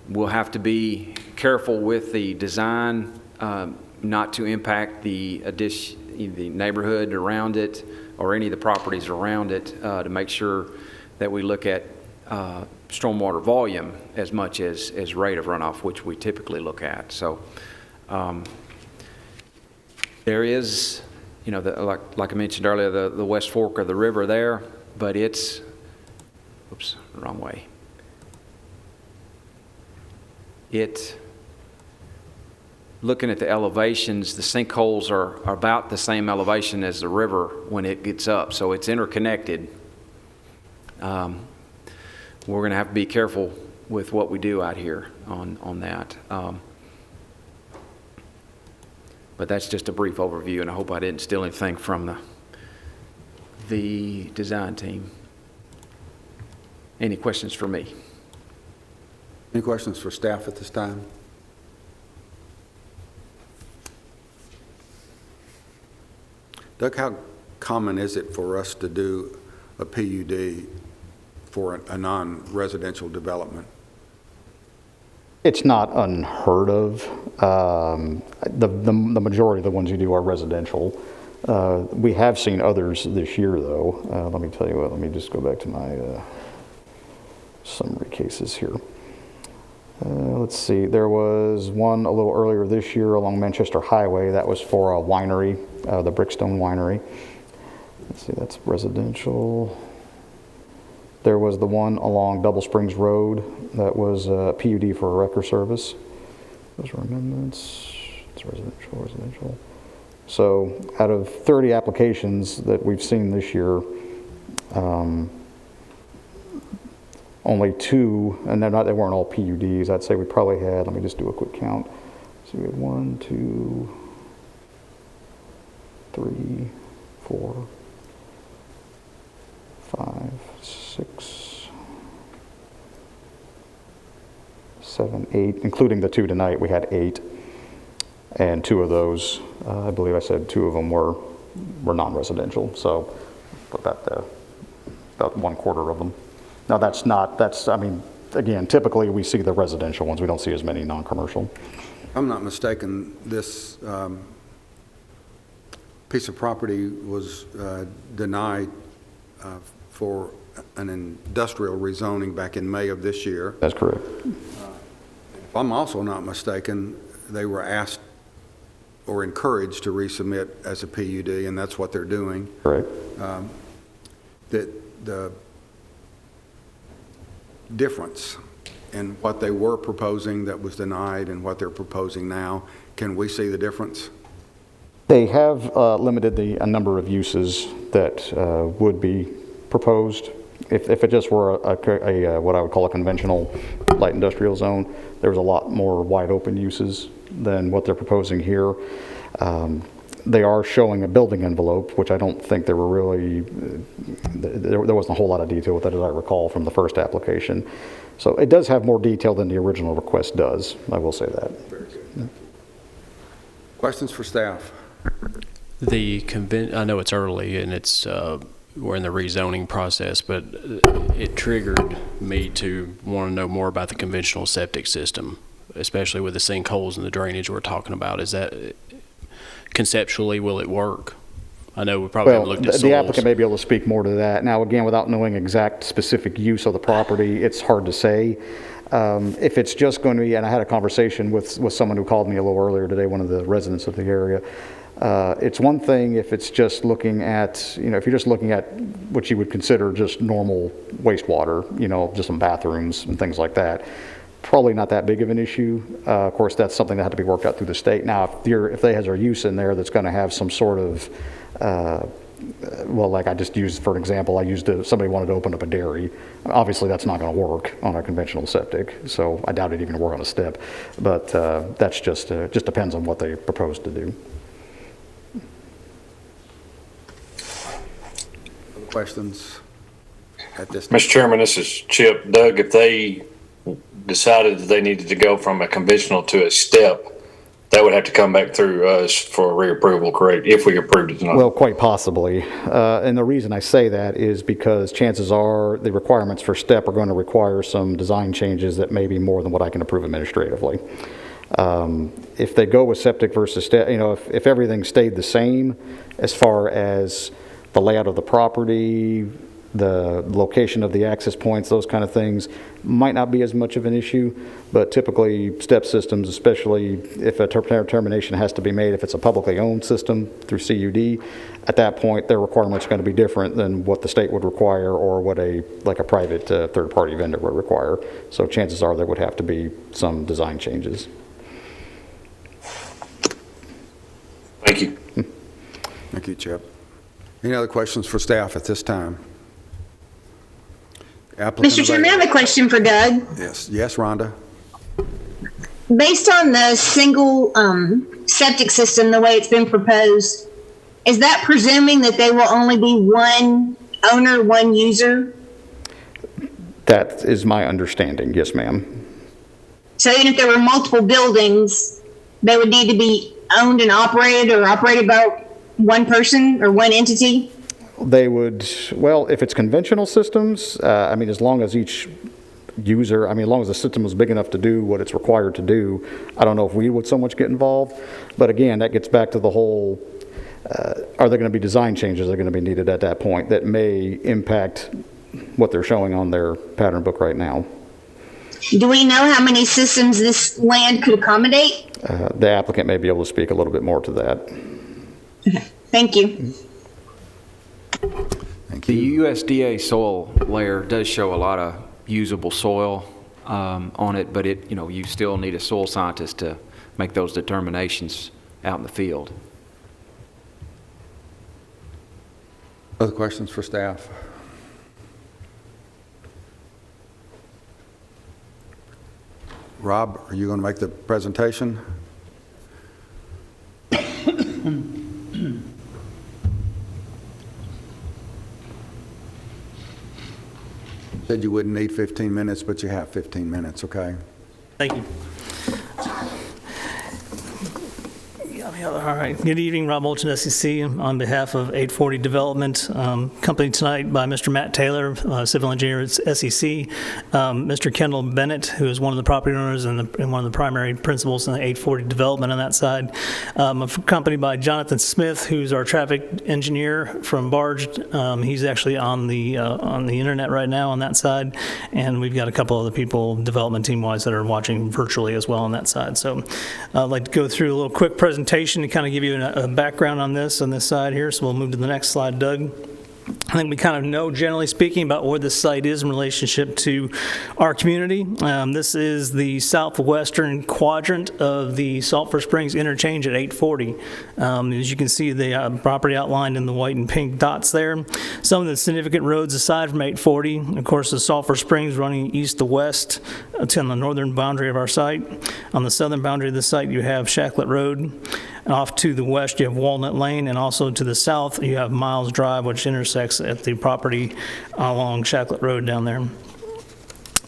we'll have to be careful with the design, not to impact the neighborhood around it or any of the properties around it, to make sure that we look at stormwater volume as much as rate of runoff, which we typically look at. So there is, like I mentioned earlier, the West Fork of the river there, but it's, oops, wrong way. Looking at the elevations, the sinkholes are about the same elevation as the river when it gets up, so it's interconnected. We're going to have to be careful with what we do out here on that. But that's just a brief overview, and I hope I didn't steal anything from the design team. Any questions for me? Any questions for staff at this time? Doug, how common is it for us to do a PUD for a non-residential development? It's not unheard of. The majority of the ones you do are residential. We have seen others this year, though. Let me tell you what. Let me just go back to my summary cases here. Let's see. There was one a little earlier this year along Manchester Highway. That was for a winery, the Brickstone Winery. Let's see. That's residential. There was the one along Double Springs Road that was a PUD for a wrecker service. Those were amendments. It's residential. So out of 30 applications that we've seen this year, only 2, and they weren't all PUDs. I'd say we probably had, let me just do a quick count. So we had 1, 2, 3, 4, 5, 6, 7, 8, including the 2 tonight, we had 8. And 2 of those, I believe I said 2 of them were non-residential. So about 1/4 of them. Now I mean, again, typically we see the residential ones. We don't see as many non-commercial. If I'm not mistaken, this piece of property was denied for an industrial rezoning back in May of this year. That's correct. If I'm also not mistaken, they were asked or encouraged to resubmit as a PUD, and that's what they're doing. Correct. That the difference in what they were proposing that was denied and what they're proposing now, can we see the difference? They have limited a number of uses that would be proposed. If it just were a what I would call a conventional light industrial zone, there was a lot more wide open uses than what they're proposing here. They are showing a building envelope, which I don't think there were really, there wasn't a whole lot of detail with that, as I recall, from the first application. So it does have more detail than the original request does, I will say that. Very good. Yeah. Questions for staff? I know it's early and it's we're in the rezoning process, but it triggered me to want to know more about the conventional septic system, especially with the sinkholes and the drainage we're talking about. Is that conceptually, will it work? I know we probably haven't looked at soils. The applicant may be able to speak more to that. Now, again, without knowing exact specific use of the property, it's hard to say. If it's just going to be, and I had a conversation with someone who called me a little earlier today, one of the residents of the area. It's one thing if it's just looking at, if you're just looking at what you would consider just normal wastewater, just some bathrooms and things like that. Probably not that big of an issue. Of course, that's something that had to be worked out through the state. Now, if they has a use in there that's going to have some sort of, well, like I just used, for an example, somebody wanted to open up a dairy. Obviously, that's not going to work on a conventional septic, so I doubt it even work on a step. But that's just depends on what they propose to do. Questions at this time? Mr. Chairman, this is Chip. Doug, if they decided that they needed to go from a conventional to a step, that would have to come back through us for reapproval, correct? If we approved it tonight. Well, quite possibly. And the reason I say that is because chances are the requirements for STEP are going to require some design changes that may be more than what I can approve administratively. If they go with septic versus STEP, if everything stayed the same as far as the layout of the property, the location of the access points, those kind of things, might not be as much of an issue. But typically, STEP systems, especially if a termination has to be made, if it's a publicly owned system through CUD, at that point, their requirements are going to be different than what the state would require or what a private third-party vendor would require. So chances are there would have to be some design changes. Thank you. Thank you, Chip. Any other questions for staff at this time? Mr. Chairman, I have a question for Doug. Yes, Rhonda. Based on the single septic system, the way it's been proposed, is that presuming that they will only be one owner, one user? That is my understanding, yes, ma'am. So even if there were multiple buildings, they would need to be owned and operated or operated by one person or one entity? They would, well, if it's conventional systems, as long as each user, as long as the system is big enough to do what it's required to do, I don't know if we would so much get involved. But again, that gets back to the whole, are there going to be design changes that are going to be needed at that point that may impact what they're showing on their pattern book right now? Do we know how many systems this land could accommodate? The applicant may be able to speak a little bit more to that. Okay. Thank you. The USDA soil layer does show a lot of usable soil on it, but you still need a soil scientist to make those determinations out in the field. Other questions for staff? Rob, are you going to make the presentation? Said you wouldn't need 15 minutes, but you have 15 minutes, okay? Thank you. All right. Good evening, Rob Olchin, SEC, on behalf of 840 Development, accompanied tonight by Mr. Matt Taylor, civil engineer at SEC, Mr. Kendall Bennett, who is one of the property owners and one of the primary principals in the 840 Development on that side. I'm accompanied by Jonathan Smith, who's our traffic engineer from Barge. He's actually on the internet right now on that side, and we've got a couple other people, development team-wise, that are watching virtually as well on that side. So I'd like to go through a little quick presentation to kind of give you a background on this side here. So we'll move to the next slide, Doug. I think we kind of know, generally speaking, about where this site is in relationship to our community. This is the southwestern quadrant of the Sulphur Springs interchange at 840. As you can see, the property outlined in the white and pink dots there. Some of the significant roads aside from 840, of course, the Sulphur Springs running east to west on the northern boundary of our site. On the southern boundary of the site, you have Shacklet Road. Off to the west, you have Walnut Lane, and also to the south, you have Miles Drive, which intersects at the property along Shacklet Road down there.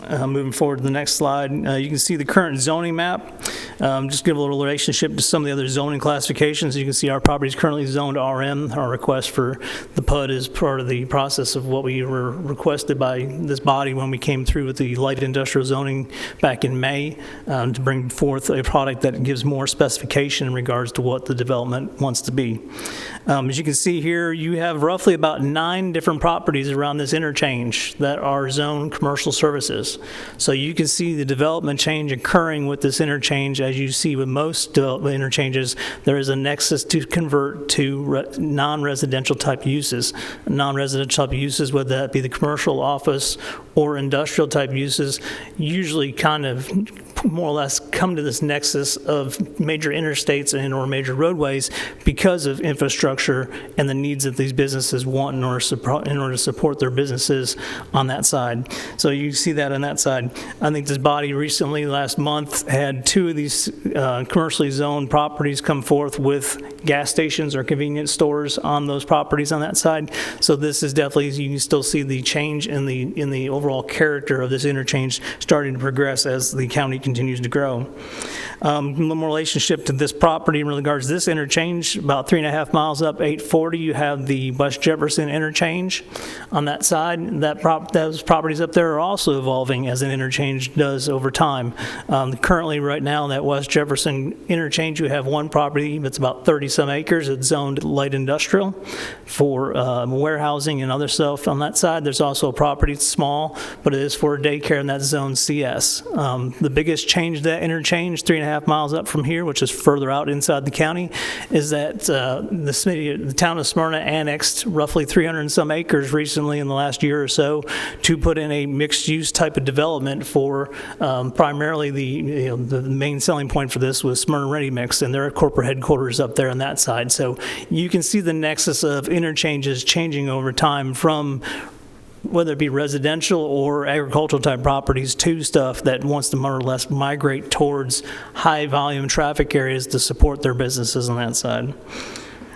Moving forward to the next slide, you can see the current zoning map. Just give a little relationship to some of the other zoning classifications. You can see our property is currently zoned RM. Our request for the PUD is part of the process of what we were requested by this body when we came through with the light industrial zoning back in May to bring forth a product that gives more specification in regards to what the development wants to be. As you can see here, you have roughly about 9 different properties around this interchange that are zoned commercial services. So you can see the development change occurring with this interchange. As you see with most development interchanges, there is a nexus to convert to non-residential type uses. Non-residential type uses, whether that be the commercial, office, or industrial type uses, usually kind of more or less come to this nexus of major interstates and or major roadways because of infrastructure and the needs that these businesses want in order to support their businesses on that side. So you see that on that side. I think this body recently, last month, had 2 of these commercially zoned properties come forth with gas stations or convenience stores on those properties on that side. So this is definitely, you can still see the change in the overall character of this interchange starting to progress as the county continues to grow. A little more relationship to this property in regards to this interchange, about 3.5 miles up 840, you have the West Jefferson interchange on that side. Those properties up there are also evolving as an interchange does over time. Currently, right now, that West Jefferson interchange, you have one property that's about 30-some acres. It's zoned light industrial for warehousing and other stuff on that side. There's also a property, it's small, but it is for daycare, and that's zone CS. The biggest change to that interchange, 3.5 miles up from here, which is further out inside the county, is that the town of Smyrna annexed roughly 300-some acres recently in the last year or so to put in a mixed-use type of development for primarily the main selling point for this was Smyrna Ready Mix, and their corporate headquarters up there on that side. So you can see the nexus of interchanges changing over time from whether it be residential or agricultural type properties to stuff that wants to more or less migrate towards high volume traffic areas to support their businesses on that side.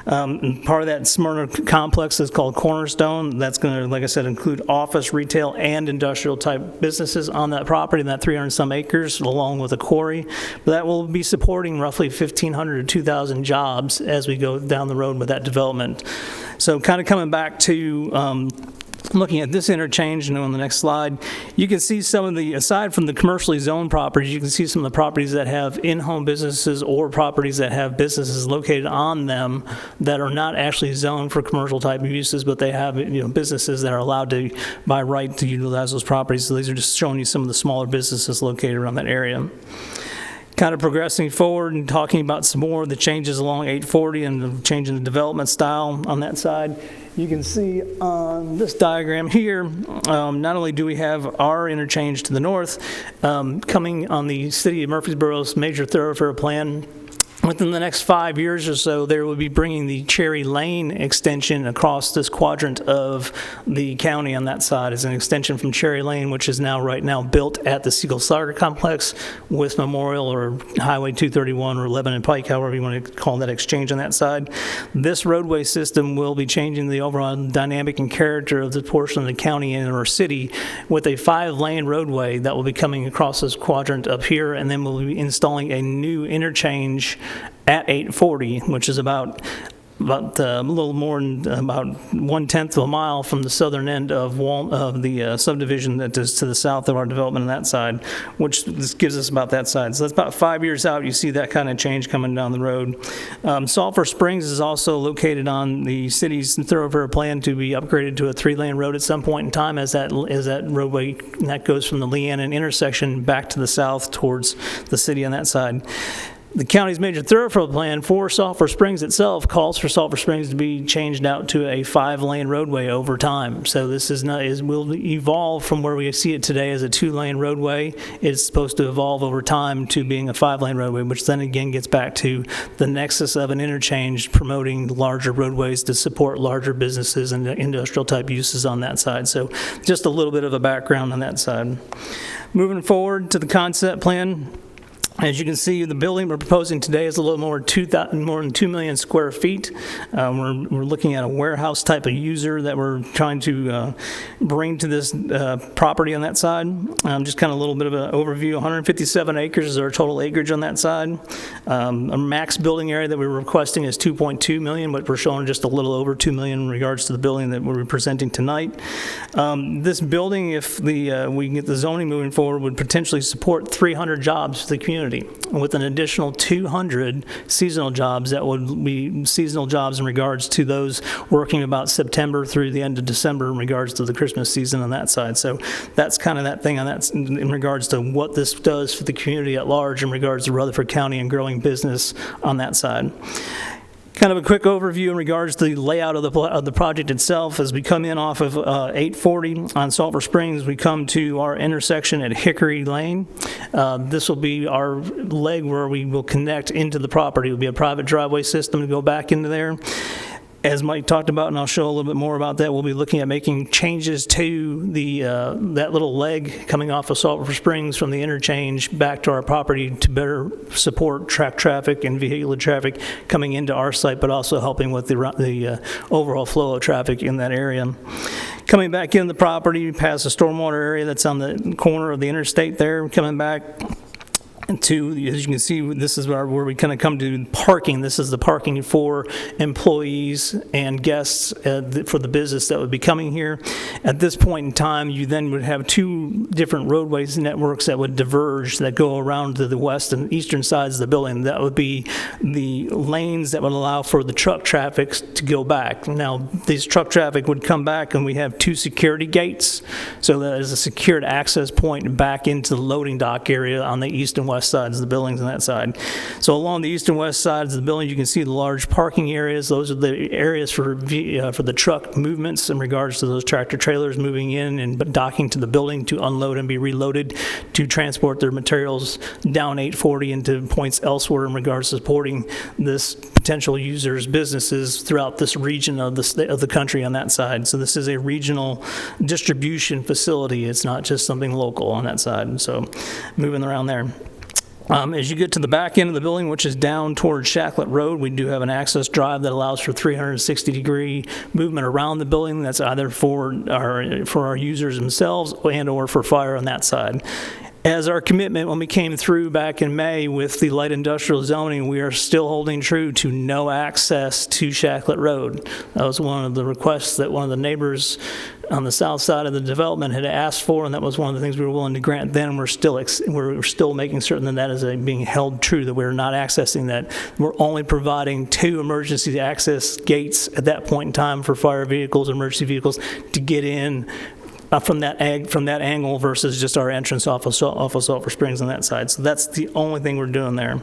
Part of that Smyrna complex is called Cornerstone. That's going to, like I said, include office, retail, and industrial type businesses on that property, that 300-some acres, along with a quarry. But that will be supporting roughly 1,500 to 2,000 jobs as we go down the road with that development. So kind of coming back to looking at this interchange, and on the next slide, you can see some of the, aside from the commercially zoned properties, you can see some of the properties that have in-home businesses or properties that have businesses located on them that are not actually zoned for commercial type uses, but they have businesses that are allowed to, by right, to utilize those properties. So these are just showing you some of the smaller businesses located around that area. Kind of progressing forward and talking about some more of the changes along 840 and the change in the development style on that side. You can see on this diagram here, not only do we have our interchange to the north, coming on the City of Murfreesboro's major thoroughfare plan. Within the next 5 years or so, they will be bringing the Cherry Lane extension across this quadrant of the county on that side as an extension from Cherry Lane, which is now right now built at the Siegel Soccer Complex with Memorial or Highway 231 or Lebanon Pike, however you want to call that exchange on that side. This roadway system will be changing the overall dynamic and character of the portion of the county and our city with a 5-lane roadway that will be coming across this quadrant up here, and then we'll be installing a new interchange at 840, which is about a little more than about 1/10 of a mile from the southern end of the subdivision that is to the south of our development on that side, which this gives us about that side. So that's about 5 years out. You see that kind of change coming down the road. Sulphur Springs is also located on the city's thoroughfare plan to be upgraded to a 3-lane road at some point in time as that roadway that goes from the Leanna intersection back to the south towards the city on that side. The county's major thoroughfare plan for Sulphur Springs itself calls for Sulphur Springs to be changed out to a 5-lane roadway over time. So this will evolve from where we see it today as a 2-lane roadway. It's supposed to evolve over time to being a 5-lane roadway, which then again gets back to the nexus of an interchange promoting larger roadways to support larger businesses and industrial type uses on that side. So just a little bit of a background on that side. Moving forward to the concept plan. As you can see, the building we're proposing today is a little more than 2 million square feet. We're looking at a warehouse type of user that we're trying to bring to this property on that side. Just kind of a little bit of an overview. 157 acres is our total acreage on that side. A max building area that we're requesting is 2.2 million, but we're showing just a little over 2 million in regards to the building that we're presenting tonight. This building, if we can get the zoning moving forward, would potentially support 300 jobs for the community, with an additional 200 seasonal jobs that would be seasonal jobs in regards to those working about September through the end of December in regards to the Christmas season on that side. So that's kind of that thing on that in regards to what this does for the community at large in regards to Rutherford County and growing business on that side. Kind of a quick overview in regards to the layout of the project itself. As we come in off of 840 on Sulphur Springs, we come to our intersection at Hickory Lane. This will be our leg where we will connect into the property. It will be a private driveway system to go back into there. As Mike talked about, and I'll show a little bit more about that, we'll be looking at making changes to the that little leg coming off of Sulphur Springs from the interchange back to our property to better support track traffic and vehicular traffic coming into our site, but also helping with the overall flow of traffic in that area. Coming back in the property past the stormwater area that's on the corner of the interstate there, coming back to, as you can see, this is where we kind of come to parking. This is the parking for employees and guests for the business that would be coming here. At this point in time, you then would have 2 different roadways networks that would diverge that go around to the west and eastern sides of the building. That would be the lanes that would allow for the truck traffic to go back. Now, this truck traffic would come back, and we have 2 security gates. So that is a secured access point back into the loading dock area on the east and west sides of the buildings on that side. So along the east and west sides of the building, you can see the large parking areas. Those are the areas for the truck movements in regards to those tractor trailers moving in and docking to the building to unload and be reloaded to transport their materials down 840 into points elsewhere in regards to supporting this potential users' businesses throughout this region of the country on that side. So this is a regional distribution facility. It's not just something local on that side. So moving around there. As you get to the back end of the building, which is down towards Shacklet Road, we do have an access drive that allows for 360-degree movement around the building. That's either for our users themselves and or for fire on that side. As our commitment when we came through back in May with the light industrial zoning, we are still holding true to no access to Shacklet Road. That was one of the requests that one of the neighbors on the south side of the development had asked for, and that was one of the things we were willing to grant then. We're still making certain that is being held true, that we're not accessing that. We're only providing 2 emergency access gates at that point in time for fire vehicles, emergency vehicles to get in from that angle versus just our entrance off of Sulphur Springs on that side. So that's the only thing we're doing there.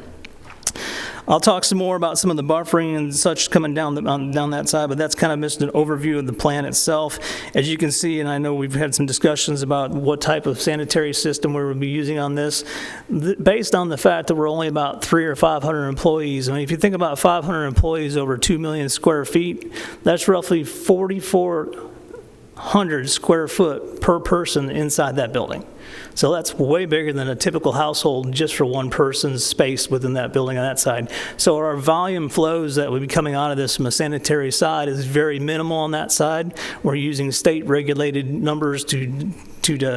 I'll talk some more about some of the buffering and such coming down that side, but that's kind of just an overview of the plan itself. As you can see, and I know we've had some discussions about what type of sanitary system we would be using on this, based on the fact that we're only about 300 or 500 employees. I mean, if you think about 500 employees over 2 million square feet, that's roughly 4,400 square foot per person inside that building. So that's way bigger than a typical household just for one person's space within that building on that side. So our volume flows that would be coming out of this from a sanitary side is very minimal on that side. We're using state-regulated numbers to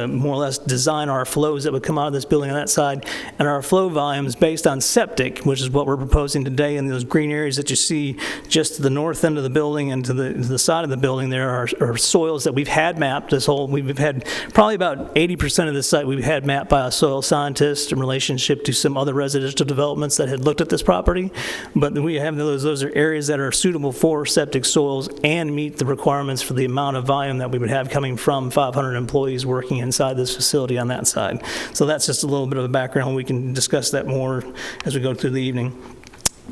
more or less design our flows that would come out of this building on that side. And our flow volume is based on septic, which is what we're proposing today in those green areas that you see just to the north end of the building and to the side of the building. There are soils that we've had mapped. We've had probably about 80% of this site we've had mapped by a soil scientist in relationship to some other residential developments that had looked at this property. But we have those are areas that are suitable for septic soils and meet the requirements for the amount of volume that we would have coming from 500 employees working inside this facility on that side. So that's just a little bit of a background. We can discuss that more as we go through the evening.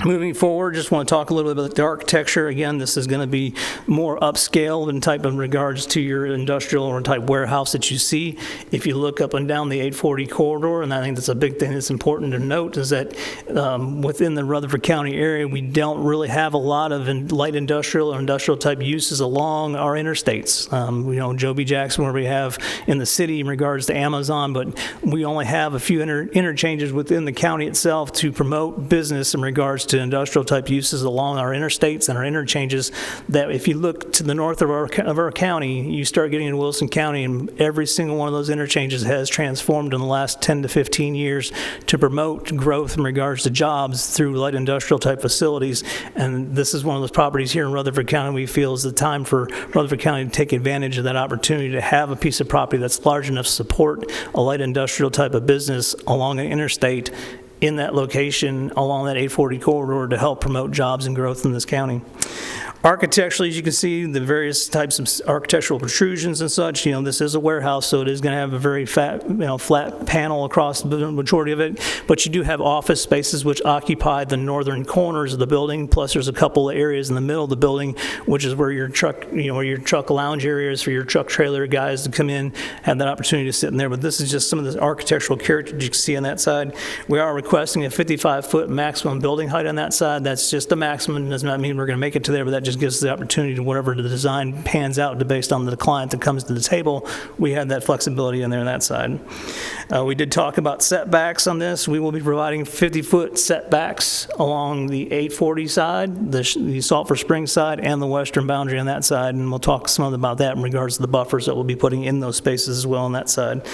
Moving forward, just want to talk a little bit about the architecture. Again, this is going to be more upscale in type in regards to your industrial or type warehouse that you see. If you look up and down the 840 corridor, and I think that's a big thing that's important to note, is that within the Rutherford County area, we don't really have a lot of light industrial or industrial type uses along our interstates. Joe B. Jackson, where we have in the city in regards to Amazon, but we only have a few interchanges within the county itself to promote business in regards to industrial type uses along our interstates and our interchanges, that if you look to the north of our county, you start getting in Wilson County, and every single one of those interchanges has transformed in the last 10 to 15 years to promote growth in regards to jobs through light industrial type facilities. And this is one of those properties here in Rutherford County we feel is the time for Rutherford County to take advantage of that opportunity to have a piece of property that's large enough to support a light industrial type of business along an interstate in that location along that 840 corridor to help promote jobs and growth in this county. Architecturally, as you can see, the various types of architectural protrusions and such, this is a warehouse, so it is going to have a very flat panel across the majority of it, but you do have office spaces which occupy the northern corners of the building, plus there's a couple of areas in the middle of the building, which is where your truck lounge areas for your truck trailer guys to come in, have that opportunity to sit in there. But this is just some of the architectural character you can see on that side. We are requesting a 55-foot maximum building height on that side. That's just the maximum. It does not mean we're going to make it to there, but that just gives us the opportunity to whatever the design pans out to based on the client that comes to the table. We have that flexibility in there on that side. We did talk about setbacks on this. We will be providing 50-foot setbacks along the 840 side, the Sulphur Springs side, and the western boundary on that side, and we'll talk some about that in regards to the buffers that we'll be putting in those spaces as well on that side.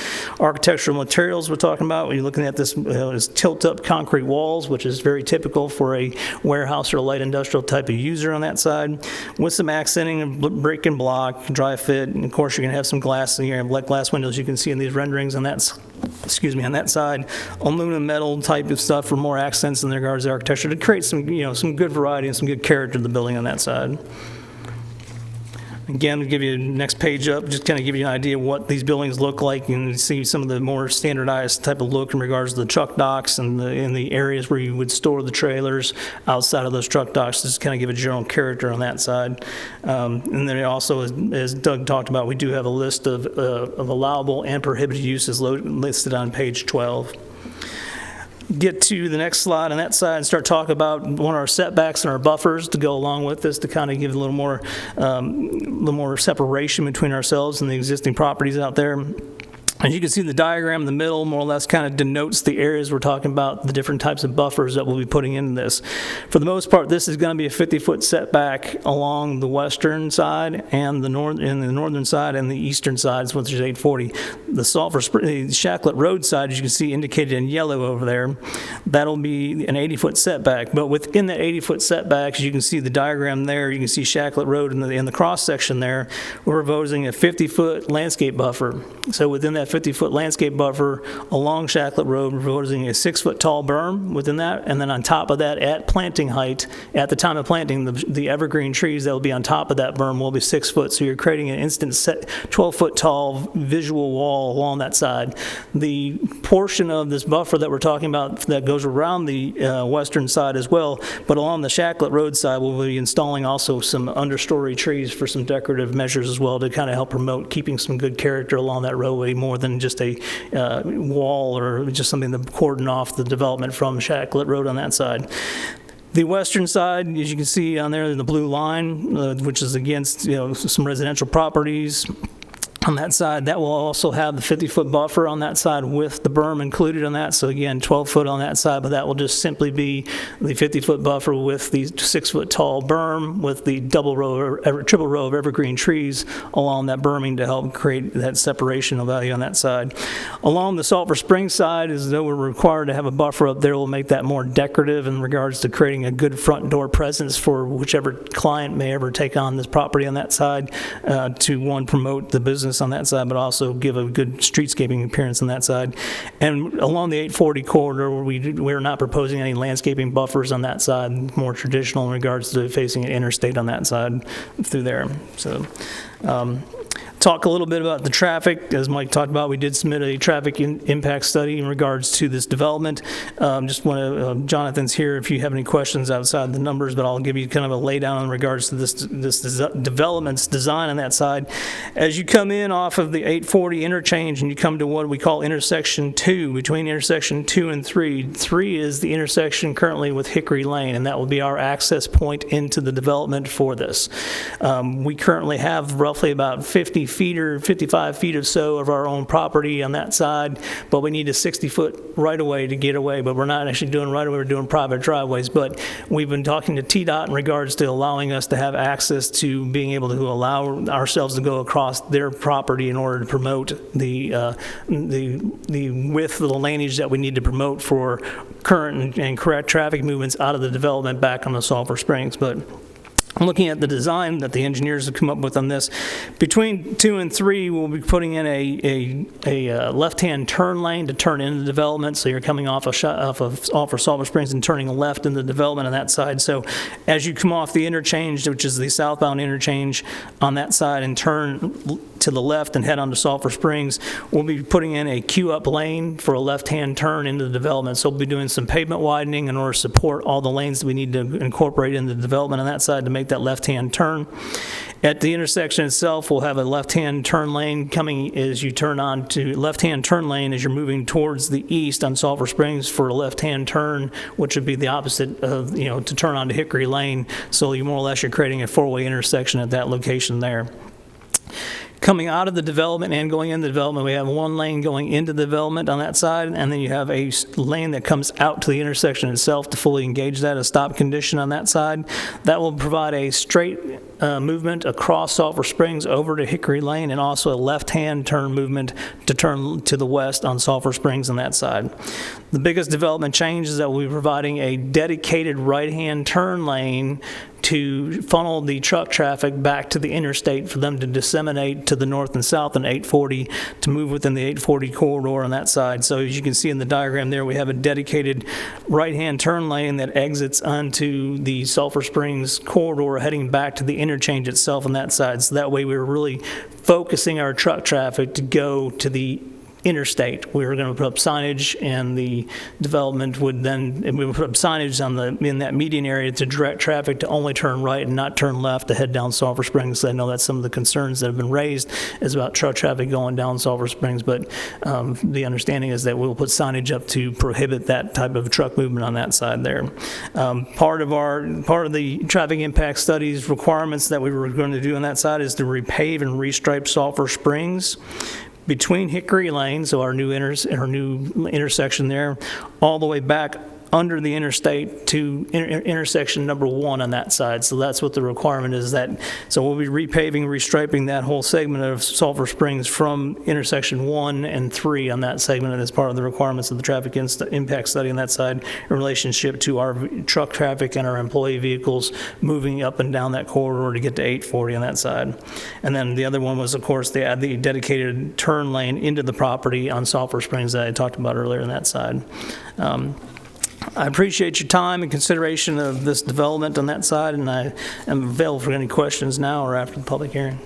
Architectural materials we're talking about, when you're looking at this, is tilt-up concrete walls, which is very typical for a warehouse or a light industrial type of user on that side, with some accenting of brick and block, dry fit, and of course you're going to have some glass in here, and glass windows you can see in these renderings on that side. Aluminum metal type of stuff for more accents in regards to architecture to create some good variety and some good character to the building on that side. Again, to give you the next page up, just kind of give you an idea of what these buildings look like, and see some of the more standardized type of look in regards to the truck docks and the areas where you would store the trailers outside of those truck docks, just kind of give a general character on that side. And then also, as Doug talked about, we do have a list of allowable and prohibited uses listed on page 12. Get to the next slide on that side and start talking about one of our setbacks and our buffers to go along with this to kind of give a little more separation between ourselves and the existing properties out there. As you can see, the diagram in the middle more or less kind of denotes the areas we're talking about, the different types of buffers that we'll be putting in this. For the most part, this is going to be a 50-foot setback along the western side and the northern side and the eastern side, which is 840. The Shacklet Road side, as you can see indicated in yellow over there, that'll be an 80-foot setback. But within that 80-foot setback, as you can see the diagram there, you can see Shacklet Road in the cross section there, we're proposing a 50-foot landscape buffer. So within that 50-foot landscape buffer along Shacklet Road, we're proposing a 6-foot tall berm within that, and then on top of that, at planting height, at the time of planting, the evergreen trees that will be on top of that berm will be 6 foot, so you're creating an instant 12-foot tall visual wall along that side. The portion of this buffer that we're talking about that goes around the western side as well, but along the Shacklet Road side, we'll be installing also some understory trees for some decorative measures as well to kind of help promote keeping some good character along that roadway more than just a wall or just something to cordon off the development from Shacklet Road on that side. The western side, as you can see on there, the blue line, which is against some residential properties. on that side. That will also have the 50-foot buffer on that side with the berm included on that. So again, 12-foot on that side, but that will just simply be the 50-foot buffer with the 6-foot tall berm with the triple row of evergreen trees along that berming to help create that separational value on that side. Along the Sulphur Springs side, as though we're required to have a buffer up there, will make that more decorative in regards to creating a good front door presence for whichever client may ever take on this property on that side, to one, promote the business on that side, but also give a good streetscaping appearance on that side. And along the 840 corridor, we're not proposing any landscaping buffers on that side, more traditional in regards to facing an interstate on that side through there. So talk a little bit about the traffic. As Mike talked about, we did submit a traffic impact study in regards to this development. Just want to, Jonathan's here if you have any questions outside the numbers, but I'll give you kind of a laydown in regards to this development's design on that side. As you come in off of the 840 interchange and you come to what we call intersection 2, between intersection 2 and 3, 3 is the intersection currently with Hickory Lane, and that will be our access point into the development for this. We currently have roughly about 50 feet or 55 feet or so of our own property on that side, but we need a 60-foot right-of-way to get away. But we're not actually doing right-of-way, we're doing private driveways. But we've been talking to TDOT in regards to allowing us to have access to being able to allow ourselves to go across their property in order to promote the width of the laneage that we need to promote for current and correct traffic movements out of the development back on the Sulphur Springs. But I'm looking at the design that the engineers have come up with on this. Between 2 and 3, we'll be putting in a left-hand turn lane to turn into the development. So you're coming off of Sulphur Springs and turning left in the development on that side. So as you come off the interchange, which is the southbound interchange on that side, and turn to the left and head on to Sulphur Springs, we'll be putting in a queue-up lane for a left-hand turn into the development. So we'll be doing some pavement widening in order to support all the lanes that we need to incorporate in the development on that side to make that left-hand turn. At the intersection itself, we'll have a left-hand turn lane coming as you turn on to left-hand turn lane as you're moving towards the east on Sulphur Springs for a left-hand turn, which would be the opposite of, to turn onto Hickory Lane. So you more or less, you're creating a four-way intersection at that location there. Coming out of the development and going into the development, we have one lane going into the development on that side, and then you have a lane that comes out to the intersection itself to fully engage that, a stop condition on that side. That will provide a straight movement across Sulphur Springs over to Hickory Lane, and also a left-hand turn movement to turn to the west on Sulphur Springs on that side. The biggest development change is that we'll be providing a dedicated right-hand turn lane to funnel the truck traffic back to the interstate for them to disseminate to the north and south on 840 to move within the 840 corridor on that side. So as you can see in the diagram there, we have a dedicated right-hand turn lane that exits onto the Sulphur Springs corridor heading back to the interchange itself on that side. So that way we're really focusing our truck traffic to go to the interstate. We were going to put up signage, and the development would then, we would put up signage in that median area to direct traffic to only turn right and not turn left to head down Sulphur Springs. I know that's some of the concerns that have been raised is about truck traffic going down Sulphur Springs, but the understanding is that we'll put signage up to prohibit that type of truck movement on that side there. Part of the traffic impact studies requirements that we were going to do on that side is to repave and restripe Sulphur Springs between Hickory Lane, so our new intersection there, all the way back under the interstate to intersection number 1 on that side. So that's what the requirement is. So we'll be repaving, restriping that whole segment of Sulphur Springs from intersection 1 and 3 on that segment, and as part of the requirements of the traffic impact study on that side in relationship to our truck traffic and our employee vehicles moving up and down that corridor to get to 840 on that side. And then the other one was, of course, they add the dedicated turn lane into the property on Sulphur Springs that I talked about earlier on that side. I appreciate your time and consideration of this development on that side, and I am available for any questions now or after the public hearing.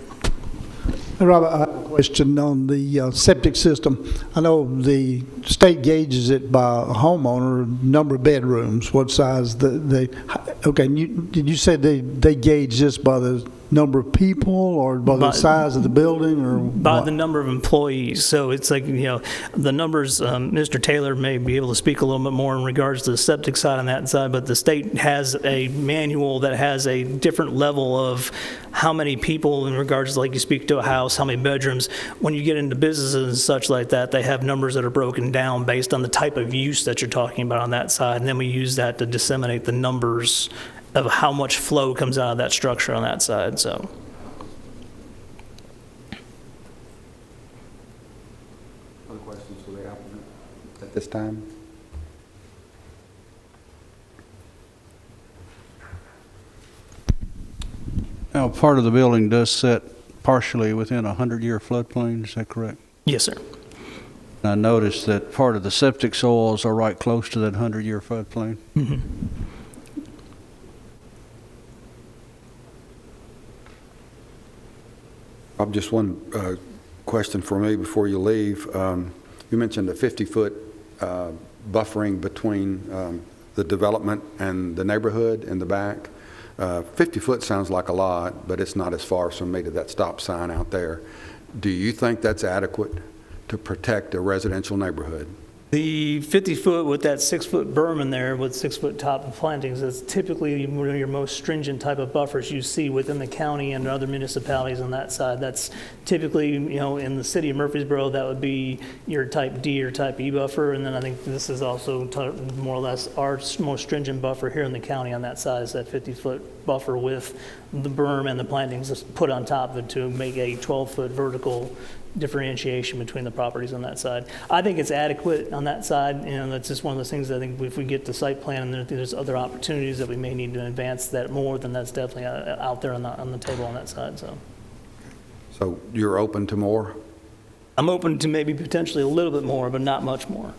Hey, Robert, I have a question on the septic system. I know the state gauges it by a homeowner, number of bedrooms, what size okay, did you say they gauge this by the number of people or by the size of the building or by what? the number of employees. So it's like, the numbers, Mr. Taylor may be able to speak a little bit more in regards to the septic side on that side, but the state has a manual that has a different level of how many people in regards to, like you speak to a house, how many bedrooms. When you get into businesses and such like that, they have numbers that are broken down based on the type of use that you're talking about on that side, and then we use that to disseminate the numbers of how much flow comes out of that structure on that side. So. Other questions for the applicant at this time? Now, part of the building does sit partially within a 100-year floodplain, is that correct? Yes, sir. I noticed that part of the septic soils are right close to that 100-year floodplain. Mm-hmm. Just one question for me before you leave. You mentioned a 50-foot buffering between the development and the neighborhood in the back. 50 foot sounds like a lot, but it's not as far from me to that stop sign out there. Do you think that's adequate to protect a residential neighborhood? The 50-foot with that 6-foot berm in there with 6-foot top of plantings is typically one of your most stringent type of buffers you see within the county and other municipalities on that side. That's typically, in the city of Murfreesboro, that would be your type D or type E buffer. And then I think this is also more or less our most stringent buffer here in the county on that side is that 50-foot buffer with the berm and the plantings put on top of it to make a 12-foot vertical differentiation between the properties on that side. I think it's adequate on that side, that's just one of those things. I think if we get the site plan and there's other opportunities that we may need to advance that more, then that's definitely out there on the table on that side. So you're open to more? I'm open to maybe potentially a little bit more, but not much more.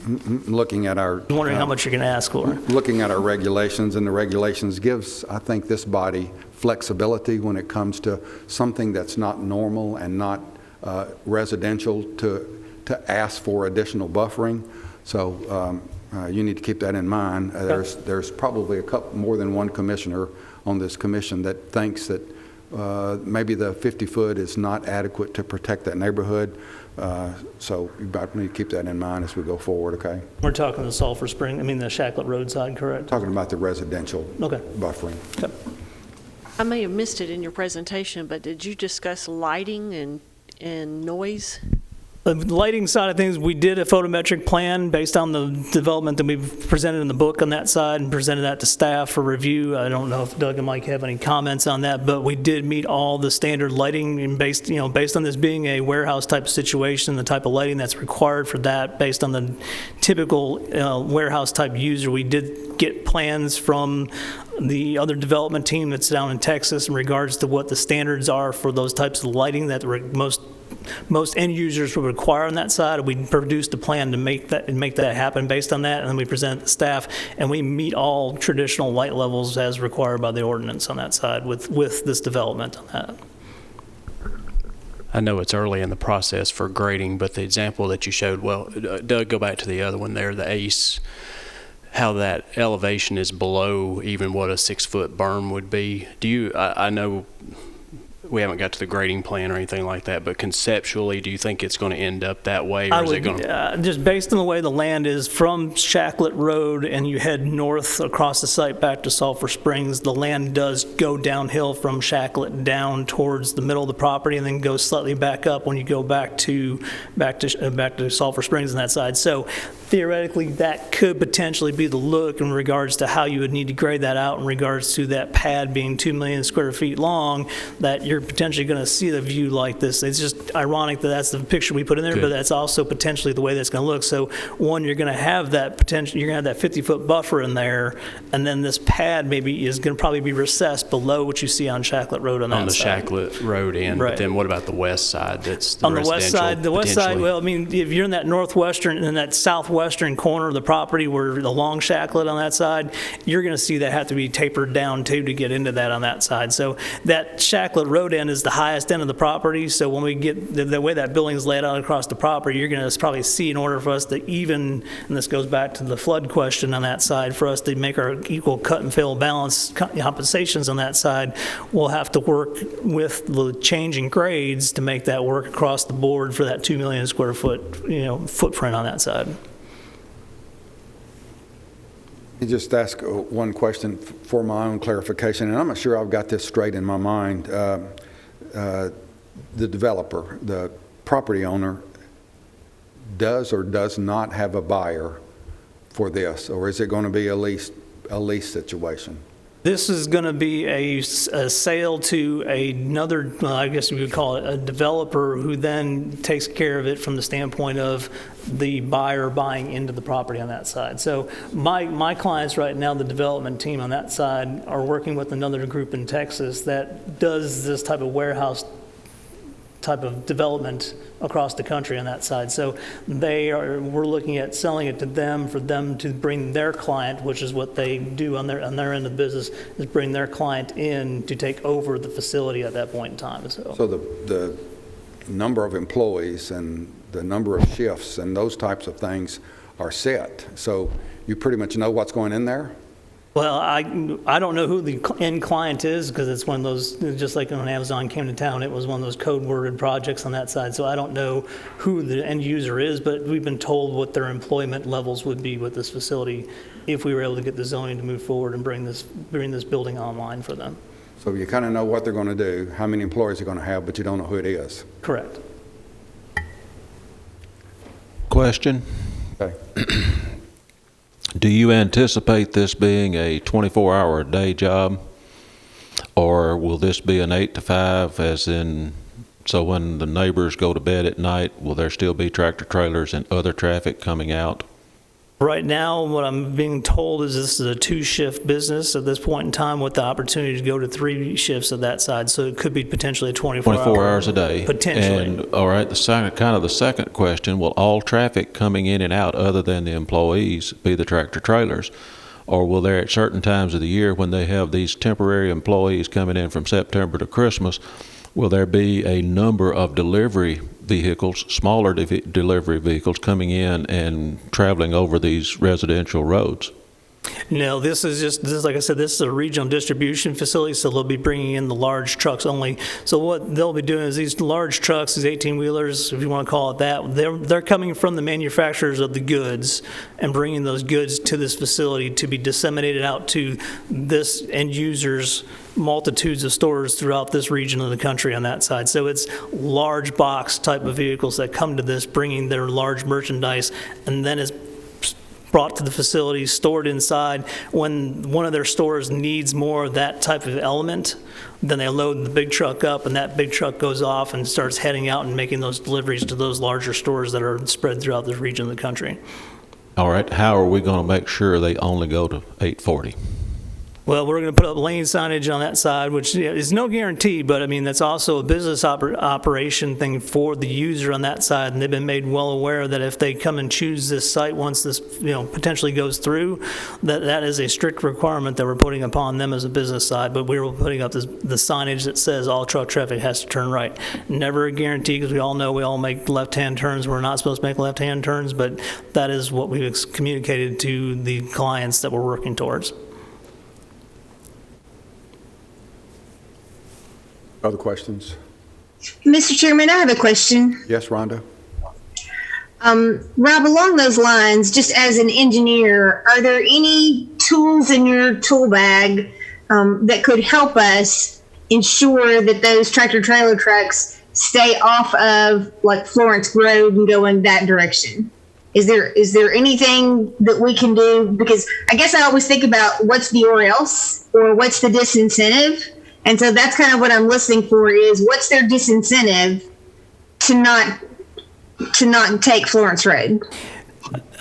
Looking at our... I'm wondering how much you're going to ask for. Looking at our regulations, and the regulations gives, I think, this body flexibility when it comes to something that's not normal and not residential to ask for additional buffering. So you need to keep that in mind. There's probably more than one commissioner on this commission that thinks that maybe the 50-foot is not adequate to protect that neighborhood. So you might need to keep that in mind as we go forward, okay? We're talking the Sulphur Spring, the Shacklet Road side, correct? Talking about the residential buffering. Okay. I may have missed it in your presentation, but did you discuss lighting and noise? The lighting side of things, we did a photometric plan based on the development that we've presented in the book on that side and presented that to staff for review. I don't know if Doug and Mike have any comments on that, but we did meet all the standard lighting and based on this being a warehouse type of situation, the type of lighting that's required for that based on the typical warehouse type user. We did get plans from the other development team that's down in Texas in regards to what the standards are for those types of lighting that most end users would require on that side. We produced a plan to make that happen based on that, and then we present it to staff, and we meet all traditional light levels as required by the ordinance on that side with this development on that. I know it's early in the process for grading, but the example that you showed, Doug, go back to the other one there, the ACE, how that elevation is below even what a 6-foot berm would be. I know we haven't got to the grading plan or anything like that, but conceptually, do you think it's going to end up that way? Or is it going to... Just based on the way the land is from Shacklet Road and you head north across the site back to Sulphur Springs, the land does go downhill from Shacklet down towards the middle of the property and then goes slightly back up when you go back to Sulphur Springs on that side. So theoretically, that could potentially be the look in regards to how you would need to grade that out in regards to that pad being 2 million square feet long, that you're potentially going to see the view like this. It's just ironic that that's the picture we put in there, but that's also potentially the way that's going to look. So one, you're going to have that potential, you're going to have that 50-foot buffer in there, and then this pad maybe is going to probably be recessed below what you see on Shacklet Road on that side. On the Shacklet Road end, right. But then what about the west side? That's on the west side, well, if you're in that northwestern and that southwest northwestern corner of the property where the long shacklet on that side, you're going to see that have to be tapered down too to get into that on that side. So that shacklet road end is the highest end of the property. So when we get the way that building is laid out across the property, you're going to probably see, in order for us to even, and this goes back to the flood question on that side, for us to make our equal cut and fill balance compensations on that side, we'll have to work with the changing grades to make that work across the board for that 2 million square foot, footprint on that side. You just ask one question for my own clarification, and I'm not sure I've got this straight in my mind. The developer, the property owner, does or does not have a buyer for this, or is it going to be a lease situation? This is going to be a sale to another, I guess we would call it a developer, who then takes care of it from the standpoint of the buyer buying into the property on that side. So my clients right now, the development team on that side, are working with another group in Texas that does this type of warehouse type of development across the country on that side. So we're looking at selling it to them for them to bring their client, which is what they do on their end of the business, is bring their client in to take over the facility at that point in time. So the number of employees and the number of shifts and those types of things are set. So you pretty much know what's going in there? Well, I don't know who the end client is, because it's one of those, just like when Amazon came to town, it was one of those code-worded projects on that side. So I don't know who the end user is, but we've been told what their employment levels would be with this facility if we were able to get the zoning to move forward and bring this building online for them. So you kind of know what they're going to do, how many employees they're going to have, but you don't know who it is. Correct. Question? Okay. Do you anticipate this being a 24-hour-a-day job, or will this be an 8 to 5, as in, so when the neighbors go to bed at night, will there still be tractor trailers and other traffic coming out? Right now, what I'm being told is this is a 2-shift business at this point in time, with the opportunity to go to 3 shifts of that side. So it could be potentially a 24 hours a day. Potentially. And, all right, the second question, will all traffic coming in and out other than the employees be the tractor trailers? Or will there, at certain times of the year when they have these temporary employees coming in from September to Christmas, will there be a number of delivery vehicles, smaller delivery vehicles, coming in and traveling over these residential roads? No, this is like I said, this is a regional distribution facility, so they'll be bringing in the large trucks only. So what they'll be doing is these large trucks, these 18-wheelers, if you want to call it that, they're coming from the manufacturers of the goods and bringing those goods to this facility to be disseminated out to this end users, multitudes of stores throughout this region of the country on that side. So it's large box type of vehicles that come to this, bringing their large merchandise, and then it's brought to the facility, stored inside. When one of their stores needs more of that type of element, then they load the big truck up, and that big truck goes off and starts heading out and making those deliveries to those larger stores that are spread throughout this region of the country. All right, how are we going to make sure they only go to 840? Well, we're going to put up lane signage on that side, which is no guarantee, but I mean, that's also a business operation thing for the user on that side. And they've been made well aware that if they come and choose this site once this potentially goes through, that is a strict requirement that we're putting upon them as a business side. But we're putting up the signage that says all truck traffic has to turn right. Never a guarantee, because we all know we all make left-hand turns. We're not supposed to make left-hand turns, but that is what we've communicated to the clients that we're working towards. Other questions? Mr. Chairman, I have a question. Yes, Rhonda? Rob, along those lines, just as an engineer, are there any tools in your tool bag that could help us ensure that those tractor trailer trucks stay off of like Florence Road and go in that direction? Is there anything that we can do? Because I guess I always think about what's the or else, or what's the disincentive. And so that's kind of what I'm listening for, is what's their disincentive to not take Florence Road?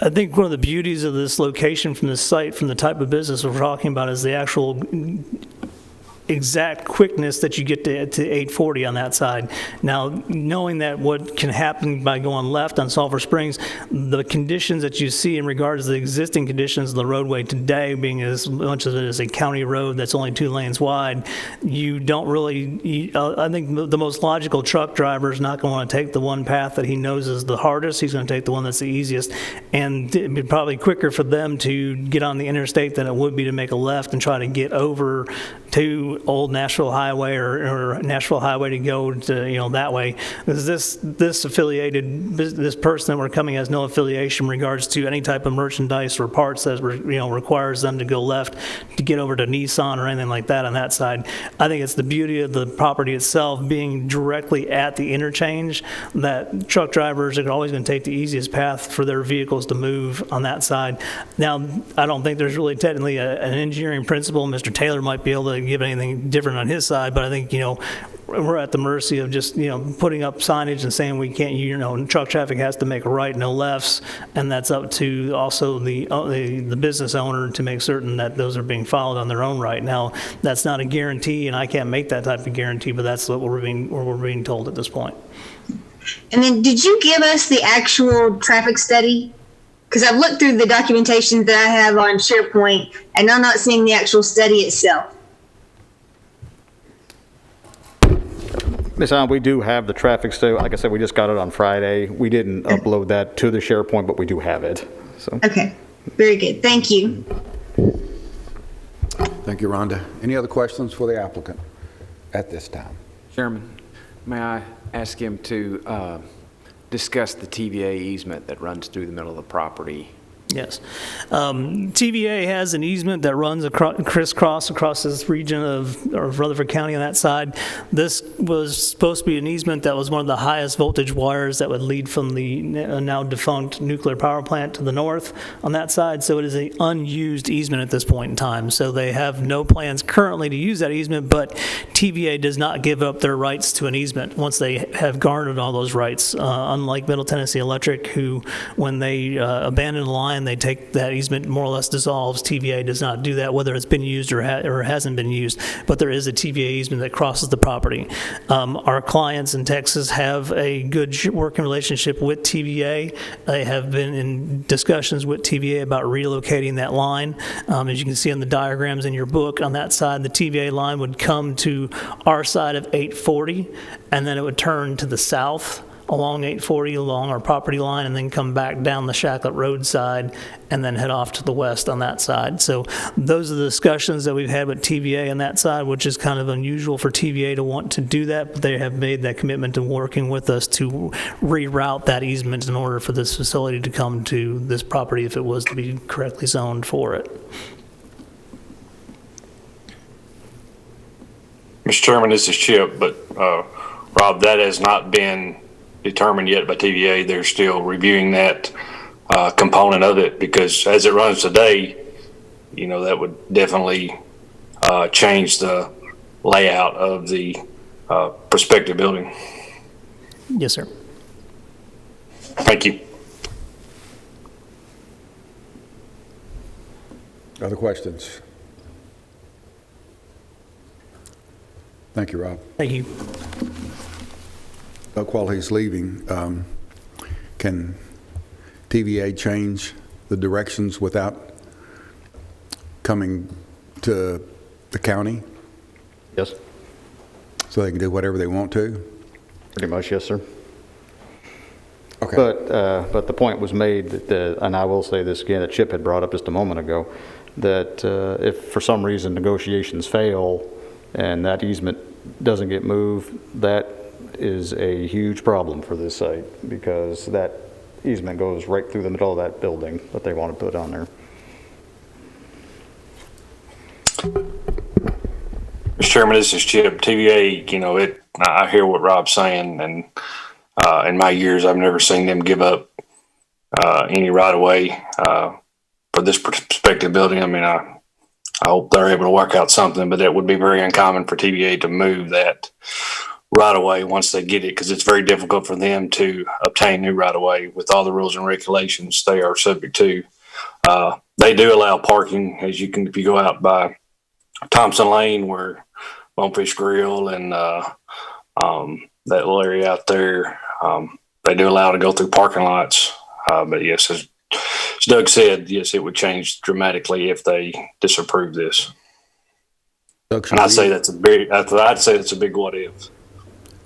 I think one of the beauties of this location from this site, from the type of business we're talking about, is the actual exact quickness that you get to 840 on that side. Now, knowing that what can happen by going left on Sulphur Springs, the conditions that you see in regards to the existing conditions of the roadway today, being as much as it is a county road that's only 2 lanes wide, you don't really, I think the most logical truck driver is not going to want to take the one path that he knows is the hardest. He's going to take the one that's the easiest, and it'd be probably quicker for them to get on the interstate than it would be to make a left and try to get over to Old Nashville Highway or Nashville Highway to go to, that way. Because this person that we're coming has no affiliation in regards to any type of merchandise or parts that requires them to go left to get over to Nissan or anything like that on that side. I think it's the beauty of the property itself being directly at the interchange that truck drivers are always going to take the easiest path for their vehicles to move on that side. Now, I don't think there's really technically an engineering principle. Mr. Taylor might be able to give anything different on his side, but I think, we're at the mercy of just, putting up signage and saying we can't, truck traffic has to make a right, no lefts, and that's up to also the business owner to make certain that those are being followed on their own right. Now, that's not a guarantee, and I can't make that type of guarantee, but that's what we're being told at this point. And then did you give us the actual traffic study? Because I've looked through the documentation that I have on SharePoint, and I'm not seeing the actual study itself. Ms. Allen, we do have the traffic study. Like I said, we just got it on Friday. We didn't upload that to the SharePoint, but we do have it. So. Okay, very good. Thank you. Thank you, Rhonda. Any other questions for the applicant at this time? Chairman, may I ask him to discuss the TVA easement that runs through the middle of the property? Yes. TVA has an easement that runs crisscross across this region of Rutherford County on that side. This was supposed to be an easement that was one of the highest voltage wires that would lead from the now defunct nuclear power plant to the north on that side. So it is an unused easement at this point in time. So they have no plans currently to use that easement, but TVA does not give up their rights to an easement once they have garnered all those rights. Unlike Middle Tennessee Electric, who, when they abandon the line, they take that easement more or less dissolves. TVA does not do that, whether it's been used or hasn't been used, but there is a TVA easement that crosses the property. Our clients in Texas have a good working relationship with TVA. They have been in discussions with TVA about relocating that line. As you can see on the diagrams in your book, on that side, the TVA line would come to our side of 840, and then it would turn to the south along 840 along our property line, and then come back down the Shacklet Road side and then head off to the west on that side. So those are the discussions that we've had with TVA on that side, which is kind of unusual for TVA to want to do that, but they have made that commitment to working with us to reroute that easement in order for this facility to come to this property if it was to be correctly zoned for it. Mr. Chairman, this is Chip, but Rob, that has not been determined yet by TVA. They're still reviewing that component of it, because as it runs today, that would definitely change the layout of the prospective building. Yes, sir. Thank you. Other questions? Thank you, Rob. Thank you. While he's leaving, can TVA change the directions without coming to the county? Yes. So they can do whatever they want to? Pretty much, yes, sir. Okay. But the point was made that, and I will say this again, that Chip had brought up just a moment ago, that if for some reason negotiations fail and that easement doesn't get moved, that is a huge problem for this site, because that easement goes right through the middle of that building that they want to put on there. Mr. Chairman, this is Chip. TVA, I hear what Rob's saying, and in my years, I've never seen them give up any right-of-way for this prospective building. I mean, I hope they're able to work out something, but that would be very uncommon for TVA to move that right-of-way once they get it, because it's very difficult for them to obtain new right-of-way with all the rules and regulations they are subject to. They do allow parking, if you go out by Thompson Lane where Bonefish Grill and that little area out there, they do allow to go through parking lots. But yes, as Doug said, yes, it would change dramatically if they disapprove this. Doug, and I'd say that's a big what if.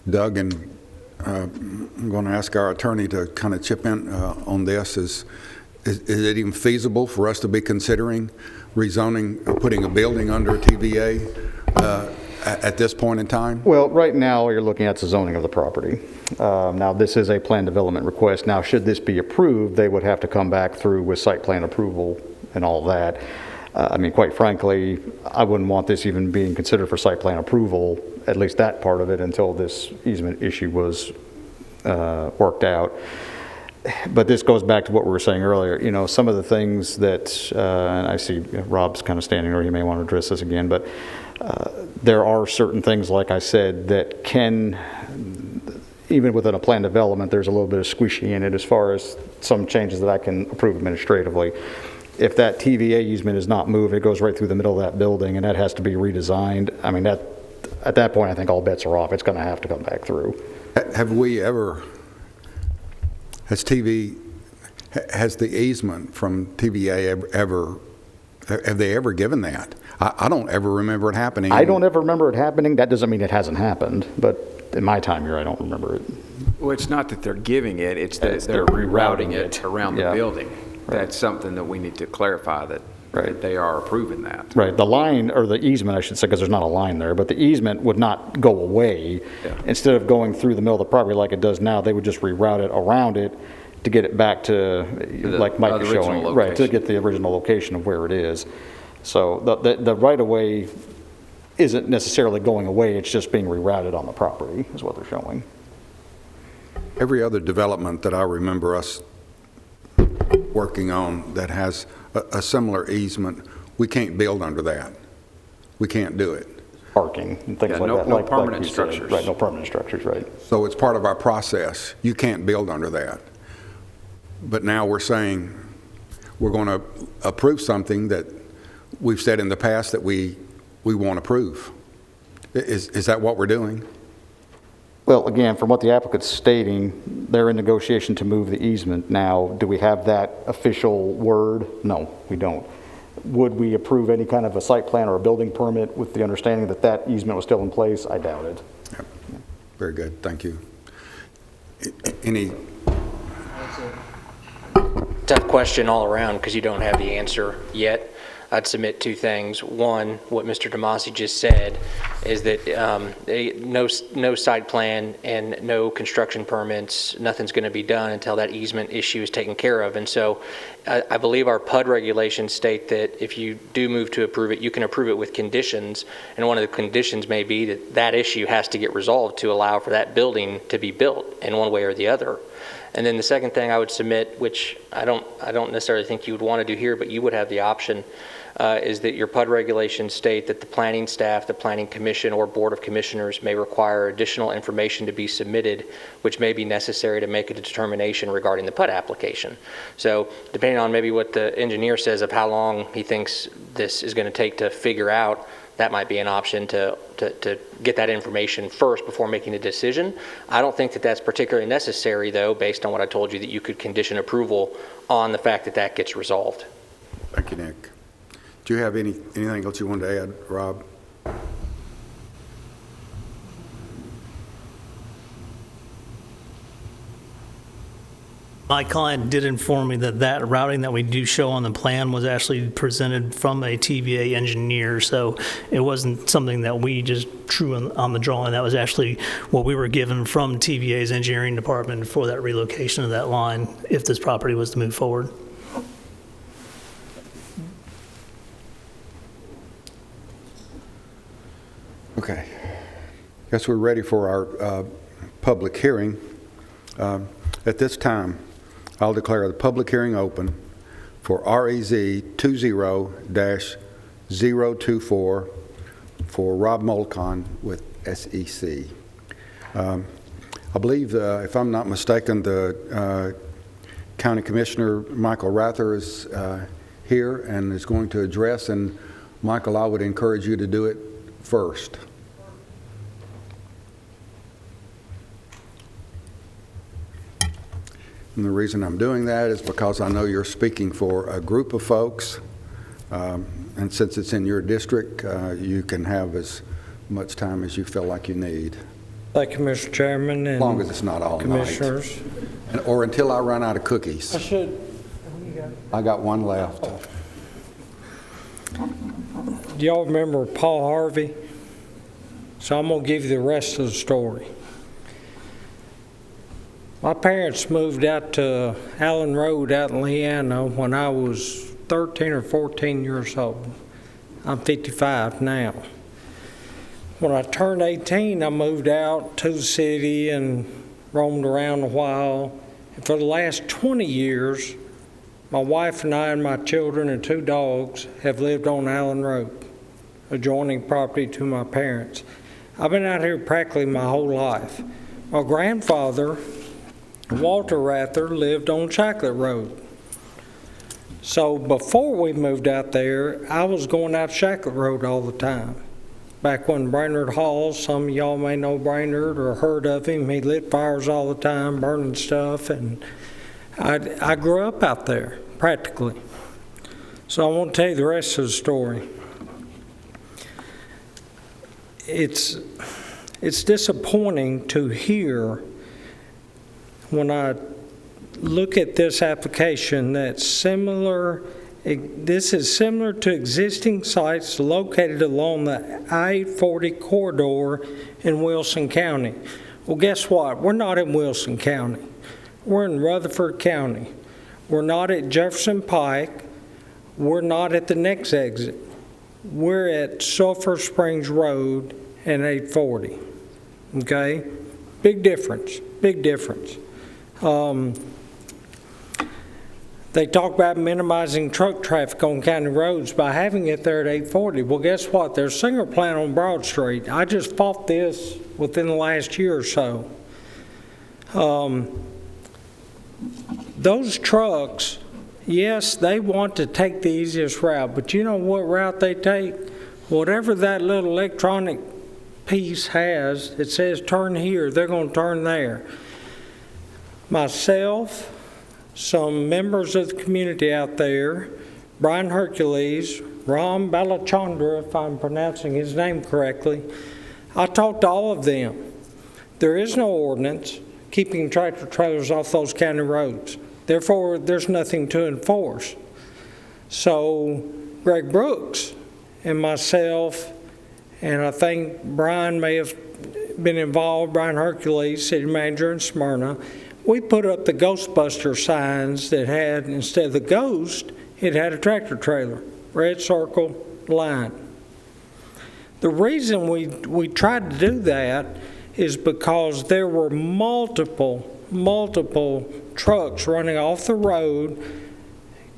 Doug, and I'm going to ask our attorney to kind of chip in on this. Is it even feasible for us to be considering rezoning, or putting a building under a TVA at this point in time? Well, right now, you're looking at the zoning of the property. Now, this is a plan development request. Now, should this be approved, they would have to come back through with site plan approval and all that. I mean, quite frankly, I wouldn't want this even being considered for site plan approval, at least that part of it, until this easement issue was worked out. But this goes back to what we were saying earlier. You know, some of the things that, and I see Rob's kind of standing there, he may want to address this again, but there are certain things, like I said, that can, even within a plan development, there's a little bit of squishy in it as far as some changes that I can approve administratively. If that TVA easement is not moved, it goes right through the middle of that building, and that has to be redesigned. I mean, that at that point, I think all bets are off. It's going to have to come back through. Have we ever, has the easement from TVA have they ever given that? I don't ever remember it happening. I don't ever remember it happening. That doesn't mean it hasn't happened, but in my time here, I don't remember it. Well, it's not that they're giving it, it's that they're rerouting it around the building. Right. That's something that we need to clarify, that they are approving that. Right. The line, or the easement, I should say, because there's not a line there, but the easement would not go away. Yeah. Instead of going through the middle of the property like it does now, they would just reroute it around it to get it back to, like Mike was showing, right, to get the original location of where it is. So the right-of-way isn't necessarily going away, it's just being rerouted on the property, is what they're showing. Every other development that I remember us working on that has a similar easement, we can't build under that. We can't do it. Parking and things like that. No permanent structures. Right, no permanent structures, right. So it's part of our process. You can't build under that. But now we're saying we're going to approve something that we've said in the past that we won't approve. Is that what we're doing? Well, again, from what the applicant's stating, they're in negotiation to move the easement. Now, do we have that official word? No, we don't. Would we approve any kind of a site plan or a building permit with the understanding that that easement was still in place? I doubt it. Yep. Very good. Thank you. Any? Tough question all around because you don't have the answer yet. I'd submit two things. One, what Mr. DeMasi just said is that no site plan and no construction permits, nothing's going to be done until that easement issue is taken care of. And so I believe our PUD regulations state that if you do move to approve it, you can approve it with conditions. And one of the conditions may be that that issue has to get resolved to allow for that building to be built in one way or the other. And then the second thing I would submit, which I don't necessarily think you would want to do here, but you would have the option, is that your PUD regulations state that the planning staff, the planning commission, or board of commissioners may require additional information to be submitted, which may be necessary to make a determination regarding the PUD application. So depending on maybe what the engineer says of how long he thinks this is going to take to figure out, that might be an option to get that information first before making a decision. I don't think that that's particularly necessary, though, based on what I told you, that you could condition approval on the fact that that gets resolved. Thank you, Nick. Do you have anything else you wanted to add, Rob? My client did inform me that that routing that we do show on the plan was actually presented from a TVA engineer, so it wasn't something that we just drew on the drawing. That was actually what we were given from TVA's engineering department for that relocation of that line if this property was to move forward. Okay. Guess we're ready for our public hearing. At this time, I'll declare the public hearing open for REZ 20-024 for Rob Molcon with SEC. I believe, if I'm not mistaken, the County Commissioner Michael Rather is here and is going to address, and Michael, I would encourage you to do it first. And the reason I'm doing that is because I know you're speaking for a group of folks, and since it's in your district, you can have as much time as you feel like you need. Thank you, Mr. Chairman. And as long as it's not all commissioners. Night. Or until I run out of cookies. I got one left. Do y'all remember Paul Harvey? So I'm going to give you the rest of the story. My parents moved out to Allen Road out in Leanna when I was 13 or 14 years old. I'm 55 now. When I turned 18, I moved out to the city and roamed around a while. And for the last 20 years, my wife and I and my children and 2 dogs have lived on Allen Road, adjoining property to my parents. I've been out here practically my whole life. My grandfather, Walter Rather, lived on Chocolate Road. So before we moved out there, I was going out Chocolate Road all the time. Back when Brainerd Hall, some of y'all may know Brainerd or heard of him, he lit fires all the time, burning stuff, and I grew up out there, practically. So I want to tell you the rest of the story. It's disappointing to hear when I look at this application that's similar. This is similar to existing sites located along the I-840 corridor in Wilson County. Well, guess what? We're not in Wilson County. We're in Rutherford County. We're not at Jefferson Pike. We're not at the next exit. We're at Sulphur Springs Road and 840. Okay? Big difference. Big difference. They talk about minimizing truck traffic on county roads by having it there at 840. Well, guess what? There's a single plant on Broad Street. I just fought this within the last year or so. Those trucks, yes, they want to take the easiest route, but you know what route they take? Whatever that little electronic piece has, it says turn here, they're going to turn there. Myself, some members of the community out there, Brian Hercules, Ram Balachandra, if I'm pronouncing his name correctly, I talked to all of them. There is no ordinance keeping tractor trailers off those county roads. Therefore, there's nothing to enforce. So Greg Brooks and myself, and I think Brian may have been involved, Brian Hercules, city manager in Smyrna, we put up the Ghostbuster signs that had, instead of the ghost, it had a tractor trailer, red circle, line. The reason we tried to do that is because there were multiple trucks running off the road,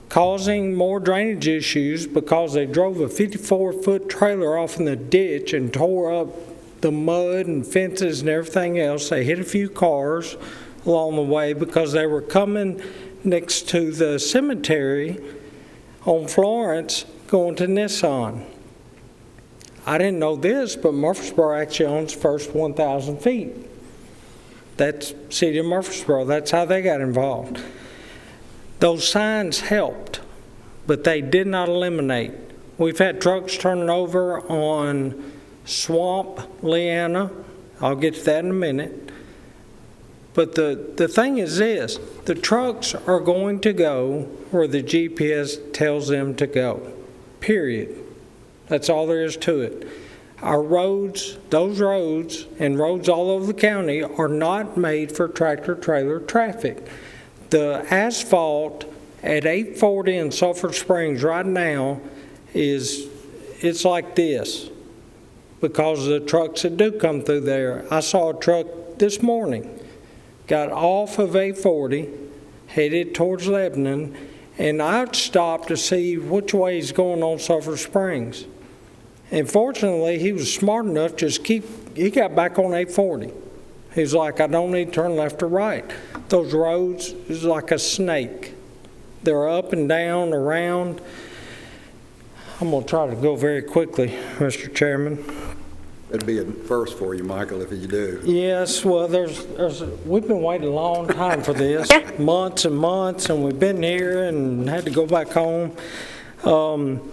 causing more drainage issues because they drove a 54-foot trailer off in the ditch and tore up the mud and fences and everything else. They hit a few cars along the way because they were coming next to the cemetery on Florence going to Nissan. I didn't know this, but Murfreesboro actually owns the first 1,000 feet. That's City of Murfreesboro. That's how they got involved. Those signs helped, but they did not eliminate. We've had trucks turning over on Swamp, Leanna. I'll get to that in a minute. But the thing is this, the trucks are going to go where the GPS tells them to go, period. That's all there is to it. Our roads, those roads, and roads all over the county are not made for tractor-trailer traffic. The asphalt at 840 in Sulphur Springs right now it's like this because of the trucks that do come through there. I saw a truck this morning, got off of 840, headed towards Lebanon, and I stopped to see which way he's going on Sulphur Springs. And fortunately, he was smart enough to he got back on 840. He's like, I don't need to turn left or right. Those roads is like a snake. They're up and down, around. I'm going to try to go very quickly, Mr. Chairman. It'd be a first for you, Michael, if you do. Yes, well, we've been waiting a long time for this, months and months, and we've been here and had to go back home. So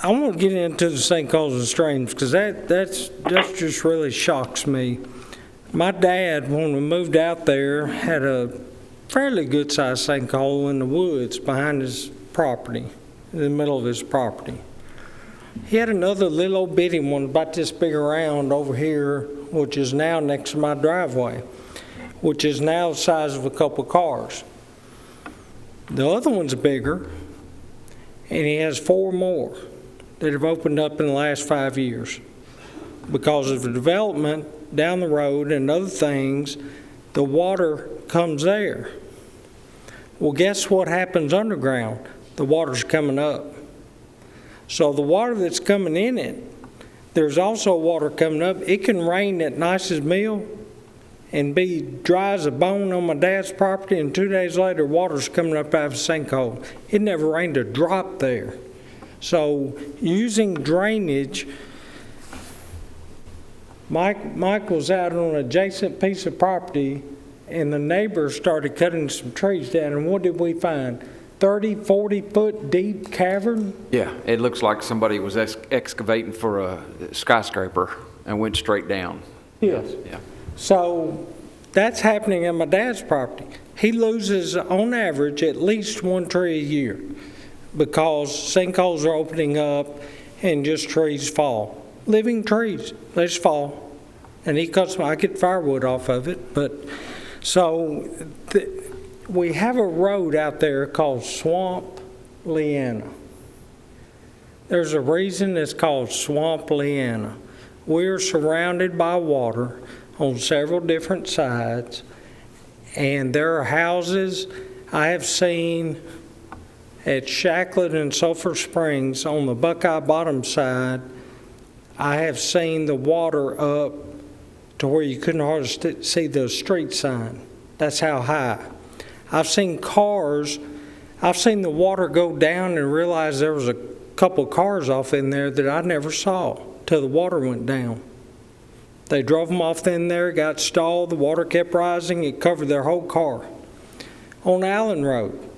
I want to get into the sinkholes and streams because that just really shocks me. My dad, when we moved out there, had a fairly good-sized sinkhole in the woods behind his property, in the middle of his property. He had another little old bitty one about this big around over here, which is now next to my driveway, which is now the size of a couple cars. The other one's bigger, and he has 4 more that have opened up in the last 5 years. Because of the development down the road and other things, the water comes there. Well, guess what happens underground? The water's coming up. So the water that's coming in it, there's also water coming up. It can rain at Nice's Mill and be dry as a bone on my dad's property, and 2 days later, water's coming up out of a sinkhole. It never rained a drop there. So using drainage, Mike was out on an adjacent piece of property, and the neighbors started cutting some trees down, and what did we find? 30, 40-foot deep cavern? Yeah, it looks like somebody was excavating for a skyscraper and went straight down. Yes. Yeah. So that's happening on my dad's property. He loses, on average, at least 1 tree a year because sinkholes are opening up and just trees fall. Living trees, they just fall. And he cuts them, I get firewood off of it. But so we have a road out there called Swamp Leanna. There's a reason it's called Swamp Leanna. We're surrounded by water on several different sides, and there are houses I have seen at Shacklet and Sulphur Springs on the Buckeye Bottom side. I have seen the water up to where you couldn't hardly see the street sign. That's how high. I've seen cars, I've seen the water go down and realize there was a couple cars off in there that I never saw till the water went down. They drove them off in there, got stalled, the water kept rising, it covered their whole car. On Allen Road,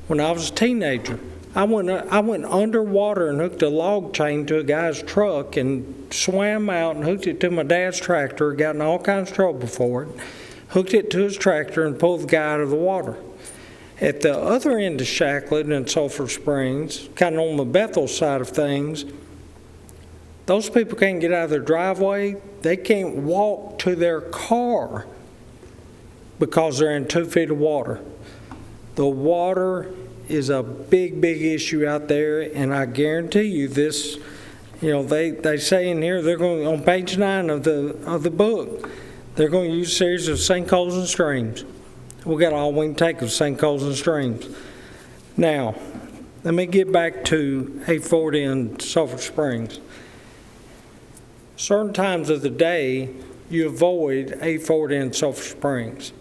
when I was a teenager, I went underwater and hooked a log chain to a guy's truck and swam out and hooked it to my dad's tractor, got in all kinds of trouble for it, hooked it to his tractor and pulled the guy out of the water. At the other end of Shacklet and Sulphur Springs, kind of on the Bethel side of things, those people can't get out of their driveway. They can't walk to their car because they're in 2 feet of water. The water is a big, big issue out there, and I guarantee you this, they say in here, they're going, on page 9 of the book, they're going to use a series of sinkholes and streams. We got all we can take of sinkholes and streams. Now, let me get back to 840 and Sulphur Springs. Certain times of the day, you avoid 840 and Sulphur Springs.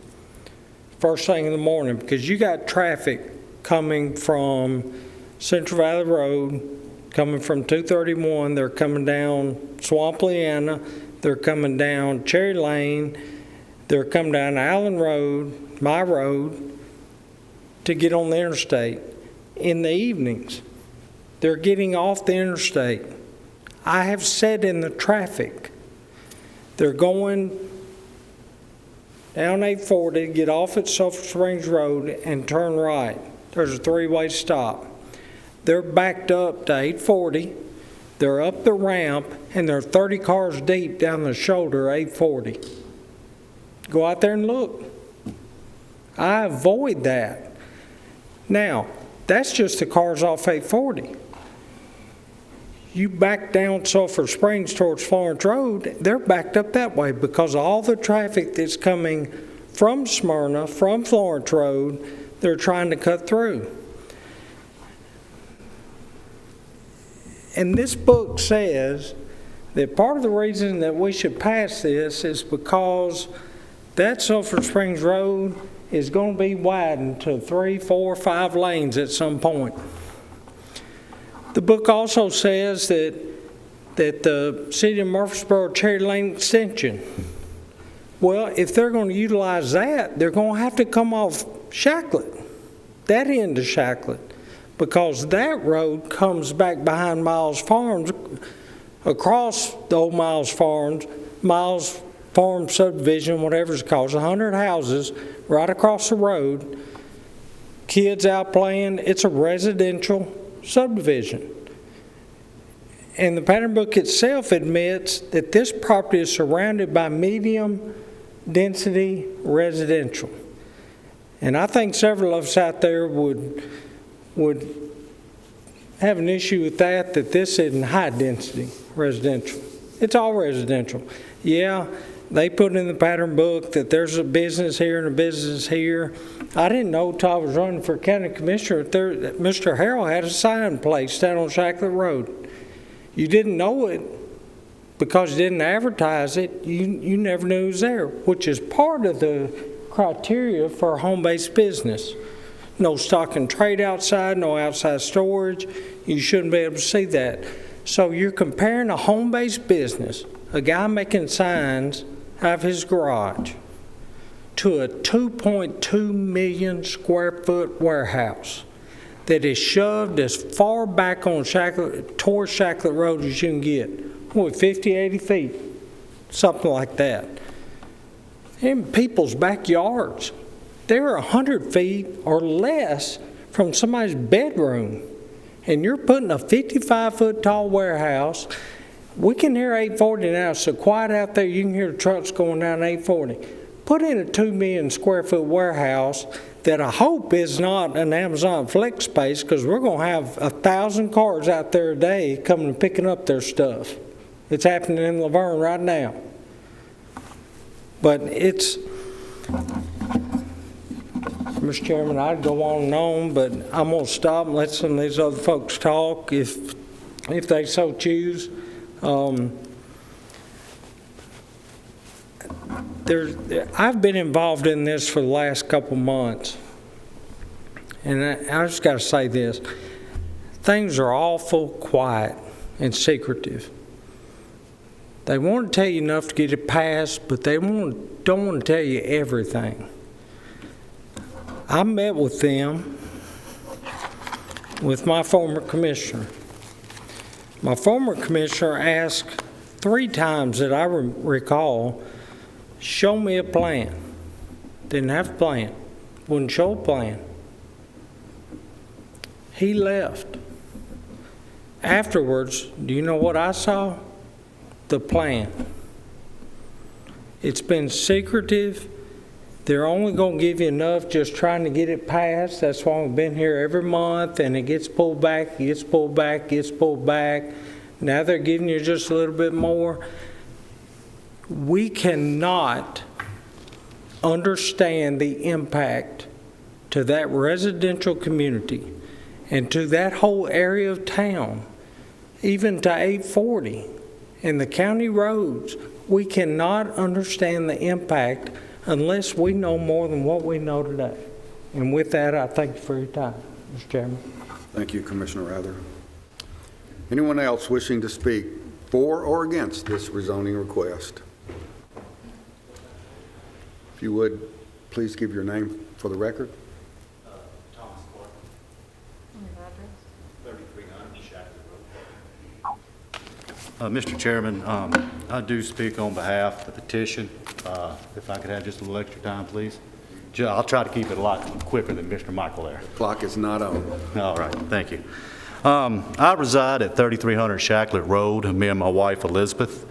First thing in the morning, because you got traffic coming from Central Valley Road, coming from 231, they're coming down Swamp Leanna, they're coming down Cherry Lane, they're coming down Allen Road, my road, to get on the interstate. In the evenings, they're getting off the interstate. I have said in the traffic, they're going down 840, get off at Sulphur Springs Road and turn right. There's a 3-way stop. They're backed up to 840, they're up the ramp, and they're 30 cars deep down the shoulder 840. Go out there and look. I avoid that. Now, that's just the cars off 840. You back down Sulphur Springs towards Florence Road, they're backed up that way because all the traffic that's coming from Smyrna, from Florence Road, they're trying to cut through. And this book says that part of the reason that we should pass this is because that Sulphur Springs Road is going to be widened to 3, 4, 5 lanes at some point. The book also says that the city of Murfreesboro Cherry Lane extension, well, if they're going to utilize that, they're going to have to come off Shacklet, that end of Shacklet, because that road comes back behind Miles Farms, across the old Miles Farm subdivision, whatever it's called, 100 houses right across the road, kids out playing. It's a residential subdivision. And the pattern book itself admits that this property is surrounded by medium density residential. And I think several of us out there would have an issue with that this isn't high density residential. It's all residential. Yeah, they put in the pattern book that there's a business here and a business here. I didn't know till I was running for county commissioner that Mr. Harrell had a sign placed down on Shacklet Road. You didn't know it because you didn't advertise it. You never knew it was there, which is part of the criteria for a home-based business. No stock and trade outside, no outside storage. You shouldn't be able to see that. So you're comparing a home-based business, a guy making signs out of his garage, to a 2.2 million square foot warehouse that is shoved as far back on towards Shacklet Road as you can get. What, 50, 80 feet? Something like that. In people's backyards. They're 100 feet or less from somebody's bedroom. And you're putting a 55-foot tall warehouse. We can hear 840 now. It's so quiet out there, you can hear the trucks going down 840. Put in a 2 million square foot warehouse that I hope is not an Amazon flex space, because we're going to have 1,000 cars out there a day coming and picking up their stuff. It's happening in Laverne right now. But it's, Mr. Chairman, I'd go on and on, but I'm going to stop and let some of these other folks talk if they so choose. I've been involved in this for the last couple months, and I just got to say this. Things are awful quiet and secretive. They want to tell you enough to get it passed, but they don't want to tell you everything. I met with them, with my former commissioner. My former commissioner asked 3 times that I recall, show me a plan. Didn't have a plan. Wouldn't show a plan. He left. Afterwards, do you know what I saw? The plan. It's been secretive. They're only going to give you enough just trying to get it passed. That's why we've been here every month, and it gets pulled back, gets pulled back, gets pulled back. Now they're giving you just a little bit more. We cannot understand the impact to that residential community and to that whole area of town, even to 840 and the county roads. We cannot understand the impact unless we know more than what we know today. And with that, I thank you for your time, Mr. Chairman. Thank you, Commissioner Rather. Anyone else wishing to speak for or against this rezoning request? If you would, please give your name for the record. Thomas Clark. And your address? 3300 Shacklet Road. Mr. Chairman, I do speak on behalf of the petition. If I could have just a little extra time, please. I'll try to keep it a lot quicker than Mr. Michael there. The clock is not on. All right, thank you. I reside at 3300 Shacklet Road, me and my wife Elizabeth,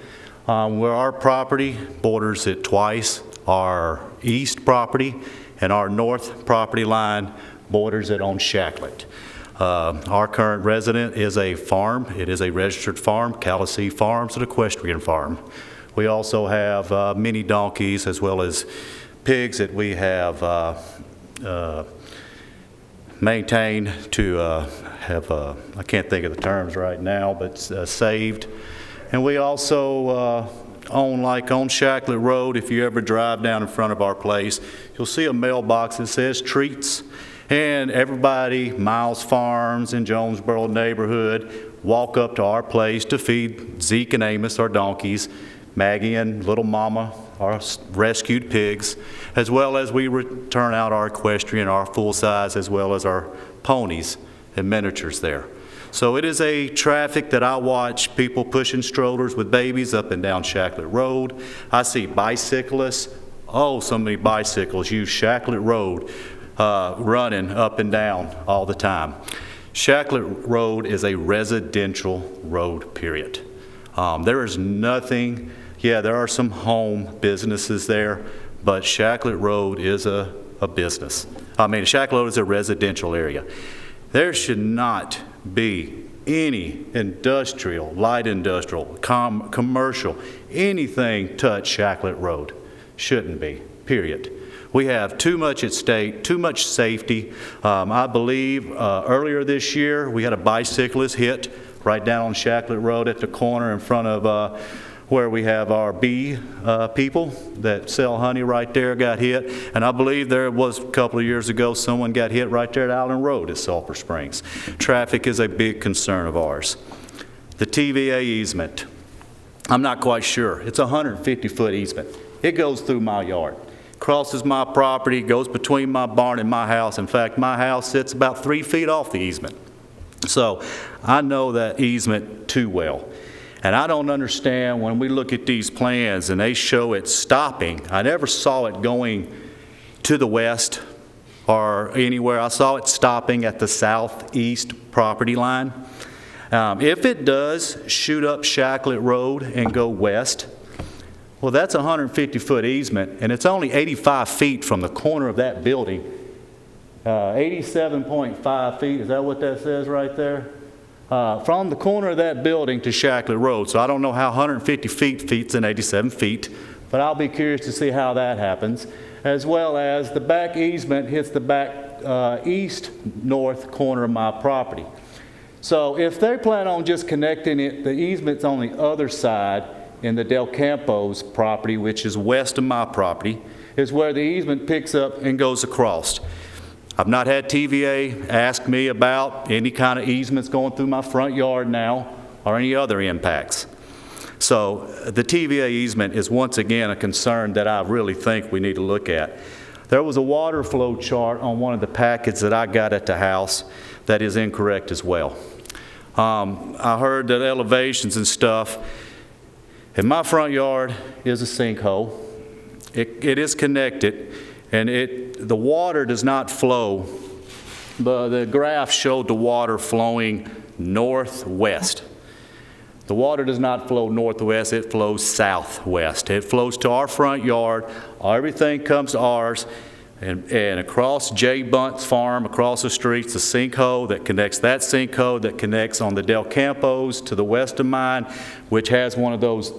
where our property borders it twice. Our east property and our north property line borders it on Shacklet. Our current resident is a farm. It is a registered farm, Calisea Farms, an equestrian farm. We also have many donkeys as well as pigs that we have maintained to have, I can't think of the terms right now, but saved. And we also on Shacklet Road, if you ever drive down in front of our place, you'll see a mailbox that says treats. And everybody, Miles Farms in Jonesboro neighborhood, walk up to our place to feed Zeke and Amos, our donkeys, Maggie and Little Mama, our rescued pigs, as well as we return out our equestrian, our full size, as well as our ponies and miniatures there. So it is a traffic that I watch, people pushing strollers with babies up and down Shacklet Road. I see bicyclists. Oh, so many bicycles use Shacklet Road, running up and down all the time. Shacklet Road is a residential road, period. There is nothing, yeah, there are some home businesses there, but Shacklet Road is a business. Shacklet Road is a residential area. There should not be any industrial, light industrial, commercial, anything touch Shacklet Road. Shouldn't be, period. We have too much at stake, too much safety. I believe earlier this year we had a bicyclist hit right down on Shacklet Road at the corner in front of where we have our bee people that sell honey right there got hit. And I believe there was a couple of years ago someone got hit right there at Allen Road at Sulphur Springs. Traffic is a big concern of ours. The TVA easement, I'm not quite sure. It's a 150-foot easement. It goes through my yard. Crosses my property, goes between my barn and my house. In fact, my house sits about 3 feet off the easement. So I know that easement too well. And I don't understand when we look at these plans and they show it stopping. I never saw it going to the west or anywhere. I saw it stopping at the southeast property line. If it does shoot up Shacklet Road and go west, well, that's a 150-foot easement, and it's only 85 feet from the corner of that building. 87.5 feet, is that what that says right there? From the corner of that building to Shacklet Road. So I don't know how 150 feet's in 87 feet, but I'll be curious to see how that happens. As well as the back easement hits the back east-north corner of my property. So if they plan on just connecting it, the easement's on the other side in the Del Campo's property, which is west of my property, is where the easement picks up and goes across. I've not had TVA ask me about any kind of easements going through my front yard now or any other impacts. So the TVA easement is once again a concern that I really think we need to look at. There was a water flow chart on one of the packets that I got at the house that is incorrect as well. I heard that elevations and stuff. In my front yard is a sinkhole. It is connected, and the water does not flow. The graph showed the water flowing northwest. The water does not flow northwest, it flows southwest. It flows to our front yard. Everything comes to ours. And across Jay Bunt's farm, across the street's a sinkhole that connects that sinkhole that connects on the Del Campos to the west of mine, which has one of those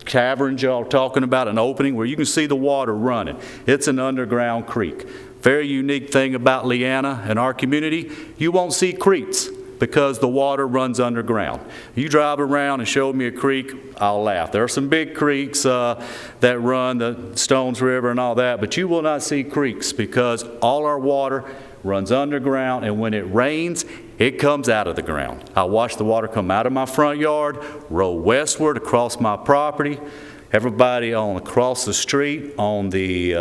caverns y'all talking about, an opening where you can see the water running. It's an underground creek. Very unique thing about Leanna and our community, you won't see creeks because the water runs underground. You drive around and show me a creek, I'll laugh. There are some big creeks that run, the Stones River and all that, but you will not see creeks because all our water runs underground, and when it rains, it comes out of the ground. I watch the water come out of my front yard, roll westward across my property. Everybody across the street on the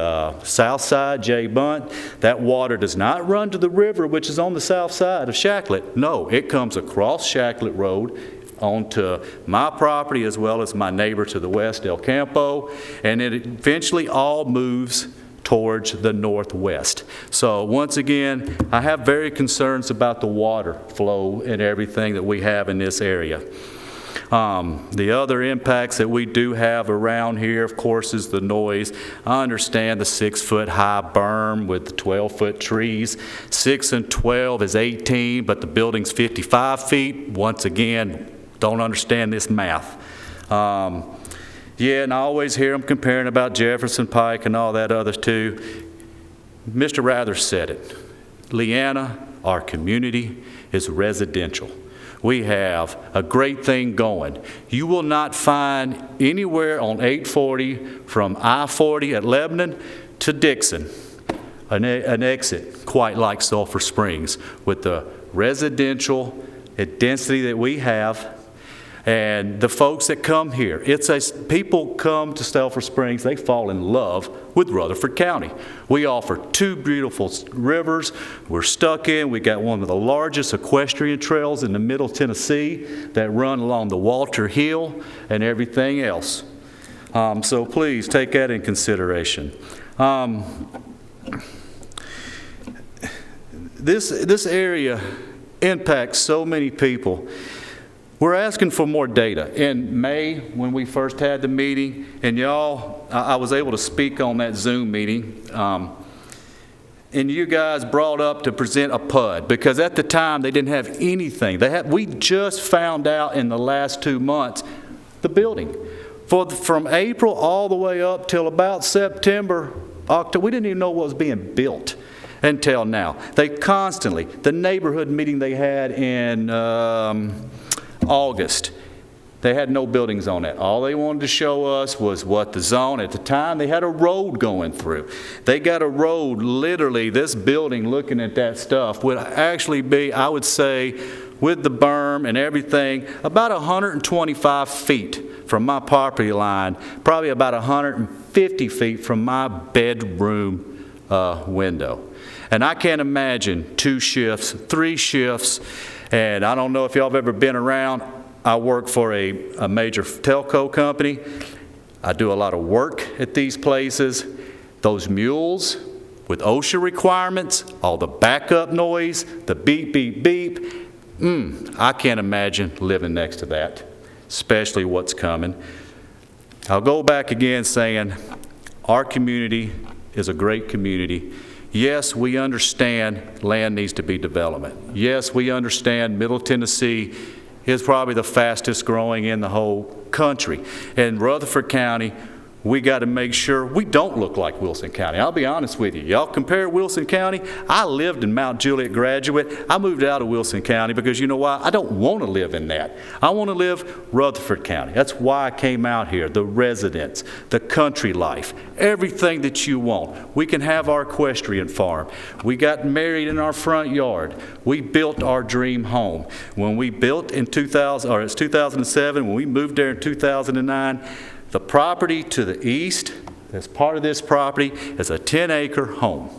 south side, Jay Bunt, that water does not run to the river, which is on the south side of Shacklet. No, it comes across Shacklet Road onto my property as well as my neighbor to the west, El Campo, and it eventually all moves towards the northwest. So once again, I have very concerns about the water flow and everything that we have in this area. The other impacts that we do have around here, of course, is the noise. I understand the 6-foot high berm with the 12-foot trees. 6 and 12 is 18, but the building's 55 feet. Once again, don't understand this math. Yeah, and I always hear them comparing about Jefferson Pike and all that other too. Mr. Rather said it. Leanna, our community, is residential. We have a great thing going. You will not find anywhere on 840 from I-40 at Lebanon to Dixon an exit quite like Sulphur Springs with the residential density that we have. And the folks that come here, people come to Sulphur Springs, they fall in love with Rutherford County. We offer 2 beautiful rivers. We're stuck in. We got one of the largest equestrian trails in the Middle Tennessee that run along the Walter Hill and everything else. So please take that in consideration. This area impacts so many people. We're asking for more data. In May, when we first had the meeting, and y'all, I was able to speak on that Zoom meeting, and you guys brought up to present a PUD, because at the time they didn't have anything. We just found out in the last 2 months the building. From April all the way up till about September, October, we didn't even know what was being built until now. They constantly, the neighborhood meeting they had in August, they had no buildings on it. All they wanted to show us was what the zone, at the time they had a road going through. They got a road, literally this building, looking at that stuff, would actually be, I would say, with the berm and everything, about 125 feet from my property line, probably about 150 feet from my bedroom window. And I can't imagine 2 shifts, 3 shifts, and I don't know if y'all have ever been around. I work for a major telco company. I do a lot of work at these places. Those mules with OSHA requirements, all the backup noise, the beep, beep, beep. I can't imagine living next to that, especially what's coming. I'll go back again saying our community is a great community. Yes, we understand land needs to be development. Yes, we understand Middle Tennessee is probably the fastest growing in the whole country. In Rutherford County, we got to make sure we don't look like Wilson County. I'll be honest with you. Y'all compare Wilson County. I lived in Mount Juliet Graduate. I moved out of Wilson County because you know why? I don't want to live in that. I want to live Rutherford County. That's why I came out here. The residents, the country life, everything that you want. We can have our equestrian farm. We got married in our front yard. We built our dream home. When we built in 2007, when we moved there in 2009, the property to the east, as part of this property, is a 10-acre home.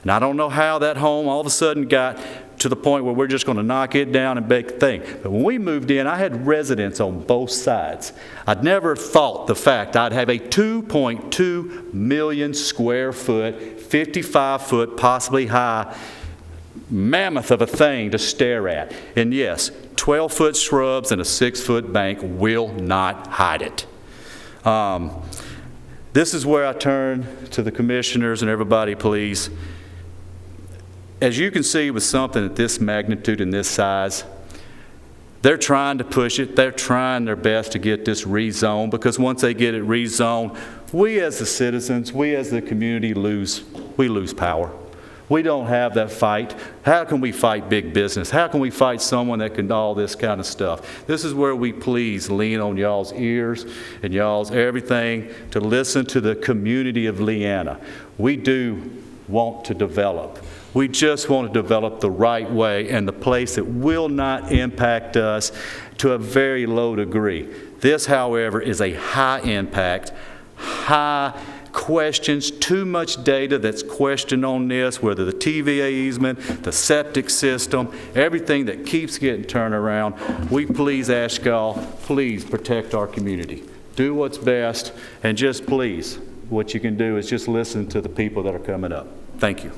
And I don't know how that home all of a sudden got to the point where we're just going to knock it down and make a thing. But when we moved in, I had residents on both sides. I'd never thought the fact I'd have a 2.2 million square foot, 55-foot, possibly high, mammoth of a thing to stare at. And yes, 12-foot shrubs and a 6-foot bank will not hide it. This is where I turn to the commissioners and everybody, please. As you can see, with something at this magnitude and this size, they're trying to push it. They're trying their best to get this rezoned, because once they get it rezoned, we as the citizens, we as the community lose power. We don't have that fight. How can we fight big business? How can we fight someone that can do all this kind of stuff? This is where we please lean on y'all's ears and y'all's everything to listen to the community of Leanna. We do want to develop. We just want to develop the right way and the place that will not impact us to a very low degree. This, however, is a high impact, high questions, too much data that's questioned on this, whether the TVA easement, the septic system, everything that keeps getting turned around. We please ask y'all, please protect our community. Do what's best, and just please, what you can do is just listen to the people that are coming up. Thank you.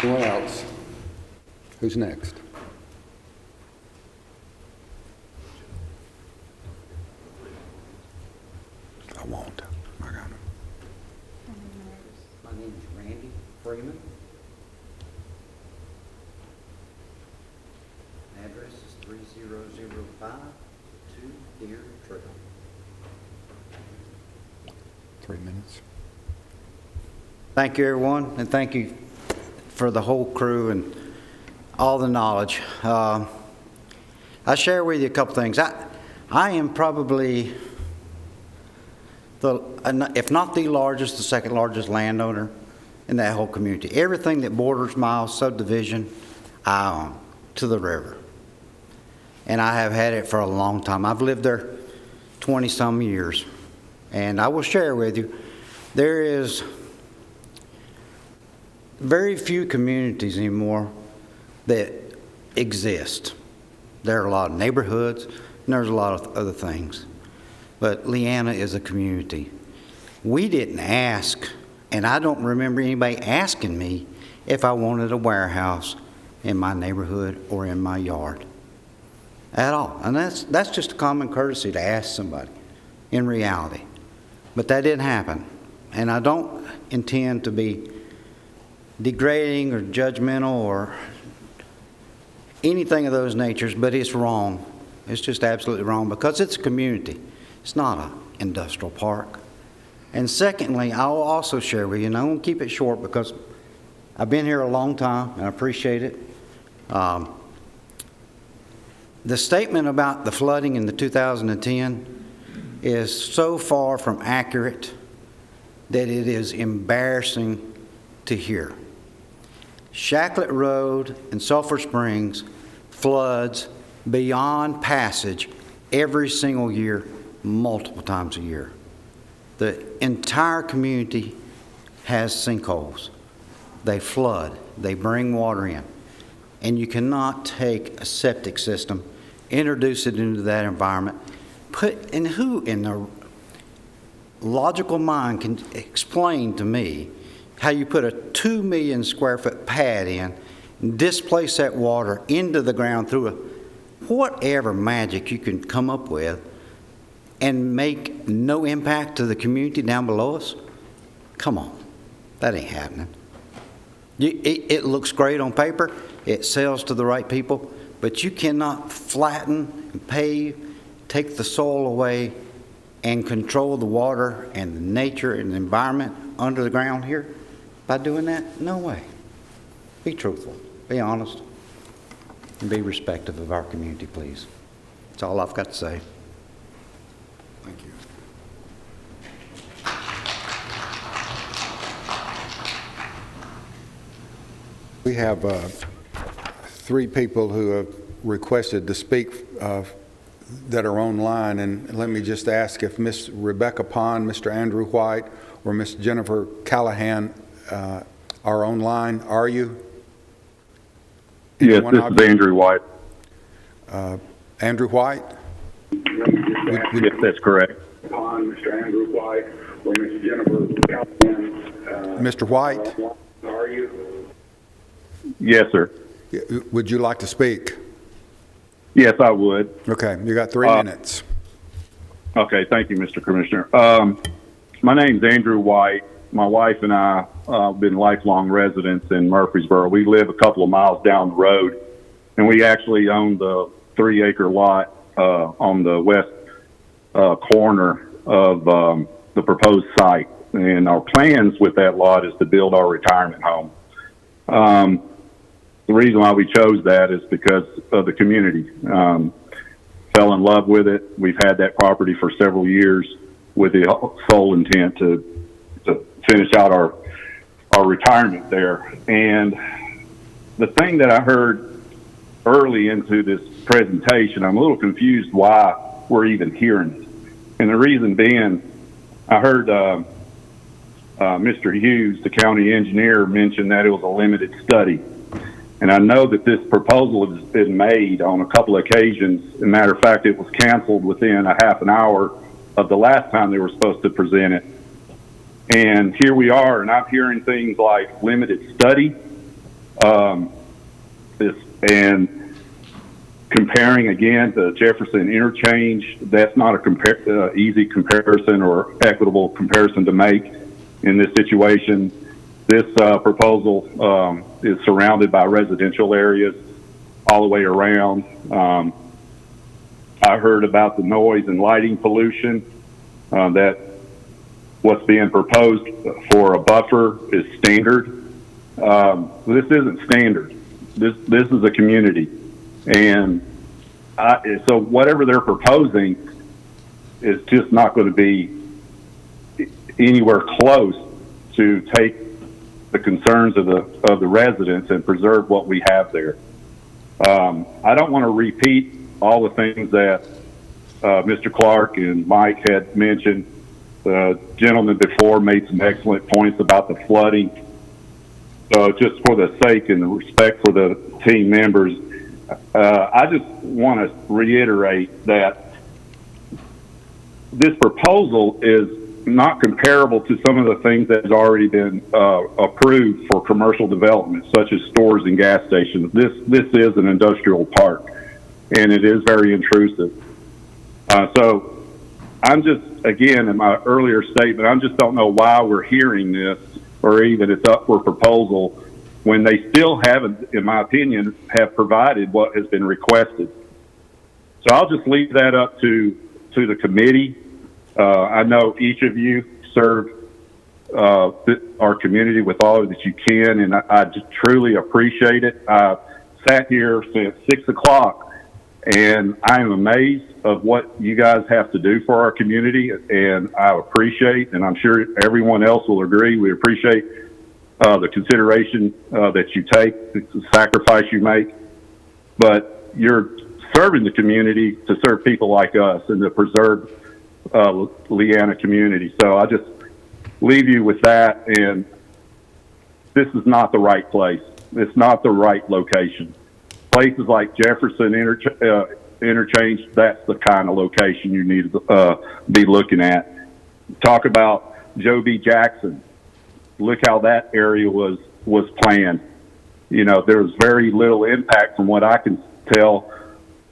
Anyone else? Who's next? I won't. I got him. My name is Randy Freeman. Address is 3005 2 Deer Trail. 3 minutes. Thank you, everyone, and thank you for the whole crew and all the knowledge. I share with you a couple things. I am probably if not the largest, the second largest landowner in that whole community. Everything that borders my subdivision, I own to the river. And I have had it for a long time. I've lived there 20-some years. And I will share with you, there is very few communities anymore that exist. There are a lot of neighborhoods, and there's a lot of other things. But Leanna is a community. We didn't ask, and I don't remember anybody asking me if I wanted a warehouse in my neighborhood or in my yard at all. And that's just a common courtesy to ask somebody in reality. But that didn't happen. And I don't intend to be degrading or judgmental or anything of those natures, but it's wrong. It's just absolutely wrong because it's a community. It's not an industrial park. And secondly, I will also share with you, and I won't keep it short because I've been here a long time and I appreciate it. The statement about the flooding in the 2010 is so far from accurate that it is embarrassing to hear. Shacklet Road in Sulphur Springs floods beyond passage every single year, multiple times a year. The entire community has sinkholes. They flood. They bring water in. And you cannot take a septic system, introduce it into that environment, who in the logical mind can explain to me how you put a 2 million square foot pad in, displace that water into the ground through whatever magic you can come up with, and make no impact to the community down below us? Come on, that ain't happening. It looks great on paper, it sells to the right people, but you cannot flatten and pave, take the soil away, and control the water and the nature and the environment under the ground here by doing that? No way. Be truthful, be honest, and be respectful of our community, please. That's all I've got to say. Thank you. We have 3 people who have requested to speak that are online, and let me just ask if Miss Rebecca Pond, Mr. Andrew White, or Miss Jennifer Callahan are online. Are you? Yes, this is Andrew White. Andrew White? Yes, that's correct. Mr. Andrew White or Ms. Jennifer Callahan. Mr. White? Are you? Yes, sir. Would you like to speak? Yes, I would. Okay, you got 3 minutes. Okay, thank you, Mr. Commissioner. My name's Andrew White. My wife and I have been lifelong residents in Murfreesboro. We live a couple of miles down the road, and we actually own the 3-acre lot on the west corner of the proposed site. And our plans with that lot is to build our retirement home. The reason why we chose that is because of the community. Fell in love with it. We've had that property for several years with the sole intent to finish out our retirement there. And the thing that I heard early into this presentation, I'm a little confused why we're even hearing it. And the reason being, I heard Mr. Hughes, the county engineer, mention that it was a limited study. And I know that this proposal has been made on a couple of occasions. As a matter of fact, it was canceled within a half an hour of the last time they were supposed to present it. And here we are, and I'm hearing things like limited study, and comparing again the Jefferson interchange. That's not a easy comparison or equitable comparison to make in this situation. This proposal is surrounded by residential areas all the way around. I heard about the noise and lighting pollution, that what's being proposed for a buffer is standard. This isn't standard. This is a community, and so whatever they're proposing is just not going to be anywhere close to take the concerns of the residents and preserve what we have there. I don't want to repeat all the things that Mr. Clark and Mike had mentioned. The gentleman before made some excellent points about the flooding. So just for the sake and the respect for the team members, I just want to reiterate that this proposal is not comparable to some of the things that has already been approved for commercial development, such as stores and gas stations. This is an industrial park, and it is very intrusive. So I'm just, again, in my earlier statement, I just don't know why we're hearing this, or even it's up for proposal, when they still haven't, in my opinion, have provided what has been requested. So I'll just leave that up to the committee. I know each of you serve our community with all that you can, and I just truly appreciate it. I sat here since 6 o'clock, and I am amazed of what you guys have to do for our community, and I appreciate, and I'm sure everyone else will agree, we appreciate the consideration that you take, the sacrifice you make, but you're serving the community to serve people like us and to preserve Leanna community. So I just leave you with that, and this is not the right place. It's not the right location. Places like Jefferson Interchange, that's the kind of location you need to be looking at. Talk about Joe B. Jackson. Look how that area was planned. You know, there's very little impact from what I can tell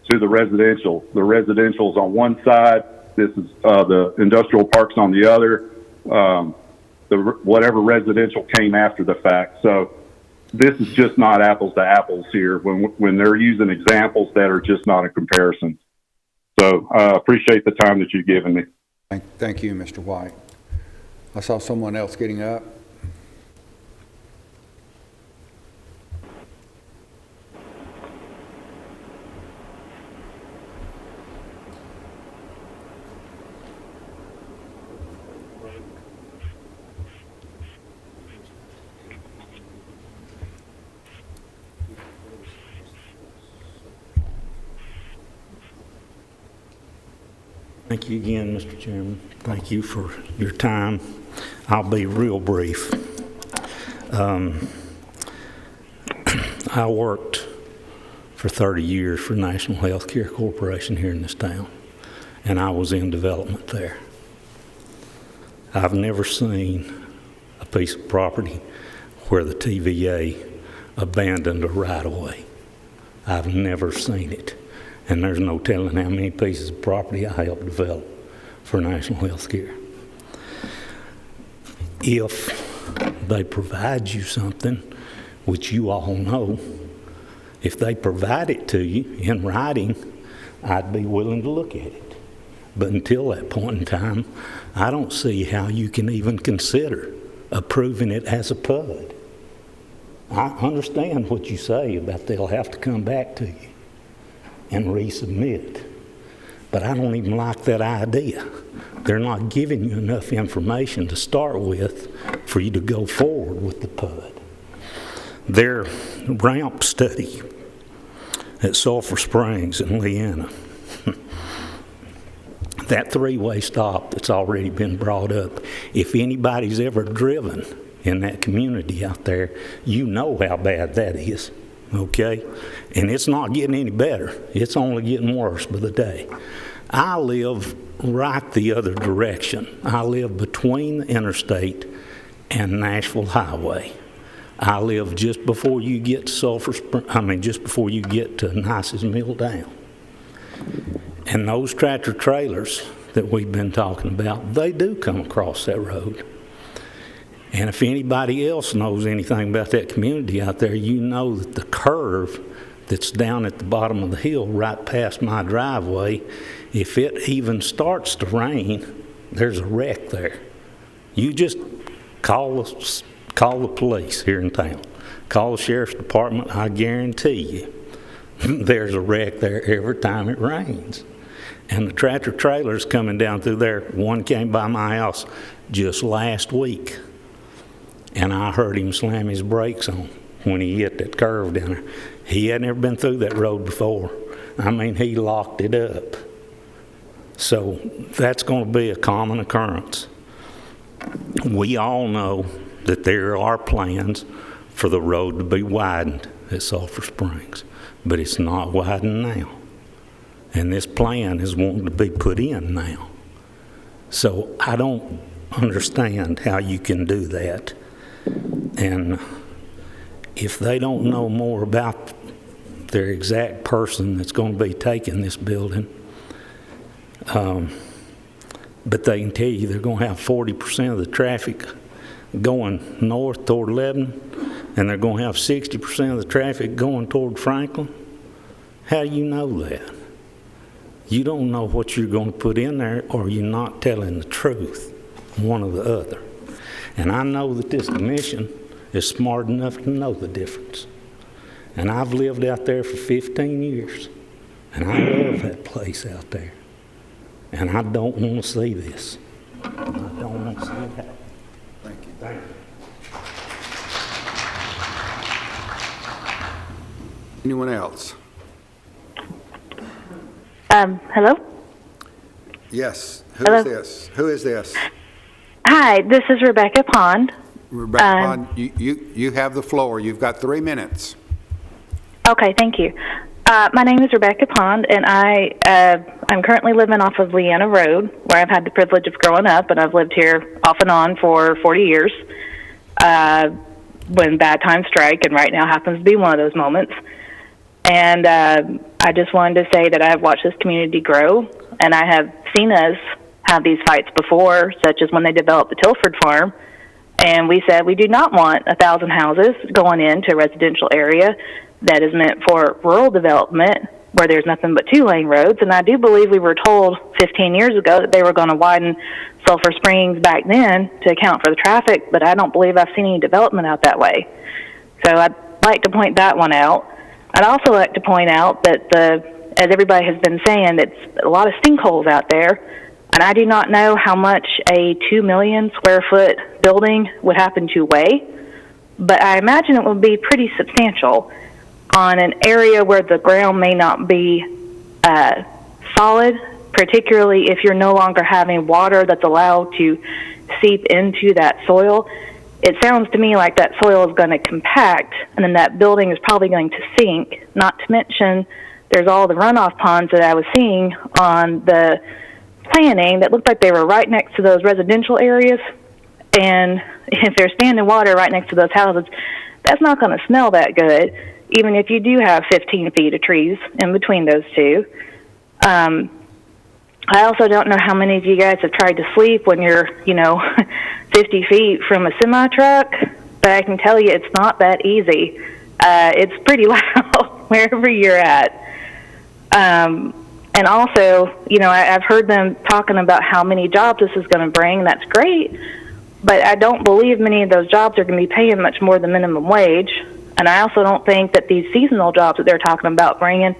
to the residential. The residential's on one side. This is the industrial parks on the other. Whatever residential came after the fact. So this is just not apples to apples here when they're using examples that are just not a comparison. So I appreciate the time that you've given me. Thank you, Mr. White. I saw someone else getting up. Thank you again, Mr. Chairman. Thank you for your time. I'll be real brief. I worked for 30 years for National Healthcare Corporation here in this town, and I was in development there. I've never seen a piece of property where the TVA abandoned a right-of-way. I've never seen it. And there's no telling how many pieces of property I helped develop for National Health Care. If they provide you something, which you all know, if they provide it to you in writing, I'd be willing to look at it. But until that point in time, I don't see how you can even consider approving it as a PUD. I understand what you say about they'll have to come back to you and resubmit. But I don't even like that idea. They're not giving you enough information to start with for you to go forward with the PUD. Their ramp study at Sulphur Springs in Leanna, that three-way stop that's already been brought up, if anybody's ever driven in that community out there, you know how bad that is. Okay? And it's not getting any better. It's only getting worse by the day. I live right the other direction. I live between the interstate and Nashville Highway. I live just before you get to just before you get to Nice's Mill Down. And those tractor trailers that we've been talking about, they do come across that road. And if anybody else knows anything about that community out there, you know that the curve that's down at the bottom of the hill right past my driveway, if it even starts to rain, there's a wreck there. You just call the police here in town. Call the sheriff's department, I guarantee you, there's a wreck there every time it rains. And the tractor trailer's coming down through there. One came by my house just last week, and I heard him slam his brakes on when he hit that curve down there. He had never been through that road before. I mean, he locked it up. So that's going to be a common occurrence. We all know that there are plans for the road to be widened at Sulphur Springs, but it's not widened now. And this plan is wanting to be put in now. So I don't understand how you can do that. And if they don't know more about their exact person that's going to be taking this building, but they can tell you they're going to have 40% of the traffic going north toward Lebanon, and they're going to have 60% of the traffic going toward Franklin. How do you know that? You don't know what you're going to put in there, or you're not telling the truth, one or the other. And I know that this commission is smart enough to know the difference. And I've lived out there for 15 years, and I love that place out there. And I don't want to see this. I don't want to see it happen. Thank you. Thank you. Anyone else? Hello? Yes. Hello? Who is this? Hi, this is Rebecca Pond. Rebecca Pond, you have the floor. You've got 3 minutes. Okay, thank you. My name is Rebecca Pond, and I'm currently living off of Leanna Road, where I've had the privilege of growing up, and I've lived here off and on for 40 years when bad times strike, and right now happens to be one of those moments. And I just wanted to say that I have watched this community grow, and I have seen us have these fights before, such as when they developed the Tilford Farm, and we said we do not want 1,000 houses going into a residential area that is meant for rural development where there's nothing but 2-lane roads. And I do believe we were told 15 years ago that they were going to widen Sulphur Springs back then to account for the traffic, but I don't believe I've seen any development out that way. So I'd like to point that one out. I'd also like to point out that, as everybody has been saying, it's a lot of sinkholes out there, and I do not know how much a 2 million square foot building would happen to weigh, but I imagine it would be pretty substantial on an area where the ground may not be solid, particularly if you're no longer having water that's allowed to seep into that soil. It sounds to me like that soil is going to compact, and then that building is probably going to sink, not to mention there's all the runoff ponds that I was seeing on the planning that looked like they were right next to those residential areas. And if there's standing water right next to those houses, that's not going to smell that good, even if you do have 15 feet of trees in between those two. I also don't know how many of you guys have tried to sleep when you're, 50 feet from a semi-truck, but I can tell you it's not that easy. It's pretty loud wherever you're at. And also, I've heard them talking about how many jobs this is going to bring, and that's great, but I don't believe many of those jobs are going to be paying much more than minimum wage. And I also don't think that these seasonal jobs that they're talking about bringing,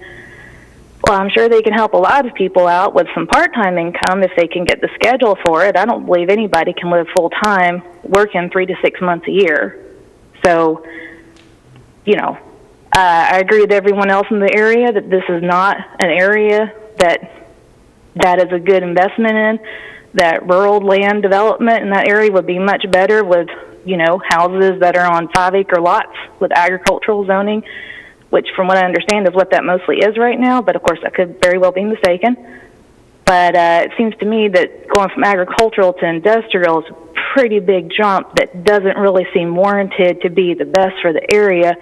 well, I'm sure they can help a lot of people out with some part-time income if they can get the schedule for it. I don't believe anybody can live full-time working 3 to 6 months a year. So, I agree with everyone else in the area that this is not an area that is a good investment in, that rural land development in that area would be much better with, houses that are on 5-acre lots with agricultural zoning, which from what I understand is what that mostly is right now, but of course I could very well be mistaken. But it seems to me that going from agricultural to industrial is a pretty big jump that doesn't really seem warranted to be the best for the area,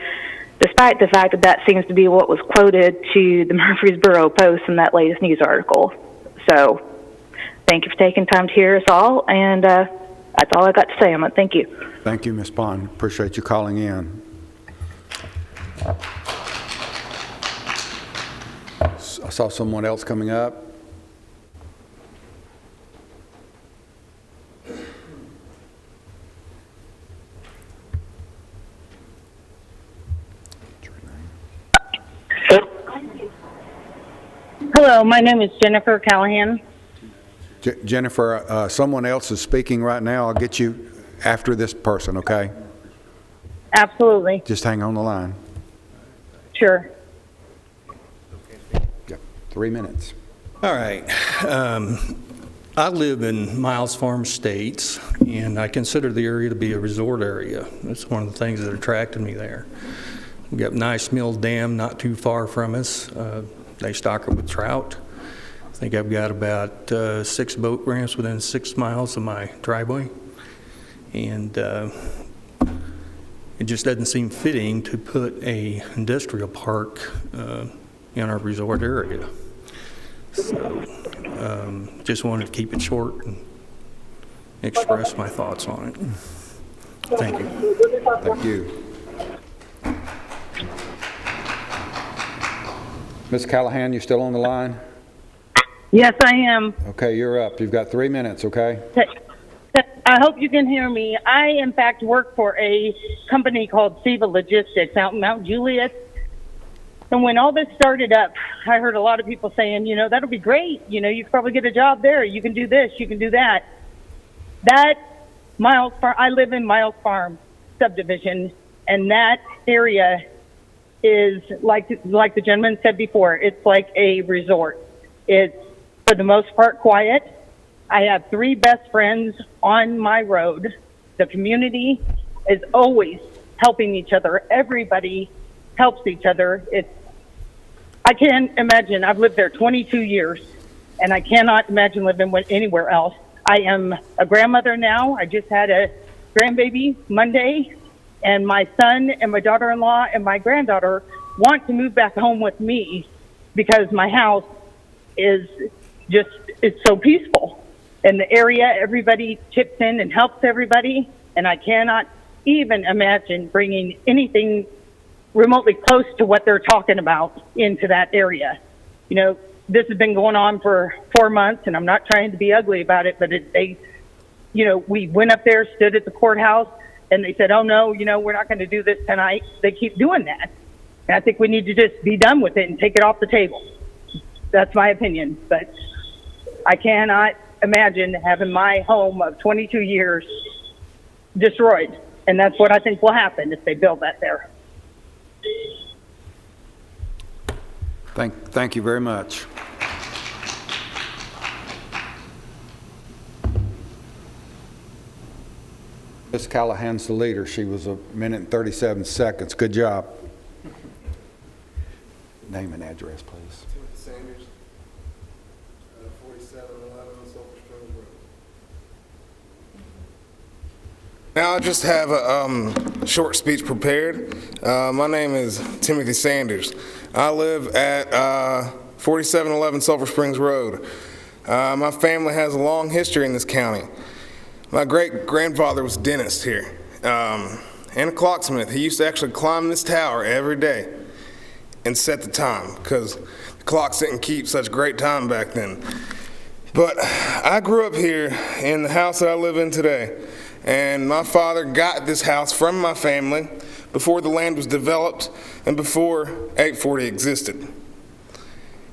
despite the fact that that seems to be what was quoted to the Murfreesboro Post in that latest news article. So thank you for taking time to hear us all, and that's all I got to say on it. Thank you. Thank you, Ms. Pond. Appreciate you calling in. I saw someone else coming up. Hello, my name is Jennifer Callahan. Jennifer, someone else is speaking right now. I'll get you after this person, okay? Absolutely. Just hang on the line. Sure. Yep, 3 minutes. All right. I live in Miles Farm Estates, and I consider the area to be a resort area. That's one of the things that attracted me there. We've got Nice Mill Dam not too far from us. They stock it with trout. I think I've got about 6 boat ramps within 6 miles of my driveway. And it just doesn't seem fitting to put a industrial park in our resort area. So just wanted to keep it short and express my thoughts on it. Thank you. Thank you. Ms. Callahan, you still on the line? Yes, I am. Okay, you're up. You've got 3 minutes, okay? I hope you can hear me. I, in fact, work for a company called Siva Logistics out in Mount Juliet. And when all this started up, I heard a lot of people saying, you know, that'll be great. You know, you could probably get a job there. You can do this. You can do that. That Miles Farm, I live in Miles Farm subdivision, and that area is like the gentleman said before, it's like a resort. It's for the most part quiet. I have 3 best friends on my road. The community is always helping each other. Everybody helps each other. I can't imagine. I've lived there 22 years, and I cannot imagine living anywhere else. I am a grandmother now. I just had a grandbaby Monday, and my son and my daughter-in-law and my granddaughter want to move back home with me because my house is just, it's so peaceful. In the area, everybody chips in and helps everybody, and I cannot even imagine bringing anything remotely close to what they're talking about into that area. You know, this has been going on for 4 months, and I'm not trying to be ugly about it, but we went up there, stood at the courthouse, and they said, oh no, we're not going to do this tonight. They keep doing that. And I think we need to just be done with it and take it off the table. That's my opinion, but I cannot imagine having my home of 22 years destroyed. And that's what I think will happen if they build that there. Thank you very much. Ms. Callahan's the leader. She was 1 minute and 37 seconds. Good job. Name and address, please. Sanders, 4711 Silver Springs Road. Now I just have a short speech prepared. My name is Timothy Sanders. I live at 4711 Silver Springs Road. My family has a long history in this county. My great-grandfather was a dentist here and a clocksmith. He used to actually climb this tower every day and set the time because the clocks didn't keep such great time back then. But I grew up here in the house that I live in today, and my father got this house from my family before the land was developed and before 840 existed.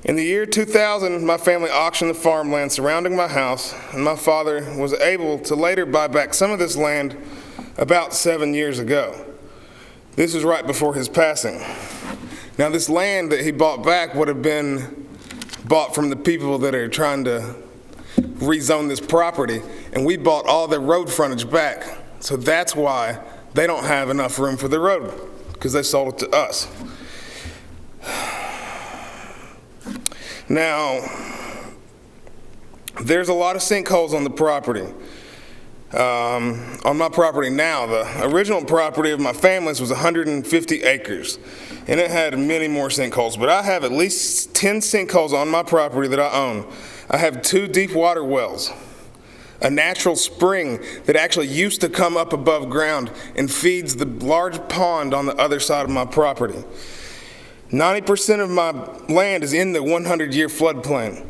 In the year 2000, my family auctioned the farmland surrounding my house, and my father was able to later buy back some of this land about 7 years ago. This was right before his passing. Now, this land that he bought back would have been bought from the people that are trying to rezone this property, and we bought all their road frontage back. So that's why they don't have enough room for the road, because they sold it to us. Now, there's a lot of sinkholes on the property. On my property now, the original property of my family's was 150 acres, and it had many more sinkholes, but I have at least 10 sinkholes on my property that I own. I have 2 deep water wells, a natural spring that actually used to come up above ground and feeds the large pond on the other side of my property. 90% of my land is in the 100-year floodplain.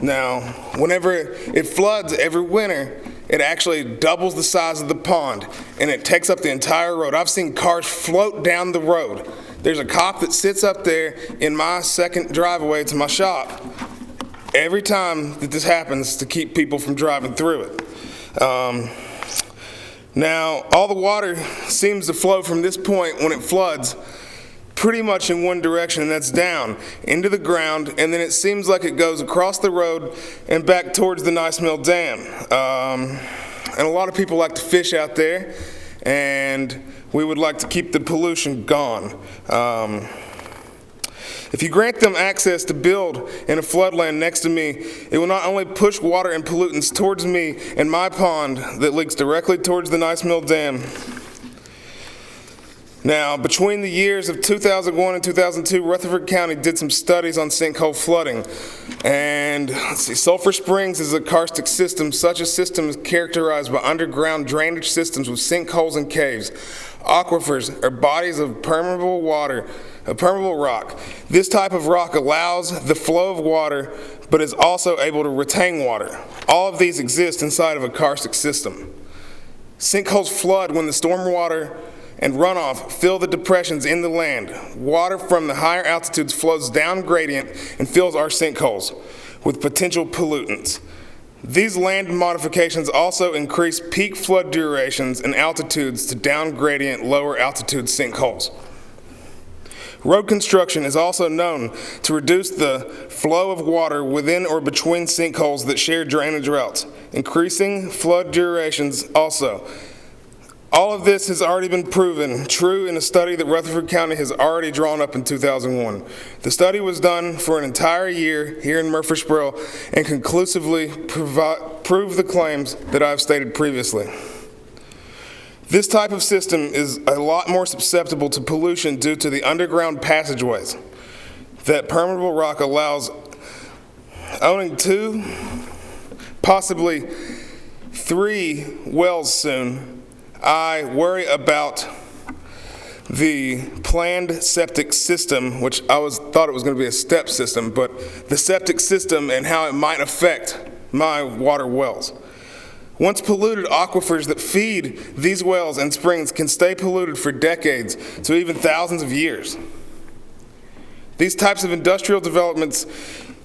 Now, whenever it floods every winter, it actually doubles the size of the pond, and it takes up the entire road. I've seen cars float down the road There's a cop that sits up there in my second driveway to my shop every time that this happens to keep people from driving through it. Now, all the water seems to flow from this point when it floods pretty much in one direction, and that's down into the ground, and then it seems like it goes across the road and back towards the Nice Mill Dam. And a lot of people like to fish out there, and we would like to keep the pollution gone. If you grant them access to build in a floodland next to me, it will not only push water and pollutants towards me and my pond that leaks directly towards the Nice Mill Dam. Now, between the years of 2001 and 2002, Rutherford County did some studies on sinkhole flooding. And let's see, Sulphur Springs is a karstic system. Such a system is characterized by underground drainage systems with sinkholes and caves. Aquifers are bodies of permeable rock. This type of rock allows the flow of water, but is also able to retain water. All of these exist inside of a karstic system. Sinkholes flood when the stormwater and runoff fill the depressions in the land. Water from the higher altitudes flows down gradient and fills our sinkholes with potential pollutants. These land modifications also increase peak flood durations and altitudes to down gradient lower altitude sinkholes. Road construction is also known to reduce the flow of water within or between sinkholes that share drainage routes, increasing flood durations also. All of this has already been proven true in a study that Rutherford County has already drawn up in 2001. The study was done for an entire year here in Murfreesboro and conclusively proved the claims that I've stated previously. This type of system is a lot more susceptible to pollution due to the underground passageways that permeable rock allows. Owning 2, possibly 3 wells soon, I worry about the planned septic system, which I thought it was going to be a step system, but the septic system and how it might affect my water wells. Once polluted, aquifers that feed these wells and springs can stay polluted for decades to even thousands of years. These types of industrial developments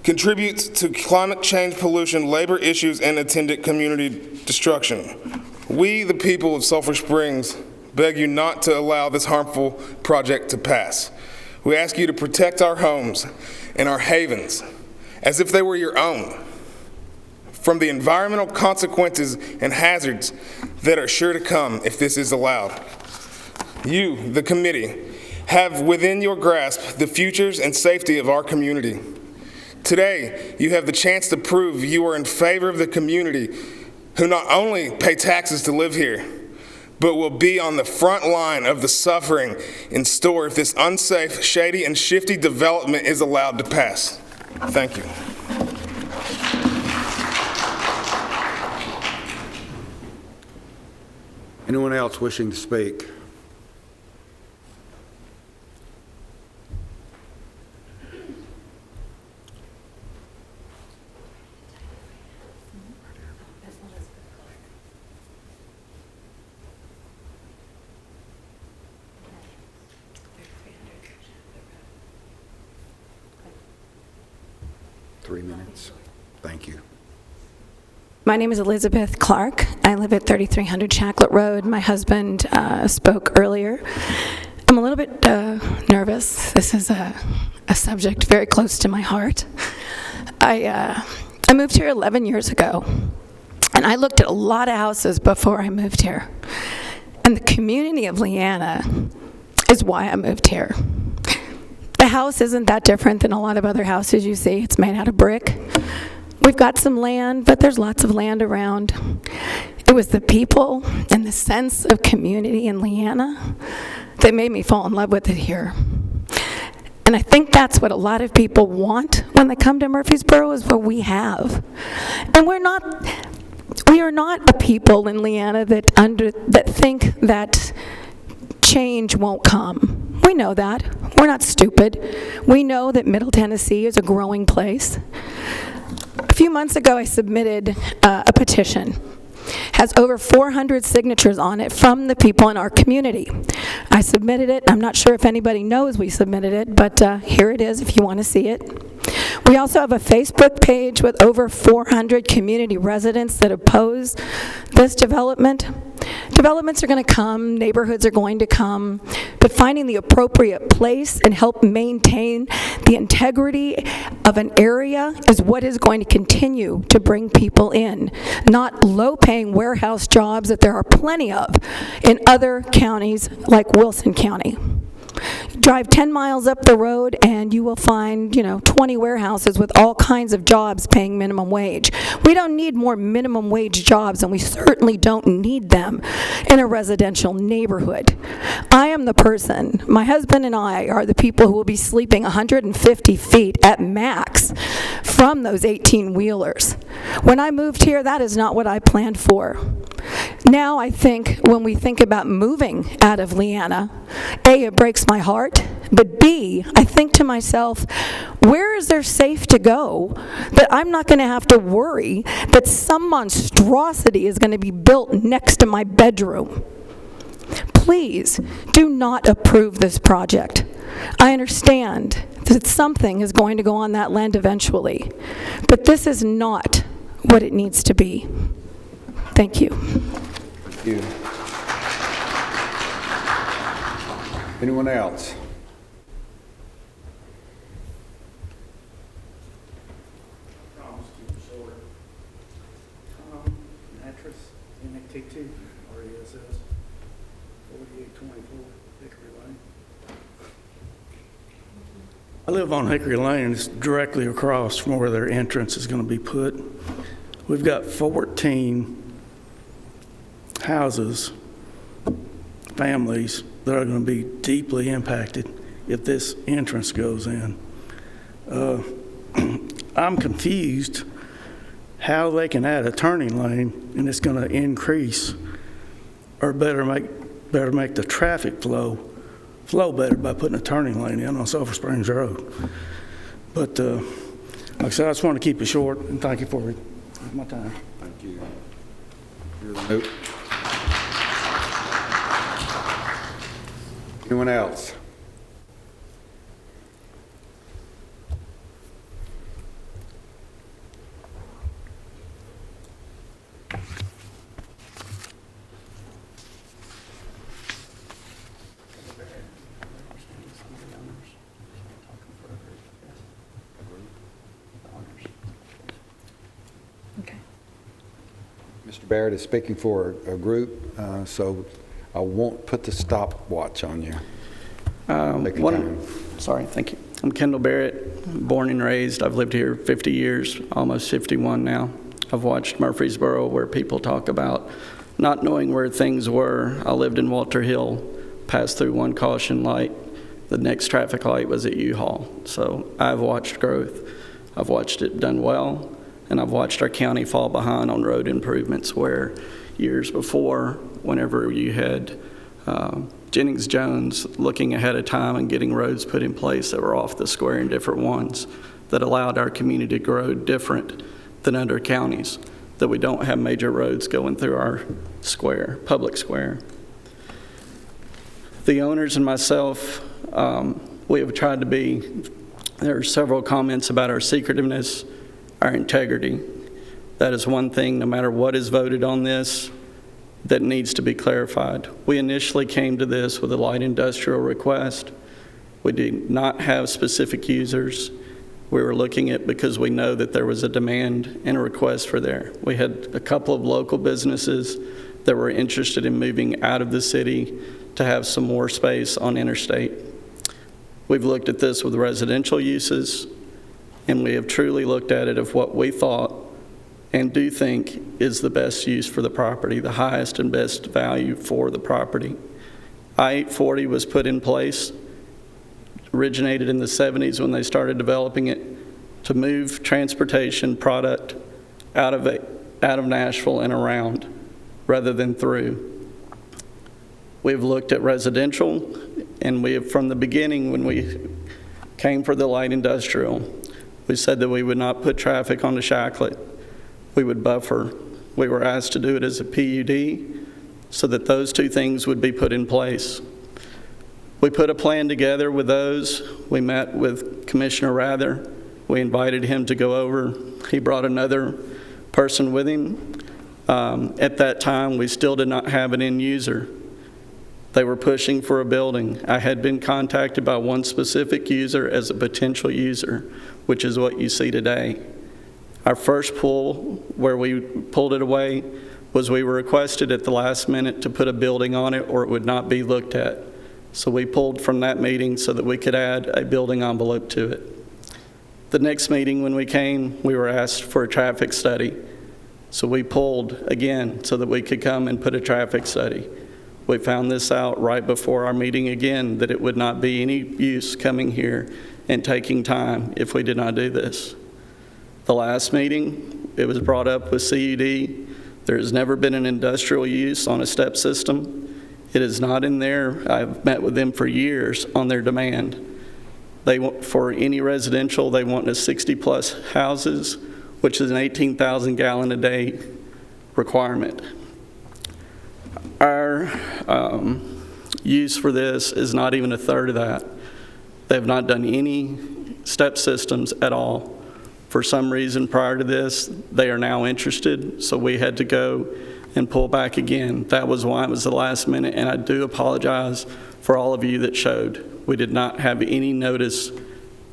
contribute to climate change, pollution, labor issues, and attendant community destruction. We, the people of Sulphur Springs, beg you not to allow this harmful project to pass. We ask you to protect our homes and our havens as if they were your own from the environmental consequences and hazards that are sure to come if this is allowed. You, the committee, have within your grasp the futures and safety of our community. Today, you have the chance to prove you are in favor of the community who not only pay taxes to live here, but will be on the front line of the suffering in store if this unsafe, shady, and shifty development is allowed to pass. Thank you. Anyone else wishing to speak? Thank you. My name is Elizabeth Clark. I live at 3300 Shacklet Road. My husband spoke earlier. I'm a little bit nervous. This is a subject very close to my heart. I moved here 11 years ago, and I looked at a lot of houses before I moved here. And the community of Leanna is why I moved here. The house isn't that different than a lot of other houses you see. It's made out of brick. We've got some land, but there's lots of land around. It was the people and the sense of community in Leanna that made me fall in love with it here. And I think that's what a lot of people want when they come to Murfreesboro, is what we have. And we are not a people in Leanna that think that change won't come. We know that. We're not stupid. We know that Middle Tennessee is a growing place. A few months ago, I submitted a petition has over 400 signatures on it from the people in our community. I submitted it. I'm not sure if anybody knows we submitted it, but here it is if you want to see it. We also have a Facebook page with over 400 community residents that oppose this development. Developments are going to come, neighborhoods are going to come, but finding the appropriate place and help maintain the integrity of an area is what is going to continue to bring people in, not low-paying warehouse jobs that there are plenty of in other counties like Wilson County. Drive 10 miles up the road and you will find, 20 warehouses with all kinds of jobs paying minimum wage. We don't need more minimum wage jobs, and we certainly don't need them in a residential neighborhood. I am the person, my husband and I are the people who will be sleeping 150 feet at max from those 18-wheelers. When I moved here, that is not what I planned for. Now I think when we think about moving out of Leanna, A, it breaks my heart, but B, I think to myself, where is there safe to go that I'm not going to have to worry that some monstrosity is going to be built next to my bedroom? Please do not approve this project. I understand that something is going to go on that land eventually, but this is not what it needs to be. Thank you. Thank you. Anyone else? Mattress, NAT2, RESS, 4824 Hickory Lane. I live on Hickory Lane, and it's directly across from where their entrance is going to be put. We've got 14 houses, families that are going to be deeply impacted if this entrance goes in. I'm confused how they can add a turning lane and it's going to increase or better make the traffic flow better by putting a turning lane in on Sulphur Springs Road. But like I said, I just want to keep it short, and thank you for my time. Thank you. Nope. Anyone else? Mr. Barrett is speaking for a group, so I won't put the stopwatch on you. Sorry, thank you. I'm Kendall Barrett, born and raised. I've lived here 50 years, almost 51 now. I've watched Murfreesboro, where people talk about not knowing where things were. I lived in Walter Hill, passed through one caution light. The next traffic light was at U-Haul. So I've watched growth. I've watched it done well, and I've watched our county fall behind on road improvements where years before, whenever you had Jennings Jones looking ahead of time and getting roads put in place that were off the square and different ones that allowed our community to grow different than other counties, that we don't have major roads going through our square, public square. The owners and myself, we have tried to be, there are several comments about our secretiveness, our integrity. That is one thing, no matter what is voted on this, that needs to be clarified. We initially came to this with a light industrial request. We did not have specific users. We were looking at because we know that there was a demand and a request for there. We had a couple of local businesses that were interested in moving out of the city to have some more space on interstate. We've looked at this with residential uses, and we have truly looked at it of what we thought and do think is the best use for the property, the highest and best value for the property. I-840 was put in place, originated in the 70s when they started developing it, to move transportation product out of Nashville and around rather than through. We've looked at residential, and we have, from the beginning when we came for the light industrial, we said that we would not put traffic onto Shacklet. We would buffer we were asked to do it as a PUD so that those two things would be put in place. We put a plan together with those. We met with Commissioner Rather. We invited him to go over. He brought another person with him. At that time, we still did not have an end user. They were pushing for a building. I had been contacted by one specific user as a potential user, which is what you see today. Our first pull, where we pulled it away, was we were requested at the last minute to put a building on it or it would not be looked at. So we pulled from that meeting so that we could add a building envelope to it. The next meeting when we came, we were asked for a traffic study. So we pulled again so that we could come and put a traffic study. We found this out right before our meeting again, that it would not be any use coming here and taking time if we did not do this. The last meeting, it was brought up with CUD. There has never been an industrial use on a step system. It is not in there. I've met with them for years on their demand. They want, for any residential, they want a 60-plus houses, which is an 18,000 gallon a day requirement. Our use for this is not even a third of that. They have not done any step systems at all. For some reason prior to this, they are now interested, so we had to go and pull back again. That was why it was the last minute, and I do apologize for all of you that showed. We did not have any notice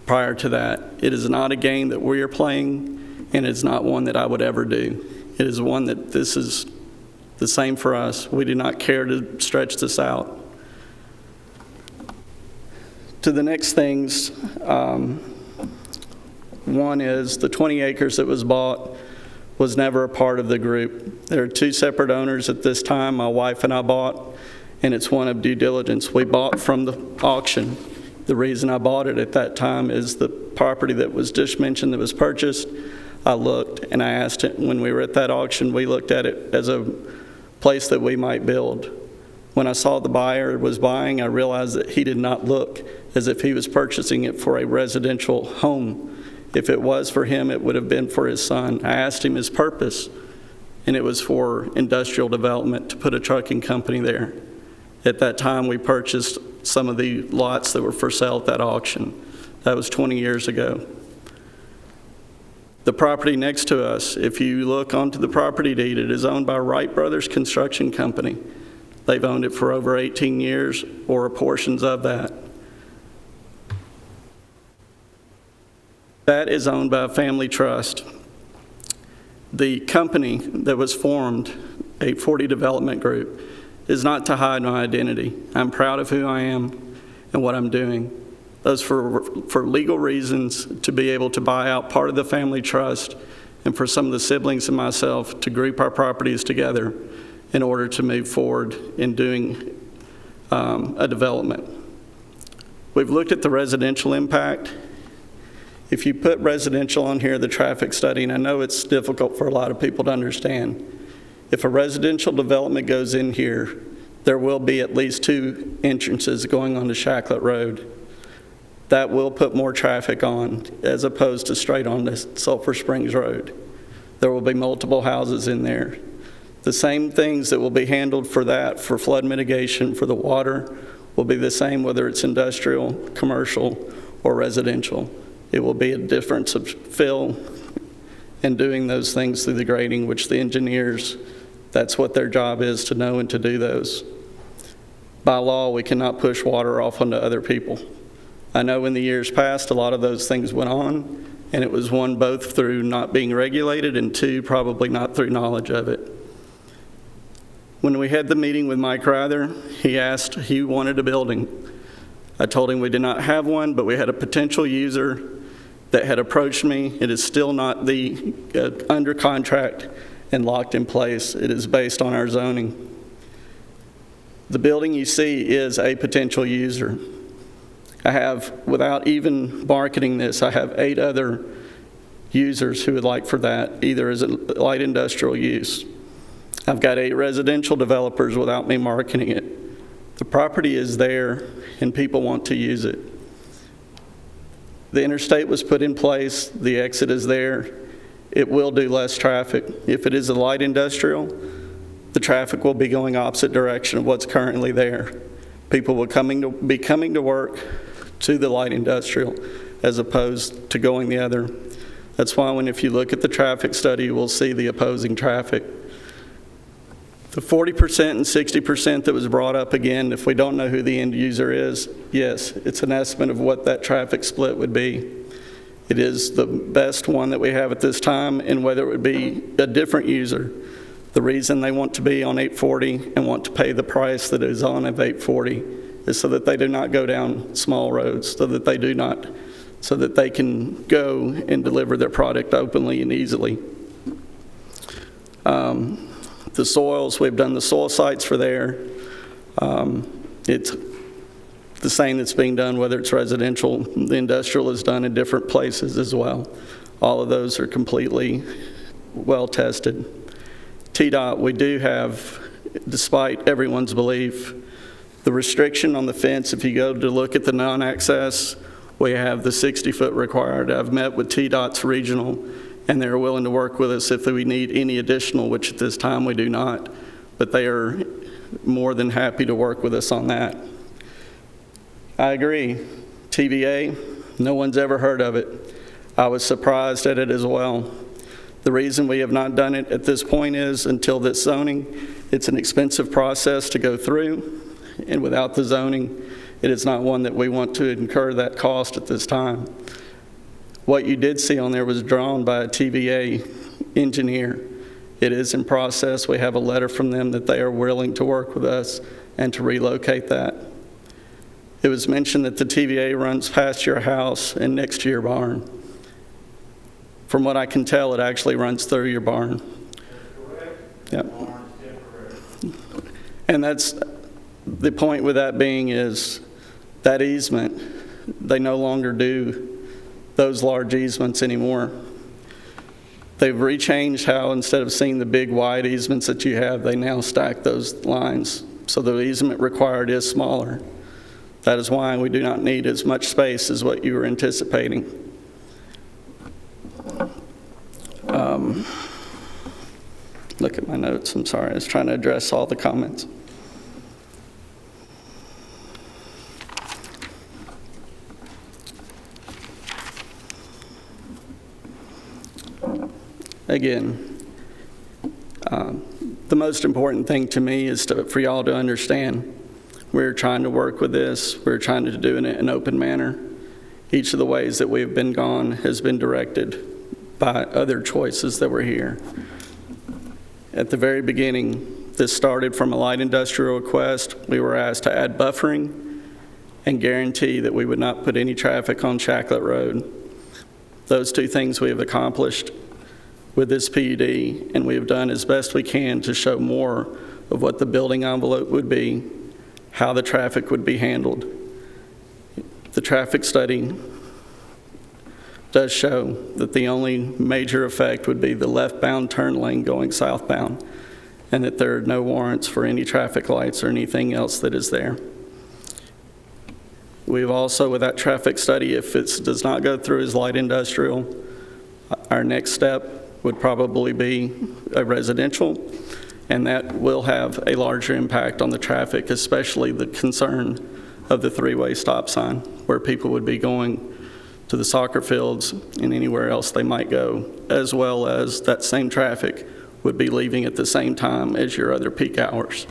prior to that. It is not a game that we are playing, and it's not one that I would ever do. It is one that this is the same for us. We do not care to stretch this out. To the next things, one is the 20 acres that was bought was never a part of the group. There are two separate owners at this time. My wife and I bought, and it's one of due diligence. We bought from the auction. The reason I bought it at that time is the property that was just mentioned that was purchased. I looked and I asked it when we were at that auction, we looked at it as a place that we might build. When I saw the buyer was buying, I realized that he did not look as if he was purchasing it for a residential home. If it was for him, it would have been for his son. I asked him his purpose, and it was for industrial development, to put a trucking company there. At that time, we purchased some of the lots that were for sale at that auction. That was 20 years ago. The property next to us, if you look onto the property deed, it is owned by Wright Brothers Construction Company. They've owned it for over 18 years, or portions of that. That is owned by a family trust. The company that was formed, 840 Development Group, is not to hide my identity. I'm proud of who I am and what I'm doing. Those for legal reasons, to be able to buy out part of the family trust, and for some of the siblings and myself to group our properties together in order to move forward in doing a development. We've looked at the residential impact. If you put residential on here, the traffic study, and I know it's difficult for a lot of people to understand, if a residential development goes in here, there will be at least 2 entrances going onto Shacklet Road. That will put more traffic on as opposed to straight on to Sulphur Springs Road. There will be multiple houses in there. The same things that will be handled for that, for flood mitigation, for the water, will be the same whether it's industrial, commercial, or residential. It will be a difference of fill and doing those things through the grading, which the engineers, that's what their job is, to know and to do those. By law, we cannot push water off onto other people. I know in the years past, a lot of those things went on, and it was one, both through not being regulated, and 2, probably not through knowledge of it. When we had the meeting with Mike Rather, he wanted a building. I told him we did not have one, but we had a potential user that had approached me. It is still not under contract and locked in place. It is based on our zoning. The building you see is a potential user. I have, without even marketing this, I have 8 other users who would like for that, either as a light industrial use. I've got 8 residential developers without me marketing it. The property is there and people want to use it. The interstate was put in place, the exit is there, it will do less traffic. If it is a light industrial, the traffic will be going opposite direction of what's currently there. People will be coming to work to the light industrial as opposed to going the other. That's why if you look at the traffic study, you will see the opposing traffic. The 40% and 60% that was brought up again, if we don't know who the end user is, yes, it's an estimate of what that traffic split would be. It is the best one that we have at this time, and whether it would be a different user. The reason they want to be on 840 and want to pay the price that is on of 840 is so that they do not go down small roads, so that they can go and deliver their product openly and easily. The soils, we've done the soil sites for there. It's the same that's being done, whether it's residential. The industrial is done in different places as well. All of those are completely well tested. TDOT, we do have, despite everyone's belief, the restriction on the fence. If you go to look at the non-access, we have the 60-foot required. I've met with TDOT's regional, and they're willing to work with us if we need any additional, which at this time we do not, but they are more than happy to work with us on that. I agree. TVA, no one's ever heard of it. I was surprised at it as well. The reason we have not done it at this point is until this zoning, it's an expensive process to go through, and without the zoning, it is not one that we want to incur that cost at this time. What you did see on there was drawn by a TVA engineer. It is in process. We have a letter from them that they are willing to work with us and to relocate that. It was mentioned that the TVA runs past your house and next to your barn. From what I can tell, it actually runs through your barn. Yep. And that's the point with that being is that easement, they no longer do those large easements anymore. They've rechanged how instead of seeing the big wide easements that you have, they now stack those lines. So the easement required is smaller. That is why we do not need as much space as what you were anticipating. Look at my notes, I'm sorry. I was trying to address all the comments. Again, the most important thing to me is for y'all to understand we're trying to work with this. We're trying to do it in an open manner. Each of the ways that we've been gone has been directed by other choices that were here. At the very beginning, this started from a light industrial request. We were asked to add buffering and guarantee that we would not put any traffic on Shacklet Road. Those two things we have accomplished with this PUD, and we have done as best we can to show more of what the building envelope would be, how the traffic would be handled. The traffic study does show that the only major effect would be the left-bound turn lane going southbound, and that there are no warrants for any traffic lights or anything else that is there. We've also, with that traffic study, if it does not go through as light industrial, our next step would probably be a residential, and that will have a larger impact on the traffic, especially the concern of the three-way stop sign, where people would be going to the soccer fields and anywhere else they might go, as well as that same traffic would be leaving at the same time as your other peak hours.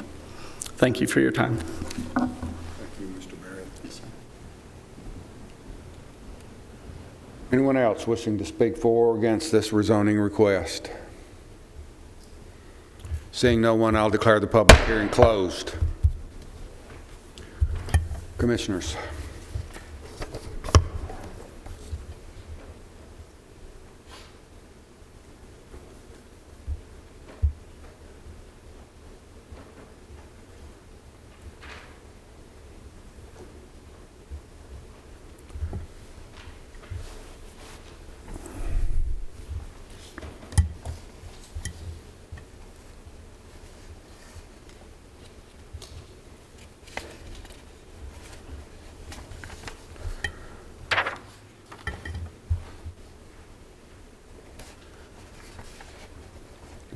Thank you for your time. Thank you, Mr. Barrett. Anyone else wishing to speak for or against this rezoning request? Seeing no one, I'll declare the public hearing closed. Commissioners.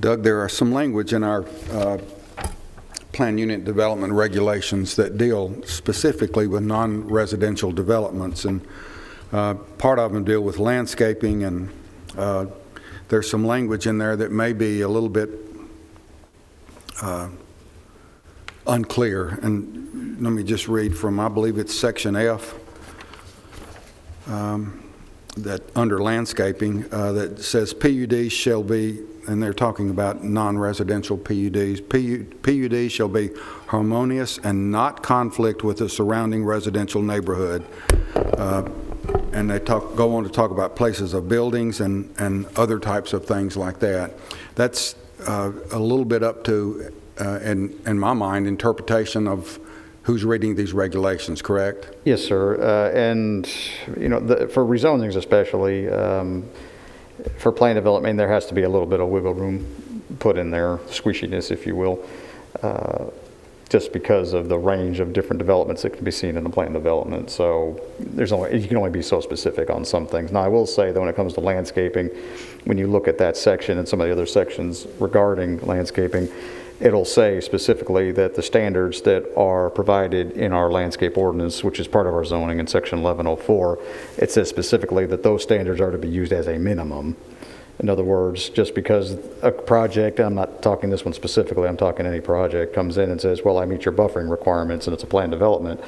Doug, there are some language in our plan unit development regulations that deal specifically with non-residential developments, and part of them deal with landscaping, and there's some language in there that may be a little bit unclear. And let me just read from, I believe it's section F, that under landscaping, that says PUDs shall be, and they're talking about non-residential PUDs. PUDs shall be harmonious and not conflict with the surrounding residential neighborhood. And they go on to talk about places of buildings and other types of things like that. That's a little bit up to, in my mind, interpretation of who's reading these regulations, correct? Yes, sir. And, you know, for rezonings especially, for plan development, there has to be a little bit of wiggle room put in there, squishiness, if you will, just because of the range of different developments that can be seen in the plan development. So you can only be so specific on some things. Now, I will say that when it comes to landscaping, when you look at that section and some of the other sections regarding landscaping, it'll say specifically that the standards that are provided in our landscape ordinance, which is part of our zoning in section 1104, it says specifically that those standards are to be used as a minimum. In other words, just because a project, I'm not talking this one specifically, I'm talking any project, comes in and says, well, I meet your buffering requirements and it's a planned development,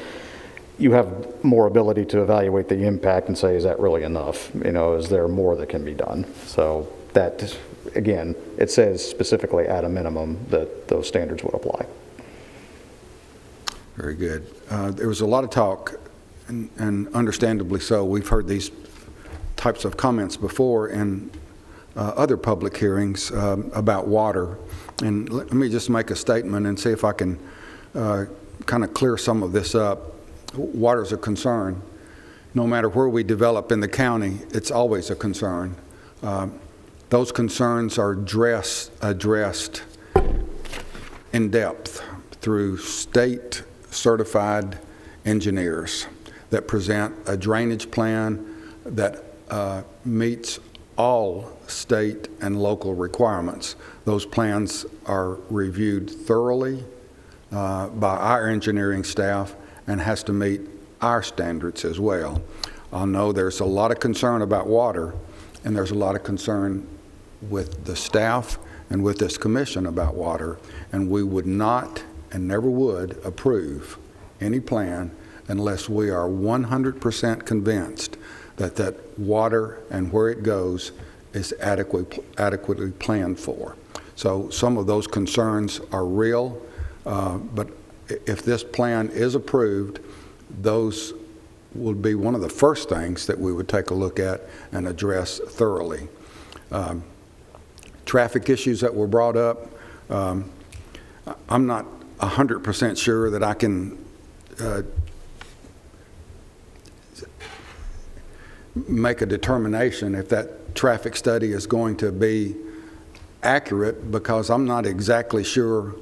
you have more ability to evaluate the impact and say, is that really enough? You know, is there more that can be done? So that, again, it says specifically at a minimum that those standards would apply. Very good. There was a lot of talk, and understandably so. We've heard these types of comments before in other public hearings about water. And let me just make a statement and see if I can kind of clear some of this up. Water is a concern. No matter where we develop in the county, it's always a concern. Those concerns are addressed in depth through state certified engineers that present a drainage plan that meets all state and local requirements. Those plans are reviewed thoroughly by our engineering staff and has to meet our standards as well. I know there's a lot of concern about water, and there's a lot of concern with the staff and with this commission about water, and we would not and never would approve any plan unless we are 100% convinced that that water and where it goes is adequately planned for. So some of those concerns are real, but if this plan is approved, those would be one of the first things that we would take a look at and address thoroughly. Traffic issues that were brought up, I'm not 100% sure that I can make a determination if that traffic study is going to be accurate, because I'm not exactly sure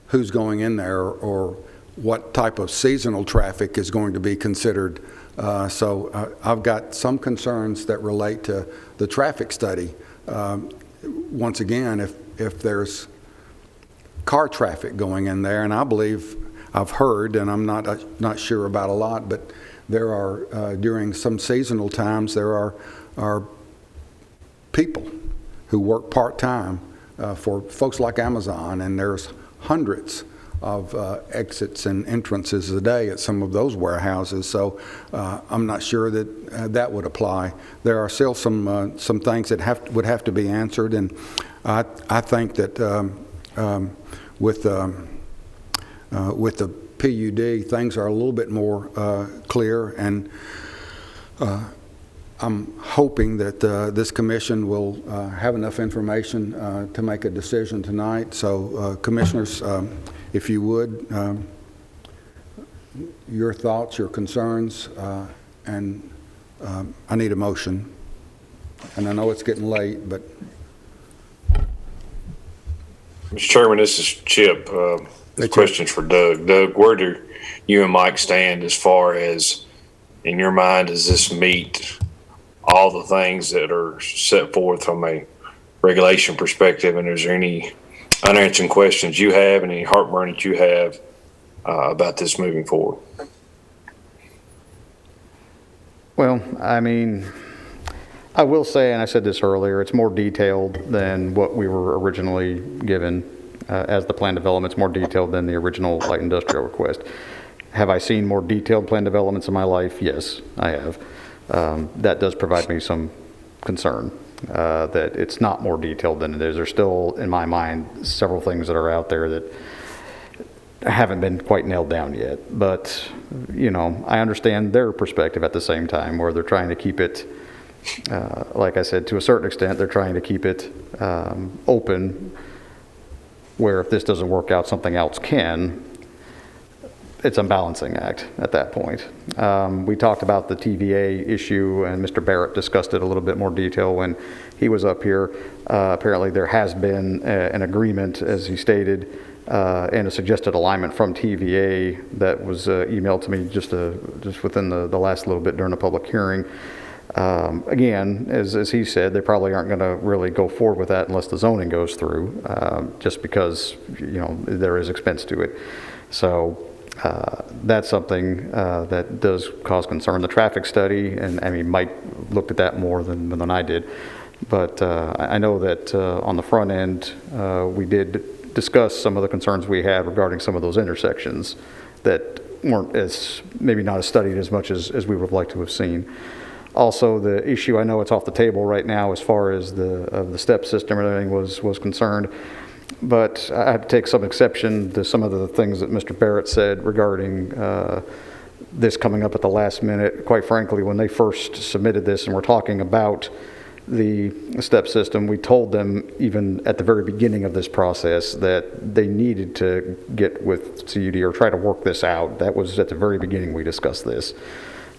who's going in there or what type of seasonal traffic is going to be considered. So I've got some concerns that relate to the traffic study. Once again, if there's car traffic going in there, and I believe I've heard, and I'm not sure about a lot, but there are, during some seasonal times, there are people who work part-time for folks like Amazon, and there's hundreds of exits and entrances a day at some of those warehouses. So I'm not sure that that would apply. There are still some things that would have to be answered, and I think that with the PUD, things are a little bit more clear, and I'm hoping that this commission will have enough information to make a decision tonight. So commissioners, if you would, your thoughts, your concerns, and I need a motion. And I know it's getting late, but. Mr. Chairman, this is Chip. This question's for Doug. Doug, where do you and Mike stand as far as, in your mind, does this meet all the things that are set forth from a regulation perspective, and is there any unanswered questions you have and any heartburn that you have about this moving forward? Well, I mean, I will say, and I said this earlier, it's more detailed than what we were originally given as the plan development. It's more detailed than the original light industrial request. Have I seen more detailed plan developments in my life? Yes, I have. That does provide me some concern that it's not more detailed than it is. There's still, in my mind, several things that are out there that haven't been quite nailed down yet. But, you know, I understand their perspective at the same time, where they're trying to keep it, like I said, to a certain extent, they're trying to keep it open, where if this doesn't work out, something else can. It's a balancing act at that point. We talked about the TVA issue, and Mr. Barrett discussed it a little bit more detail when he was up here. Apparently there has been an agreement, as he stated, and a suggested alignment from TVA that was emailed to me just within the last little bit during the public hearing. Again, as he said, they probably aren't going to really go forward with that unless the zoning goes through, just because, you know, there is expense to it. So that's something that does cause concern. The traffic study, and I mean, Mike looked at that more than I did, but I know that on the front end, we did discuss some of the concerns we had regarding some of those intersections that weren't maybe not as studied as much as we would have liked to have seen. Also, the issue, I know it's off the table right now as far as the step system and everything was concerned, but I have to take some exception to some of the things that Mr. Barrett said regarding this coming up at the last minute. Quite frankly, when they first submitted this and were talking about the step system, we told them even at the very beginning of this process that they needed to get with CUD or try to work this out. That was at the very beginning we discussed this.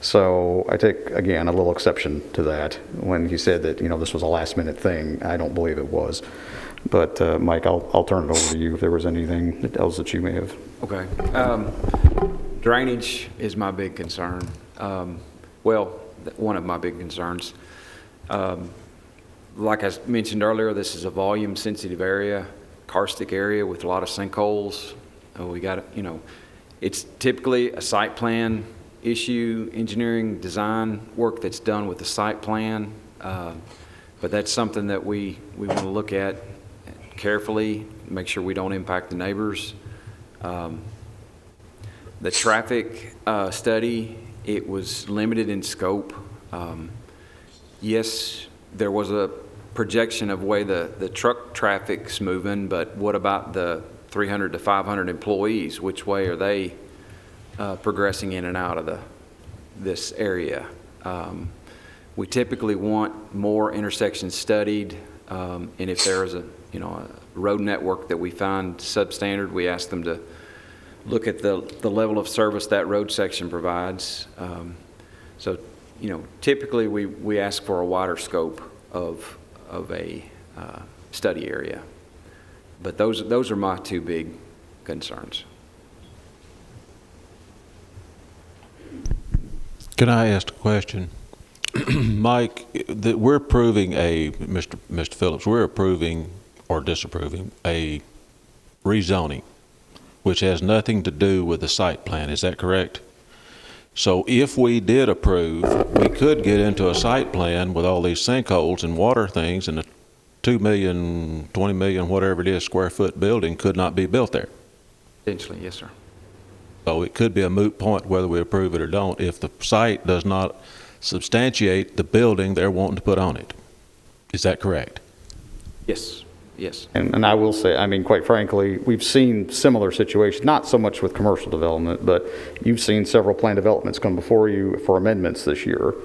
So I take, again, a little exception to that when he said that, you know, this was a last minute thing. I don't believe it was. But Mike, I'll turn it over to you if there was anything else that you may have. Okay. Drainage is my big concern. One of my big concerns. Like I mentioned earlier, this is a volume sensitive area, karstic area with a lot of sinkholes. We got, you know, it's typically a site plan issue, engineering design work that's done with the site plan. But that's something that we want to look at carefully, make sure we don't impact the neighbors. The traffic study, it was limited in scope. Yes, there was a projection of way the truck traffic's moving, but what about the 300 to 500 employees? Which way are they progressing in and out of this area? We typically want more intersections studied, and if there is a road network that we find substandard, we ask them to look at the level of service that road section provides. So, you know, typically we ask for a wider scope of a study area, but those are my two big concerns. Can I ask a question? Mike, we're approving Mr. Phillips, we're approving or disapproving a rezoning, which has nothing to do with the site plan. Is that correct? So if we did approve, we could get into a site plan with all these sinkholes and water things, and a 2 million, 20 million, whatever it is, square foot building could not be built there. Potentially, yes, sir. So it could be a moot point whether we approve it or don't if the site does not substantiate the building they're wanting to put on it. Is that correct? Yes. Yes. And I will say, I mean, quite frankly, we've seen similar situations, not so much with commercial development, but you've seen several plan developments come before you for amendments this year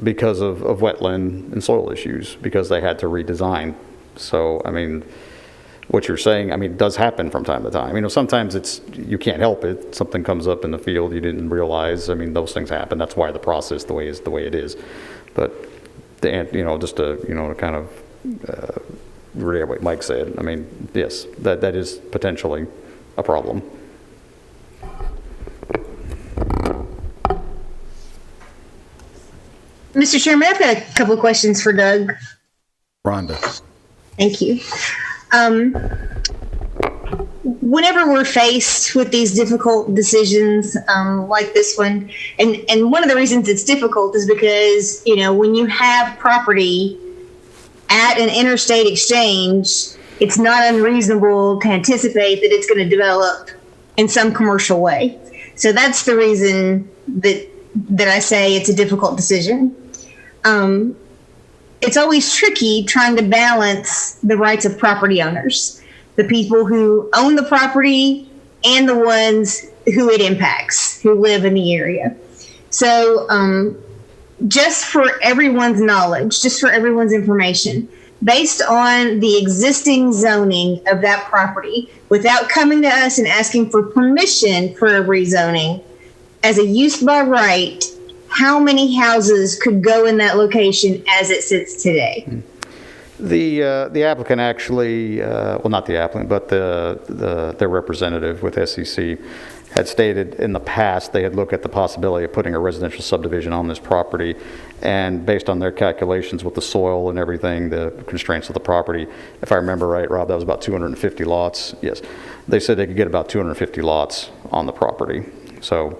because of wetland and soil issues, because they had to redesign. So, I mean, what you're saying, I mean, it does happen from time to time. You know, sometimes you can't help it. Something comes up in the field you didn't realize. I mean, those things happen. That's why the process the way it is. But, just to kind of reiterate what Mike said, I mean, yes, that is potentially a problem. Mr. Chairman, I've got a couple of questions for Doug. Rhonda. Thank you. Whenever we're faced with these difficult decisions like this one, and one of the reasons it's difficult is because, when you have property at an interstate exchange, it's not unreasonable to anticipate that it's going to develop in some commercial way. So that's the reason that I say it's a difficult decision. It's always tricky trying to balance the rights of property owners, the people who own the property and the ones who it impacts, who live in the area. So just for everyone's knowledge, just for everyone's information, based on the existing zoning of that property, without coming to us and asking for permission for a rezoning, as a use by right, how many houses could go in that location as it sits today? The applicant actually, well, not the applicant, but their representative with SEC had stated in the past they had looked at the possibility of putting a residential subdivision on this property, and based on their calculations with the soil and everything, the constraints of the property, if I remember right, Rob, that was about 250 lots. Yes, they said they could get about 250 lots on the property. So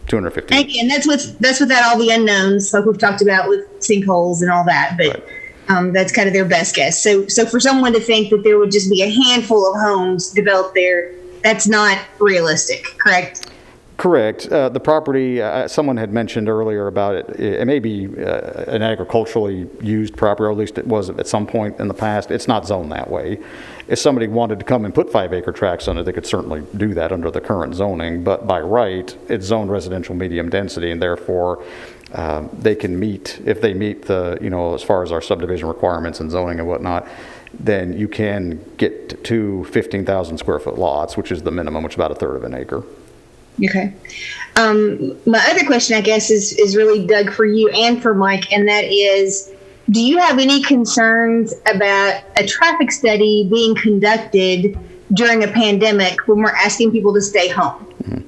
250. And that's without all the unknowns, like we've talked about with sinkholes and all that. But right. That's kind of their best guess. So for someone to think that there would just be a handful of homes developed there, that's not realistic, correct? Correct. The property, someone had mentioned earlier about it, it may be an agriculturally used property, or at least it was at some point in the past. It's not zoned that way. If somebody wanted to come and put 5-acre tracts on it, they could certainly do that under the current zoning, but by right, it's zoned residential medium density, and therefore they can meet, if they meet the, as far as our subdivision requirements and zoning and whatnot, then you can get to 15,000 square foot lots, which is the minimum, which is about 1/3 of an acre. Okay. My other question, I guess, is really, Doug, for you and for Mike, and that is, do you have any concerns about a traffic study being conducted during a pandemic when we're asking people to stay home? Mm-hmm.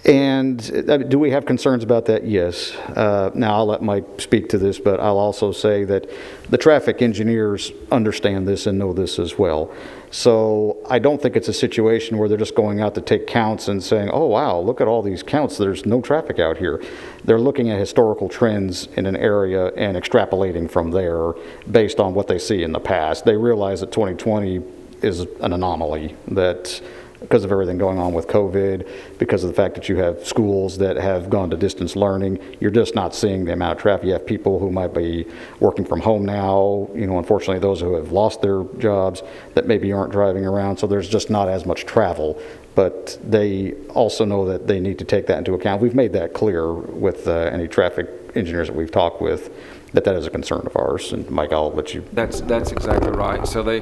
And do we have concerns about that? Yes. Now, I'll let Mike speak to this, but I'll also say that the traffic engineers understand this and know this as well. So I don't think it's a situation where they're just going out to take counts and saying, oh, wow, look at all these counts. There's no traffic out here. They're looking at historical trends in an area and extrapolating from there based on what they see in the past. They realize that 2020 is an anomaly, that because of everything going on with COVID, because of the fact that you have schools that have gone to distance learning, you're just not seeing the amount of traffic. You have people who might be working from home now, unfortunately those who have lost their jobs that maybe aren't driving around, so there's just not as much travel. But they also know that they need to take that into account. We've made that clear with any traffic engineers that we've talked with, that is a concern of ours. And Mike, I'll let you. That's exactly right. So they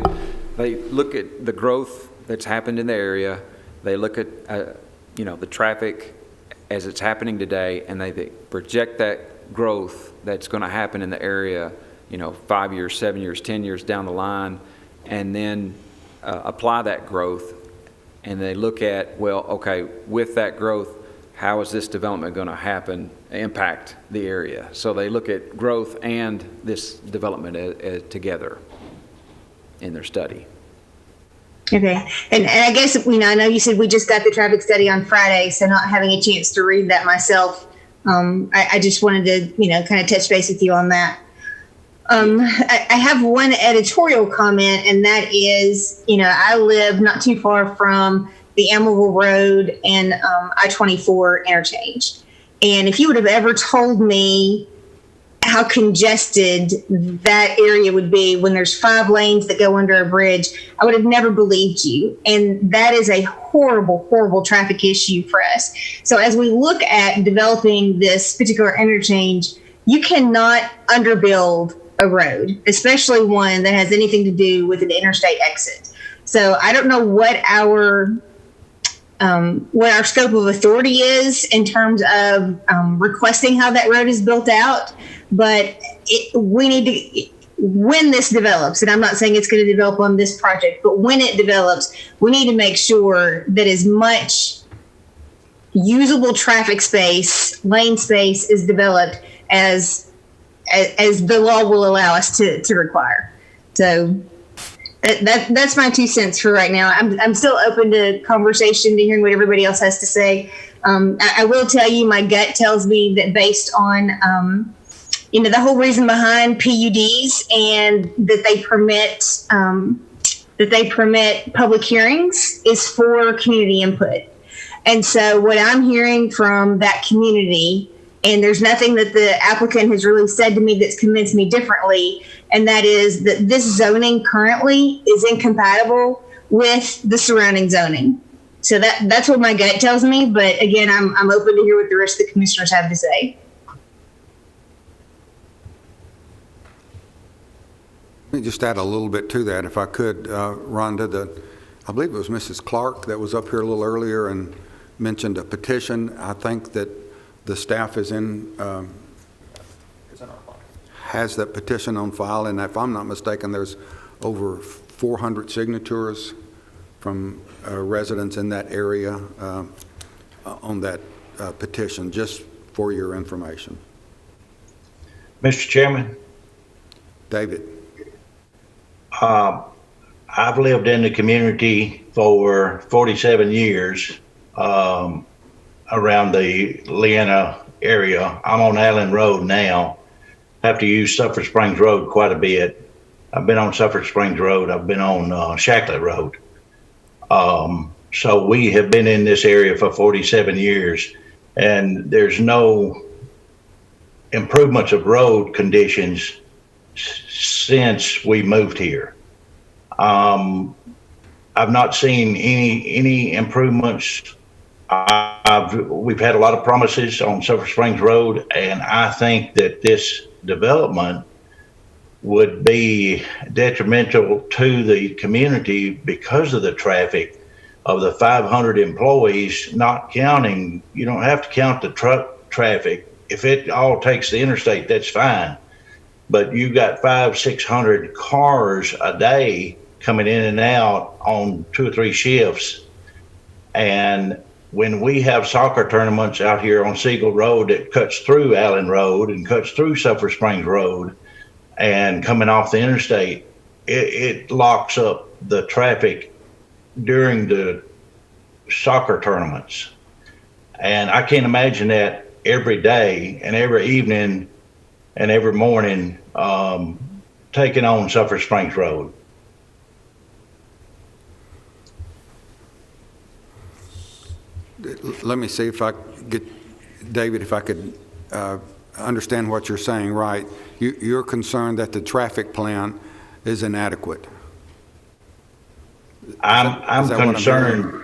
look at the growth that's happened in the area. They look at the traffic as it's happening today, and they project that growth that's going to happen in the area 5 years, 7 years, 10 years down the line, and then apply that growth. And they look at, well, okay, with that growth, how is this development going to impact the area? So they look at growth and this development together in their study. Okay. And I guess, I know you said we just got the traffic study on Friday, so not having a chance to read that myself, I just wanted to, kind of touch base with you on that. I have one editorial comment, and that is, I live not too far from the Amelville Road and I-24 interchange. And if you would have ever told me how congested that area would be when there's 5 lanes that go under a bridge, I would have never believed you. And that is a horrible, horrible traffic issue for us. So as we look at developing this particular interchange, you cannot underbuild a road, especially one that has anything to do with an interstate exit. So I don't know what our scope of authority is in terms of requesting how that road is built out, but we need to, when this develops, and I'm not saying it's going to develop on this project, but when it develops, we need to make sure that as much usable traffic space, lane space is developed as the law will allow us to require. So that's my 2 cents for right now. I'm still open to conversation, to hearing what everybody else has to say. I will tell you, my gut tells me that based on, the whole reason behind PUDs and that they permit public hearings is for community input. And so what I'm hearing from that community, and there's nothing that the applicant has really said to me that's convinced me differently, and that is that this zoning currently is incompatible with the surrounding zoning. So that's what my gut tells me. But again, I'm open to hear what the rest of the commissioners have to say. Let me just add a little bit to that, if I could, Rhonda. I believe it was Mrs. Clark that was up here a little earlier and mentioned a petition. I think that the staff is has that petition on file, and if I'm not mistaken, there's over 400 signatures from residents in that area on that petition, just for your information. Mr. Chairman? David. I've lived in the community for 47 years around the Leanna area. I'm on Allen Road now. Have to use Sulphur Springs Road quite a bit. I've been on Sulphur Springs Road. I've been on Shacklet Road. So we have been in this area for 47 years, and there's no improvements of road conditions since we moved here. I've not seen any improvements. We've had a lot of promises on Sulphur Springs Road, and I think that this development would be detrimental to the community because of the traffic of the 500 employees, not counting, you don't have to count the truck traffic. If it all takes the interstate, that's fine. But you got 500-600 cars a day coming in and out on 2 or 3 shifts. And when we have soccer tournaments out here on Siegel Road that cuts through Allen Road and cuts through Sulphur Springs Road and coming off the interstate, it locks up the traffic during the soccer tournaments. And I can't imagine that every day and every evening and every morning taking on Sulphur Springs Road. Let me see if I get, David, if I could understand what you're saying right. You're concerned that the traffic plan is inadequate. I'm concerned.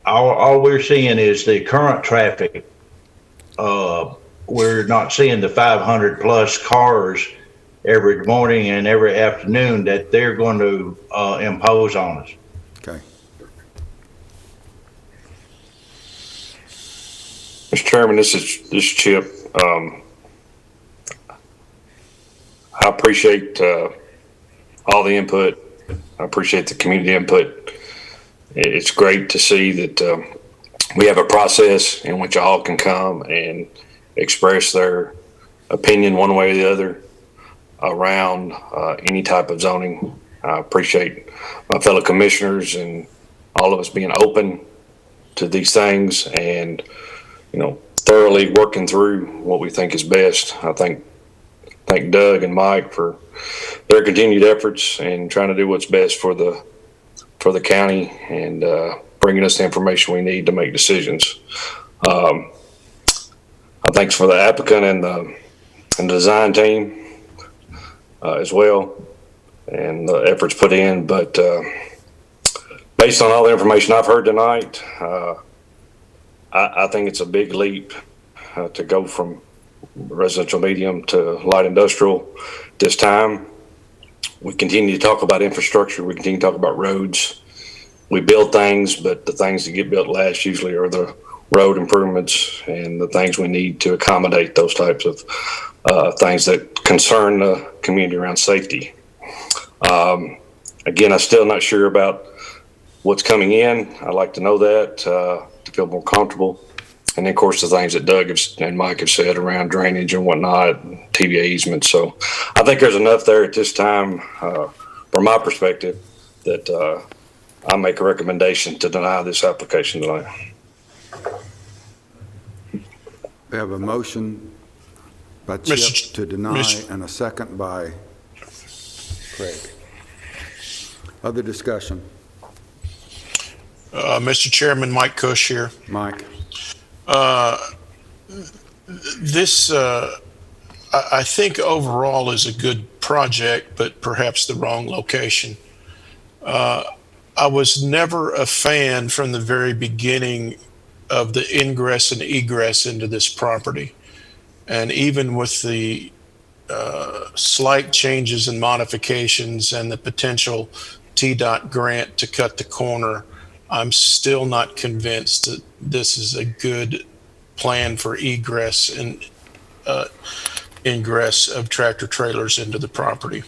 All we're seeing is the current traffic. We're not seeing the 500 plus cars every morning and every afternoon that they're going to impose on us. Okay. Mr. Chairman, this is Chip. I appreciate all the input. I appreciate the community input. It's great to see that we have a process in which all can come and express their opinion one way or the other around any type of zoning. I appreciate my fellow commissioners and all of us being open to these things and, thoroughly working through what we think is best. I thank Doug and Mike for their continued efforts and trying to do what's best for the county and bringing us the information we need to make decisions. I thanks for the applicant and the design team as well and the efforts put in. But based on all the information I've heard tonight, I think it's a big leap to go from residential medium to light industrial this time. We continue to talk about infrastructure. We continue to talk about roads. We build things, but the things that get built last usually are the road improvements and the things we need to accommodate those types of things that concern the community around safety. Again, I'm still not sure about what's coming in. I'd like to know that to feel more comfortable. And then, of course, the things that Doug and Mike have said around drainage and whatnot, TVA easements. So I think there's enough there at this time from my perspective, that I make a recommendation to deny this application tonight. We have a motion by Chip to deny and a second by Craig. Other discussion? Mr. Chairman, Mike Cush here. Mike. This, I think overall is a good project, but perhaps the wrong location. I was never a fan from the very beginning of the ingress and egress into this property. And even with the slight changes and modifications and the potential TDOT grant to cut the corner, I'm still not convinced that this is a good plan for egress and ingress of tractor trailers into the property.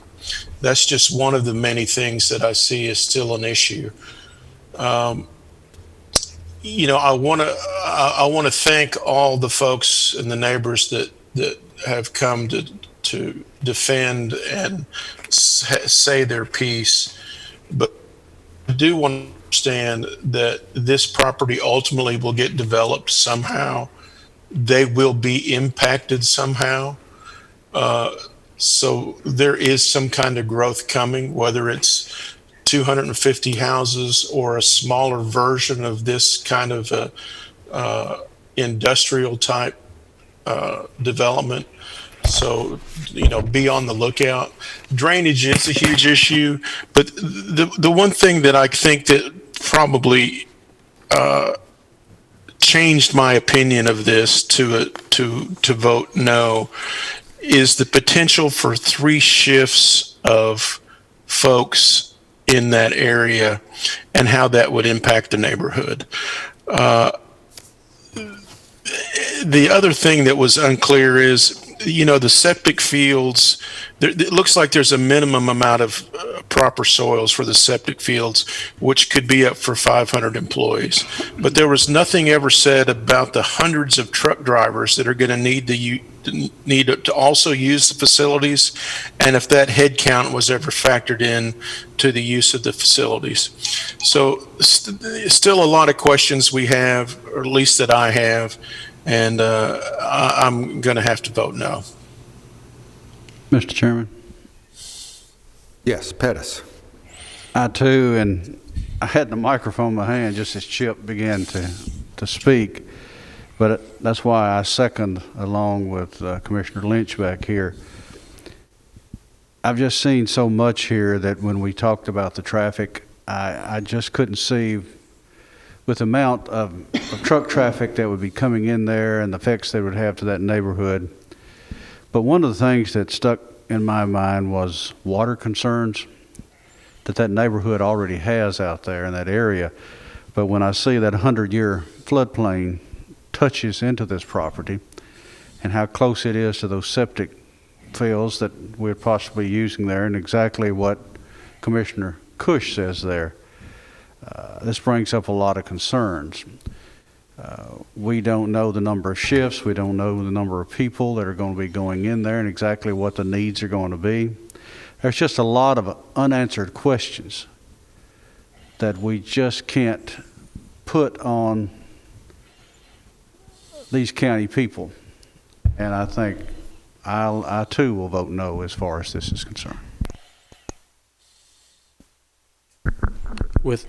That's just one of the many things that I see as still an issue. You know, I want to thank all the folks and the neighbors that have come to defend and say their piece, but I do want to understand that this property ultimately will get developed somehow. They will be impacted somehow. So there is some kind of growth coming, whether it's 250 houses or a smaller version of this kind of industrial type development. So, you know, be on the lookout. Drainage is a huge issue, but the one thing that I think that probably changed my opinion of this to vote no is the potential for 3 shifts of folks in that area and how that would impact the neighborhood. The other thing that was unclear is, you know, the septic fields, it looks like there's a minimum amount of proper soils for the septic fields, which could be up for 500 employees. But there was nothing ever said about the hundreds of truck drivers that are going to need to also use the facilities, and if that head count was ever factored in to the use of the facilities. So still a lot of questions we have, or at least that I have, and I'm going to have to vote no. Mr. Chairman? Yes, Pettis. I too, and I had the microphone in my hand just as Chip began to speak, but that's why I second along with Commissioner Lynch back here. I've just seen so much here that when we talked about the traffic, I just couldn't see with the amount of truck traffic that would be coming in there and the effects they would have to that neighborhood. But one of the things that stuck in my mind was water concerns that neighborhood already has out there in that area. But when I see that 100-year floodplain touches into this property and how close it is to those septic fields that we're possibly using there, and exactly what Commissioner Cush says there, this brings up a lot of concerns. We don't know the number of shifts. We don't know the number of people that are going to be going in there and exactly what the needs are going to be. There's just a lot of unanswered questions that we just can't put on these county people. And I think I too will vote no as far as this is concerned. With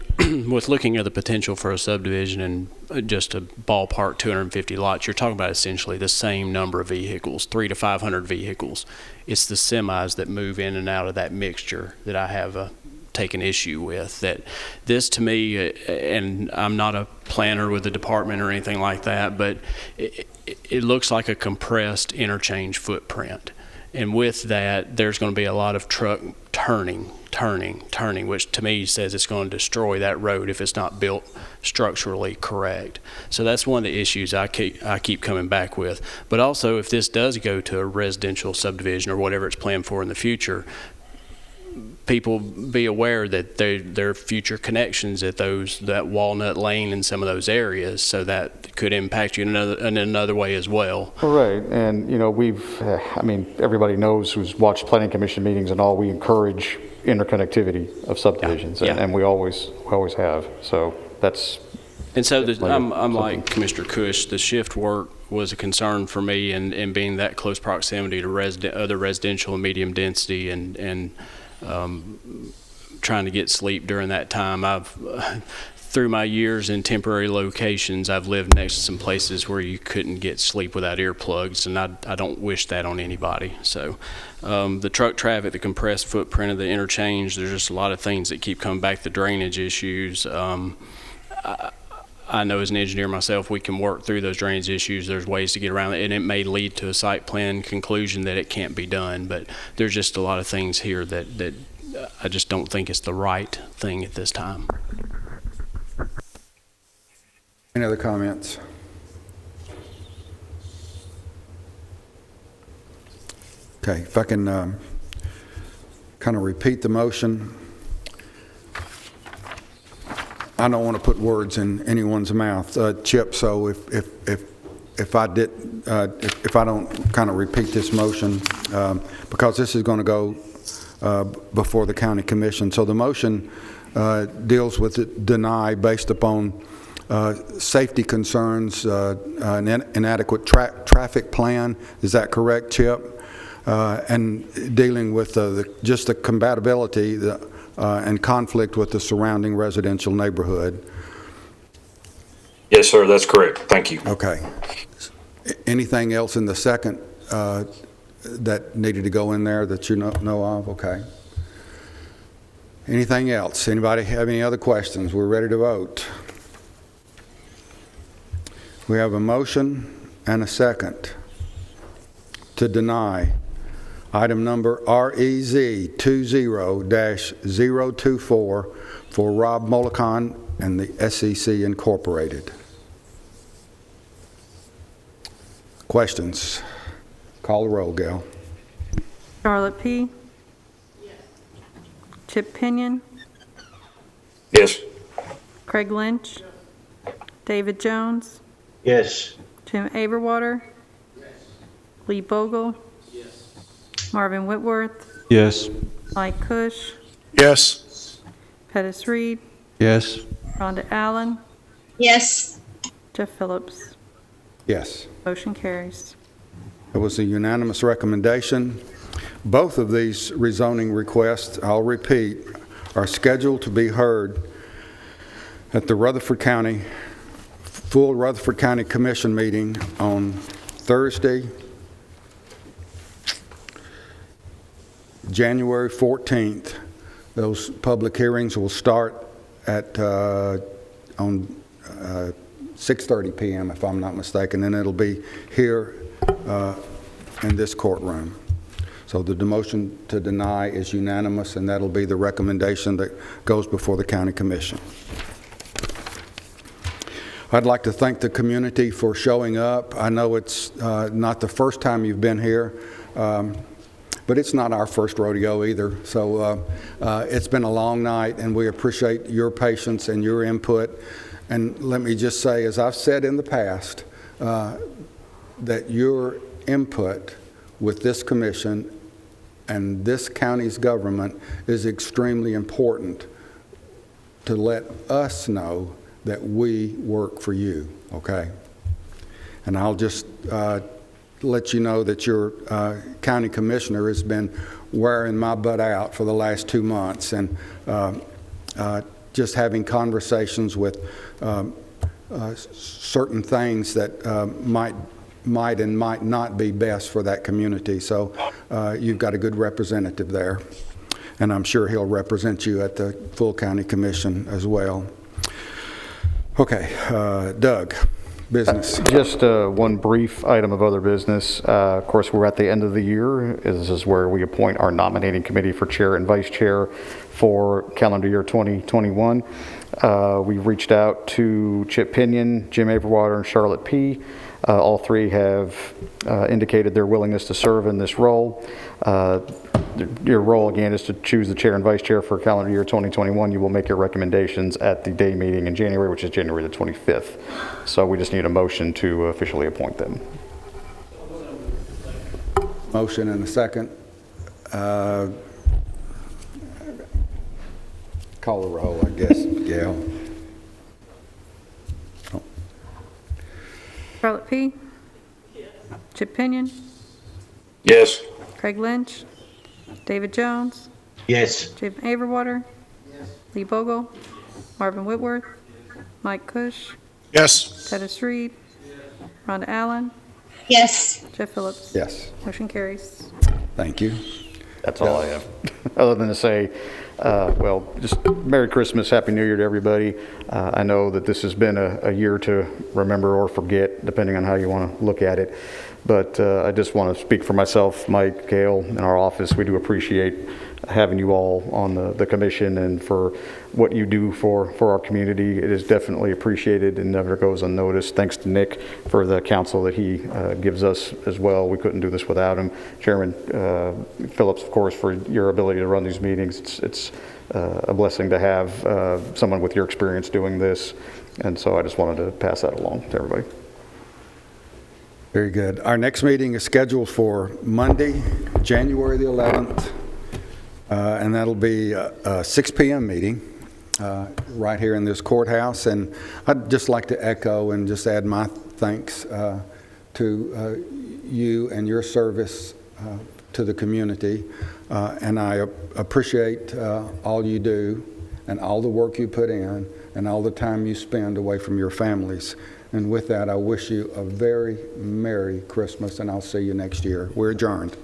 looking at the potential for a subdivision and just a ballpark 250 lots, you're talking about essentially the same number of vehicles, 300 to 500 vehicles. It's the semis that move in and out of that mixture that I have taken issue with. That this to me, and I'm not a planner with the department or anything like that, but it looks like a compressed interchange footprint. And with that, there's going to be a lot of truck turning, which to me says it's going to destroy that road if it's not built structurally correct. So that's one of the issues I keep coming back with. But also, if this does go to a residential subdivision or whatever it's planned for in the future, people be aware that there are future connections at that Walnut Lane and some of those areas, so that could impact you in another way as well. Right, and you know, everybody knows who's watched planning commission meetings and all, we encourage interconnectivity of subdivisions, Yeah. and we always have. So that's. And so I'm like Commissioner Cush, the shift work was a concern for me, and being that close proximity to other residential and medium density, and trying to get sleep during that time. Through my years in temporary locations, I've lived next to some places where you couldn't get sleep without earplugs, and I don't wish that on anybody. So the truck traffic, the compressed footprint of the interchange, there's just a lot of things that keep coming back, the drainage issues. I know as an engineer myself, we can work through those drainage issues. There's ways to get around it, and it may lead to a site plan conclusion that it can't be done, but there's just a lot of things here that I just don't think it's the right thing at this time. Any other comments? Okay, if I can kind of repeat the motion. I don't want to put words in anyone's mouth, Chip. So if I don't kind of repeat this motion, because this is going to go before the county commission. So the motion deals with it, deny based upon safety concerns, an inadequate traffic plan. Is that correct, Chip? And dealing with just the compatibility and conflict with the surrounding residential neighborhood. Yes, sir, that's correct. Thank you. Okay. Anything else in the second that needed to go in there that you know of? Okay. Anything else? Anybody have any other questions? We're ready to vote. We have a motion and a second to deny item number REZ 20-024 for Rob Mollicon and the SEC Incorporated. Questions? Call the roll, Gail. Charlotte P. Yes. Chip Pinion. Yes. Craig Lynch. Yes. David Jones. Yes. Tim Averwater. Yes. Lee Bogle. Yes. Marvin Whitworth. Yes. Mike Cush. Yes. Pettis Reed. Yes. Rhonda Allen. Yes. Jeff Phillips. Yes. Motion carries. It was a unanimous recommendation. Both of these rezoning requests, I'll repeat, are scheduled to be heard at the full Rutherford County Commission meeting on Thursday, January 14th. Those public hearings will start at on 6:30 p.m. if I'm not mistaken, and it'll be here in this courtroom. So the motion to deny is unanimous, and that'll be the recommendation that goes before the county commission. I'd like to thank the community for showing up. I know it's not the first time you've been here, but it's not our first rodeo either. So it's been a long night, and we appreciate your patience and your input. And let me just say, as I've said in the past, that your input with this commission and this county's government is extremely important to let us know that we work for you, okay? And I'll just let you know that your county commissioner has been wearing my butt out for the last 2 months, and just having conversations with certain things that might and might not be best for that community. So you've got a good representative there, and I'm sure he'll represent you at the full county commission as well. Okay, Doug, business. Just one brief item of other business. Of course, we're at the end of the year. This is where we appoint our nominating committee for chair and vice chair for calendar year 2021. We've reached out to Chip Pinion, Jim Averwater, and Charlotte P. All three have indicated their willingness to serve in this role. Your role, again, is to choose the chair and vice chair for calendar year 2021. You will make your recommendations at the day meeting in January, which is January the 25th. So we just need a motion to officially appoint them. Motion and a second. Call the roll, I guess, Gail. Charlotte P. Chip Pinion, Yes. Craig Lynch, David Jones, Yes. Jim Averwater, Lee Bogle, Marvin Whitworth, Mike Cush, Yes. Titus Reed, Rhonda Allen, Yes. Jeff Phillips. Yes. Motion carries. Thank you. That's all I have, other than to say, well, just Merry Christmas, Happy New Year to everybody. I know that this has been a year to remember or forget, depending on how you want to look at it. But I just want to speak for myself, Mike, Gail, and our office. We do appreciate having you all on the commission and for what you do for our community. It is definitely appreciated and never goes unnoticed. Thanks to Nick for the counsel that he gives us as well. We couldn't do this without him. Chairman Phillips, of course, for your ability to run these meetings. It's a blessing to have someone with your experience doing this. And so I just wanted to pass that along to everybody. Very good. Our next meeting is scheduled for Monday, January the 11th, and that'll be a 6 p.m. meeting right here in this courthouse. And I'd just like to echo and just add my thanks to you and your service to the community. And I appreciate all you do and all the work you put in and all the time you spend away from your families. And with that, I wish you a very Merry Christmas, and I'll see you next year. We're adjourned.